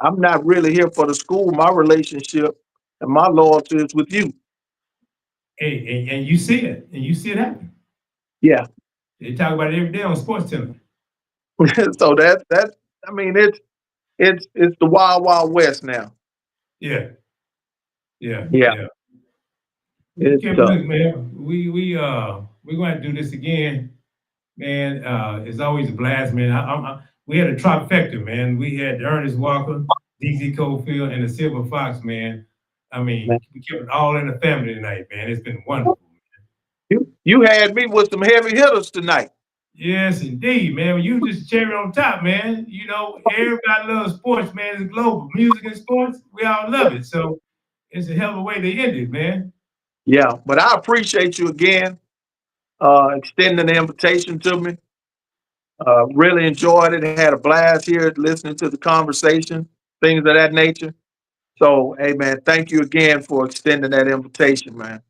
I'm not really here for the school. My relationship and my loyalty is with you. Hey, and you see it, and you see it happen. Yeah. They talk about it every day on sports television. So that's I mean it's the wild wild west now. Yeah, yeah, Yeah. yeah. It's Kevin, look, man, we're going to do this again, man. It's always a blast, man. We had a trifecta, man. We had Ernest Walker, DZ Cofield, and the Silver Fox, man. I mean, we kept it all in the family tonight, man. It's been wonderful. you had me with some heavy hitters tonight. Yes, indeed, man. You just cherry on top, man. Everybody loves sports, man. It's global. Music and sports, we all love it. So it's a hell of a way to end it, man. Yeah, but I appreciate you again, extending the invitation to me. Really enjoyed it. Had a blast here listening to the conversation, things of that nature. So, hey man, thank you again for extending that invitation, man.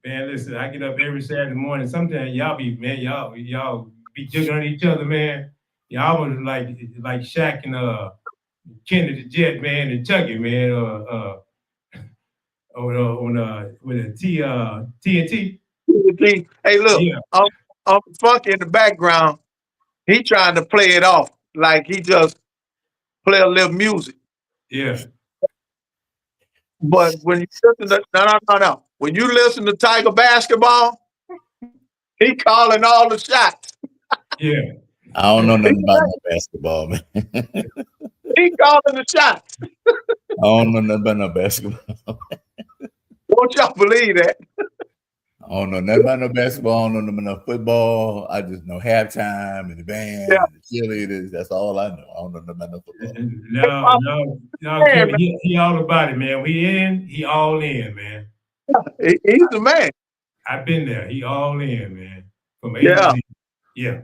Man, listen, I get up every Saturday morning. Sometimes y'all be, man, y'all be juggling on each other, man. Y'all almost like Shaq and Kenny the Jet, man, and Chucky, man, with a TNT. Hey, look, Yeah, Funk in the background, he trying to play it off like he just play a little music. yeah, But when you listen to no. When you listen to Tiger basketball, he calling all the shots. yeah. I don't know nothing about no basketball, man. He calling the shots. I don't know nothing about no basketball. Won't y'all believe that? I don't know nothing about no basketball. I don't know nothing about no football. I just know halftime and the band Yeah. and the cheerleaders. That's all I know. I don't know nothing about no football. No, Kevin, he all about it, man. He all in, man. He's the man. I've been there. He all in, man. From A to Yeah. Z. Yeah.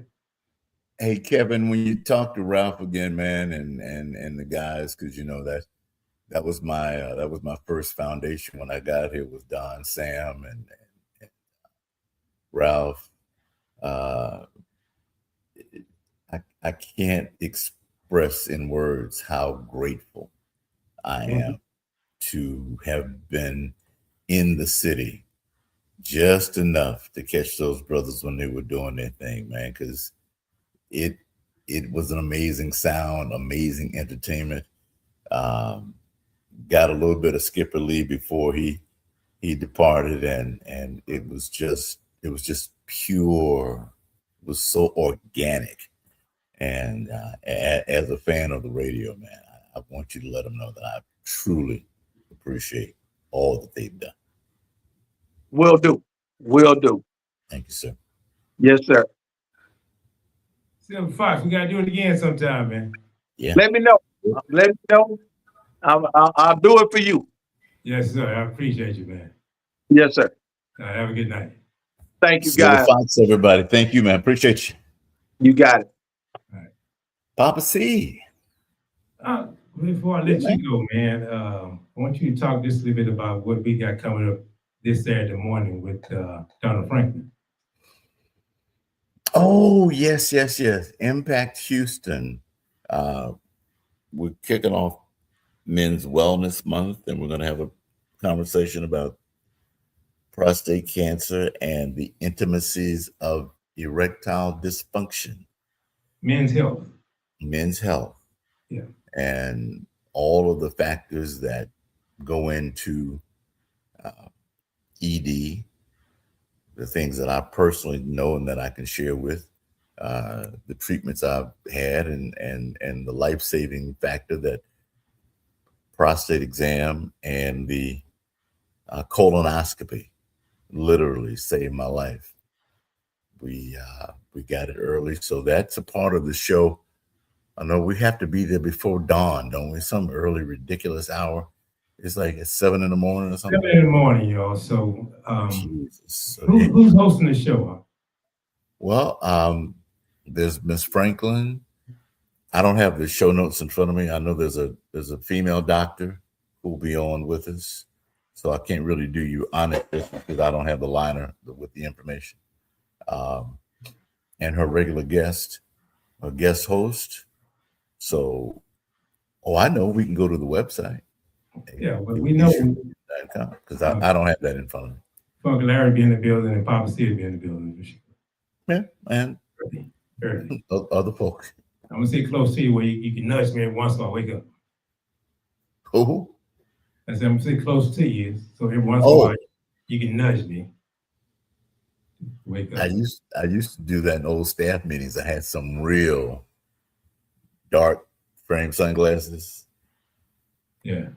Hey Kevin, when you talk to Ralph again, man, and the guys, because that was my first foundation when I got here was Don, Sam, and Ralph. I can't express in words how grateful I am to have been in the city just enough to catch those brothers when they were doing their thing, man, because it was an amazing sound, amazing entertainment. Got a little bit of Skipper Lee before he departed, and it was just pure was so organic. And as a fan of the radio, man, I want you to let them know that I truly appreciate all that they've done. Will do. Will do. Thank you, sir. Yes, sir. Silver Fox, we gotta do it again sometime, man. Yeah. Let me know. Let me know. I'll do it for you. Yes, sir. I appreciate you, man. Yes, sir. Have a good night. Thank you, Silver guys. Fox, everybody. Thank you, man. Appreciate you. You got it. Papa C. Before I let you go, man, I want you to talk just a little bit about what we got coming up this Saturday morning with Donald Franklin. Oh, yes. Impact Houston. We're kicking off Men's Wellness Month, and we're going to have a conversation about prostate cancer and the intimacies of erectile dysfunction. Men's health. Yeah. And all of the factors that go into ED, the things that I personally know and that I can share with, the treatments I've had, and the life-saving factor that prostate exam and the colonoscopy literally saved my life. We got it early, so that's a part of the show. I know we have to be there before dawn, don't we? Some early ridiculous hour. It's like at 7 in the morning or something. 7 in the morning, y'all. So, Jesus. who's hosting the show? Well, there's Miss Franklin. I don't have the show notes in front of me. I know there's a female doctor who'll be on with us, so I can't really do you honest because I don't have the liner with the information. And her regular guest, a guest host. So, I know we can go to the website. Yeah, but we know because I don't have that in front of me. Funky Larry be in the building and Papa C be in the building. Yeah, and early. Other folks. I'm gonna sit close to you where you can nudge me every once in a while. Wake up. Who? I said I'm gonna sit close to you, so every once in a while you can nudge me. Wake up. I used to do that in old staff meetings. I had some real dark frame sunglasses. Yeah.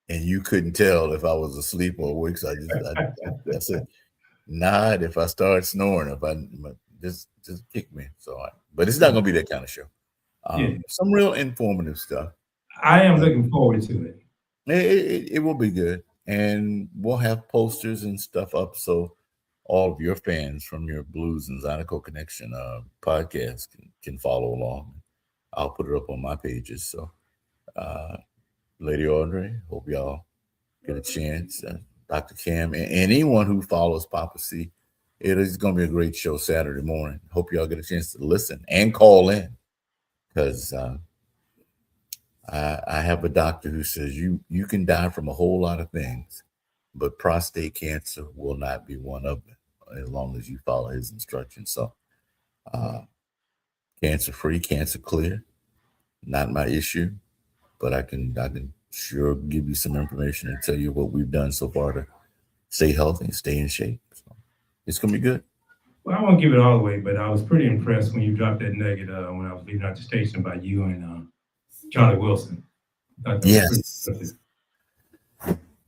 And you couldn't tell if I was asleep or awake. So I said, nod if I start snoring. If I just kick me. So, but it's not gonna be that kind of show. Some real informative stuff. I am looking forward to it. It will be good, and we'll have posters and stuff up so all of your fans from your Blues and Zydeco Connection podcast can follow along. I'll put it up on my pages. So, Lady Audrey, hope y'all get a chance. Dr. Cam, and anyone who follows Papa C, it is going to be a great show Saturday morning. Hope y'all get a chance to listen and call in, because I have a doctor who says you can die from a whole lot of things, but prostate cancer will not be one of them as long as you follow his instructions. So, cancer free, cancer clear, not my issue, but I can sure give you some information and tell you what we've done so far to stay healthy and stay in shape. So it's gonna be good. Well, I won't give it all away, but I was pretty impressed when you dropped that nugget when I was leaving out the station about you and Charlie Wilson. Yes.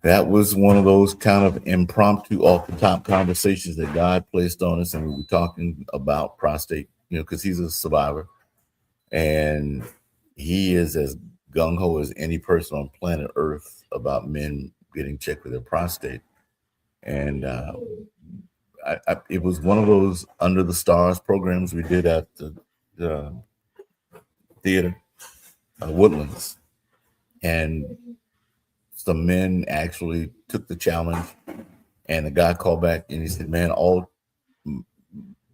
That was one of those kind of impromptu, off the top conversations that God placed on us, and we were talking about prostate, because he's a survivor, and he is as gung-ho as any person on planet Earth about men getting checked with their prostate. And it was one of those Under the Stars programs we did at the theater, Woodlands. And some men actually took the challenge, and the guy called back and he said, man, all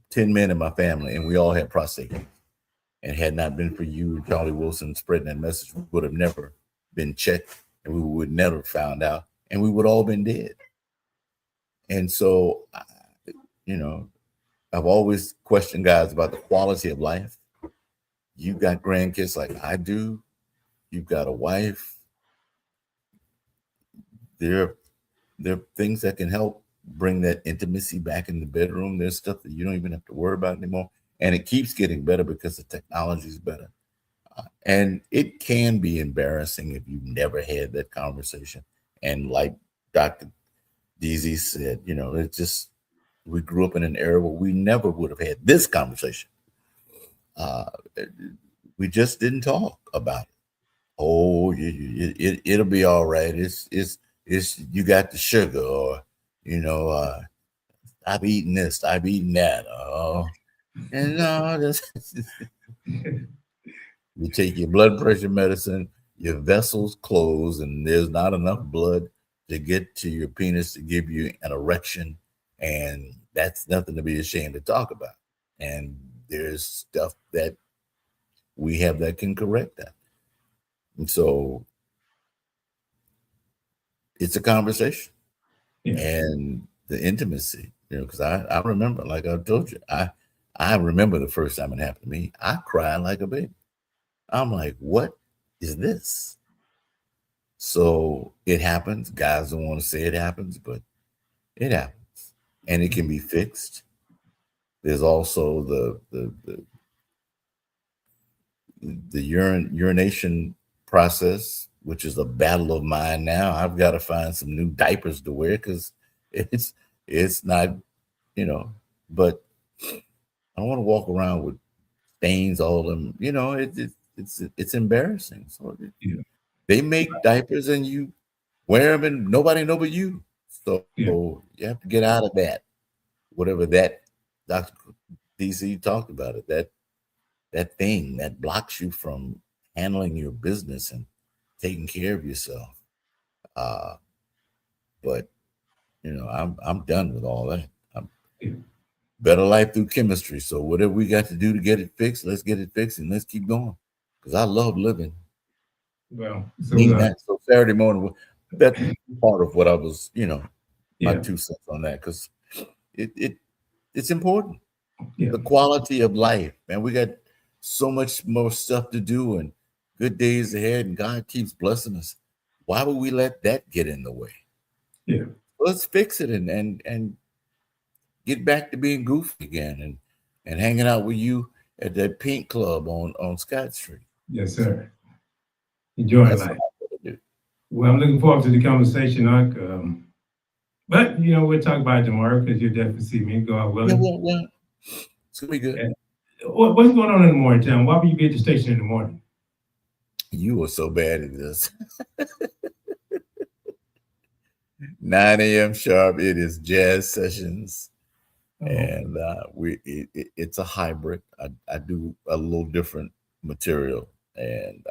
10 men in my family, and we all had prostate cancer. And had not been for you, Charlie Wilson, spreading that message, we would have never been checked, and we would never found out, and we would all been dead. And so, I've always questioned guys about the quality of life. You've got grandkids like I do. You've got a wife. There are things that can help bring that intimacy back in the bedroom. There's stuff that you don't even have to worry about anymore. and it keeps getting better because the technology is better. And it can be embarrassing if you've never had that conversation. And like Dr. DZ said, it's just we grew up in an era where we never would have had this conversation. Uh, we just didn't talk about it. Oh, it'll be all right. It's you got the sugar, or I've eaten this, I've eaten that. Oh, and no, you take your blood pressure medicine, your vessels close, and there's not enough blood to get to your penis to give you an erection, and that's nothing to be ashamed to talk about. And there's stuff that we have that can correct that. And so it's a conversation. Yeah. And the intimacy, because I remember, like I told you, I remember the first time it happened to me. I cried like a baby. I'm like, what is this? So it happens. Guys don't want to say it happens, but it happens, and it can be fixed. There's also the urination process, which is a battle of mine now. I've got to find some new diapers to wear because it's not, but I don't want to walk around with stains all of them. It's embarrassing. So Yeah. they make diapers and you wear them and nobody know but you. So Yeah. you have to get out of that, whatever that Dr. DC talked about it, that thing that blocks you from handling your business and taking care of yourself. But I'm done with all that. Yeah. Better life through chemistry. So whatever we got to do to get it fixed, let's get it fixed and let's keep going. Because I love living. Well, so Mean that. So Saturday morning, that's part of what I was, my yeah. 2 cents on that, because it's important. Yeah. The quality of life, man. We got so much more stuff to do and good days ahead, and God keeps blessing us. Why would we let that get in the way? Yeah. Let's fix it and get back to being goofy again and hanging out with you at that pink club on Scott Street. Yes, sir. Enjoy That's life. what I'm gonna do. Well, I'm looking forward to the conversation, Unc. But we'll talk about it tomorrow because you'll definitely see me go out Yeah, willing. well, it's gonna be good. And what's going on in the morning time? Why would you be at the station in the morning? You were so bad at this. 9 a.m. sharp. It is jazz sessions, and it's a hybrid. I do a little different material, and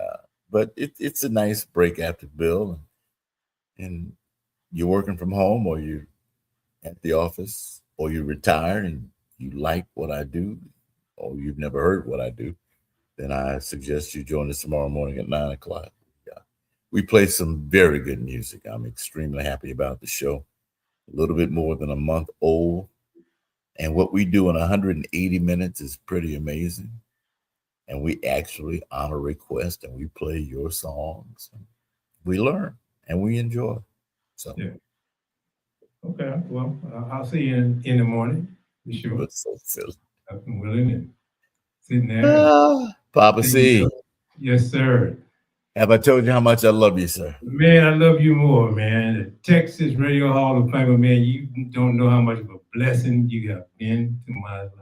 but it's a nice break after Bill, and you're working from home, or you're at the office, or you're retired and you like what I do, or you've never heard what I do, then I suggest you join us tomorrow morning at 9 o'clock. We play some very good music. I'm extremely happy about the show. A little bit more than a month old. And what we do in 180 minutes is pretty amazing. And we actually honor requests and we play your songs. We learn and we enjoy. So, Yeah. Okay. Well, I'll see you in the morning. For sure. But so silly. I'm willing and sitting there. Papa C. Yes, sir. Have I told you how much I love you, sir? Man, I love you more, man. The Texas Radio Hall of Famer, man, you don't know how much of a blessing you have been to my life.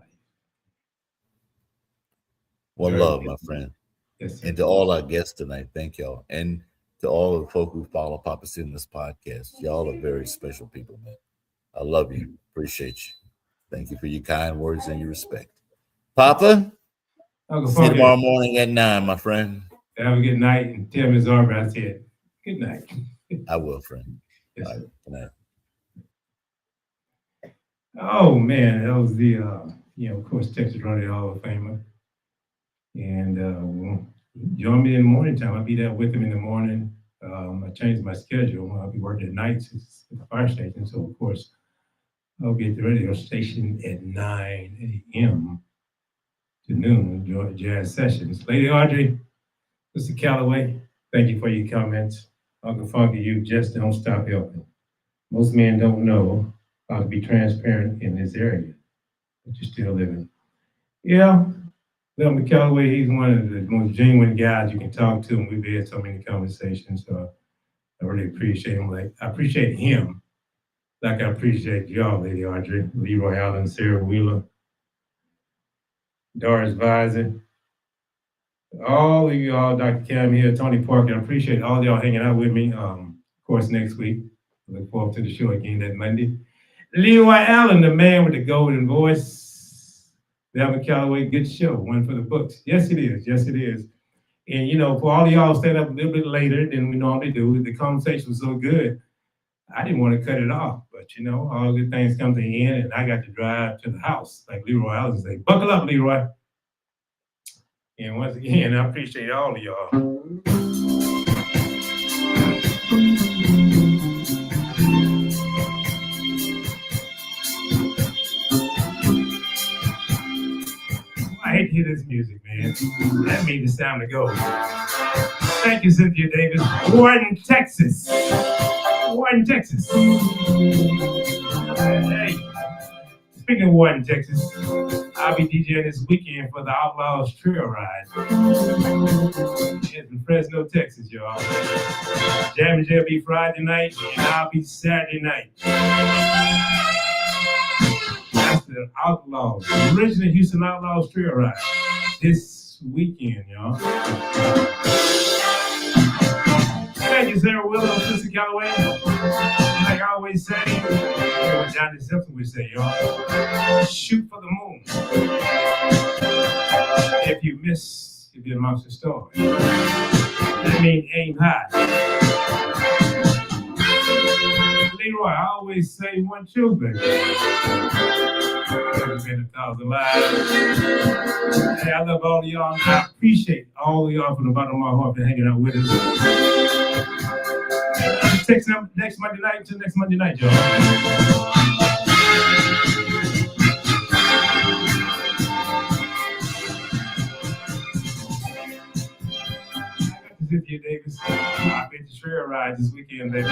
Well, Very love, good. my friend. Yes, sir. And to all our guests tonight, thank y'all. And to all the folk who follow Papa C in this podcast, y'all are very special people, man. I love you. Appreciate you. Thank you for your kind words and your respect. Papa, Uncle see you Funky, tomorrow morning at 9, my friend. have a good night and tell Ms. Arbor I said good night. I will, friend. Yes, All sir. right, good night. Oh man, that was the of course, Texas Radio Hall of Famer. And well, join me in the morning time. I'll be there with him in the morning. I changed my schedule. I'll be working at nights at the fire station. So of course, I'll be at the radio station at 9 a.m. to noon, enjoy jazz sessions. Lady Audrey, Mr. Calloway, thank you for your comments. Uncle Funky, you just don't stop helping. Most men don't know how to be transparent in this area, but you're still living. Yeah, Bill McCalloway, he's one of the most genuine guys you can talk to, and we've had so many conversations. So I really appreciate him. Like I appreciate him, like I appreciate y'all, Lady Audrey, Leroy Allen, Sarah Wheeler, Doris Visor, all of you all, Dr. Cam here, Tony Parker. I appreciate all of y'all hanging out with me. Of course, next week, I look forward to the show again that Monday. Leroy Allen, the man with the golden voice. Bill Calloway, good show. One for the books. Yes, it is. Yes, it is. And, for all of y'all stand up a little bit later than we normally do, the conversation was so good, I didn't want to cut it off. But, all good things come to the end, and I got to drive to the house, like Leroy Allen say. Buckle up, Leroy. And once again, I appreciate all of y'all. I hate to hear this music, man. That means it's time to go. Thank you, Cynthia Davis. Warden, Texas. Warden, Texas. Hey. Speaking of Warden, Texas, I'll be DJing this weekend for the Outlaws Trail Ride. It's in Fresno, Texas, y'all. Jam and Jay will be Friday night, and I'll be Saturday night. That's the Outlaws, the original Houston Outlaws Trail Ride. This weekend, y'all. Thank you, Sarah Willow, Sister Calloway. Like I always say, what Johnny Simpson would say, y'all, shoot for the moon. If you miss, you'll be amongst the stars. That means aim high. Leroy, I always say one truth, baby. There's been 1,000 lives. Hey, I love all of y'all. I appreciate all of y'all from the bottom of my heart for hanging out with us. Next Monday night to next Monday night, y'all. Cynthia Davis. I've been to trail ride this weekend, baby.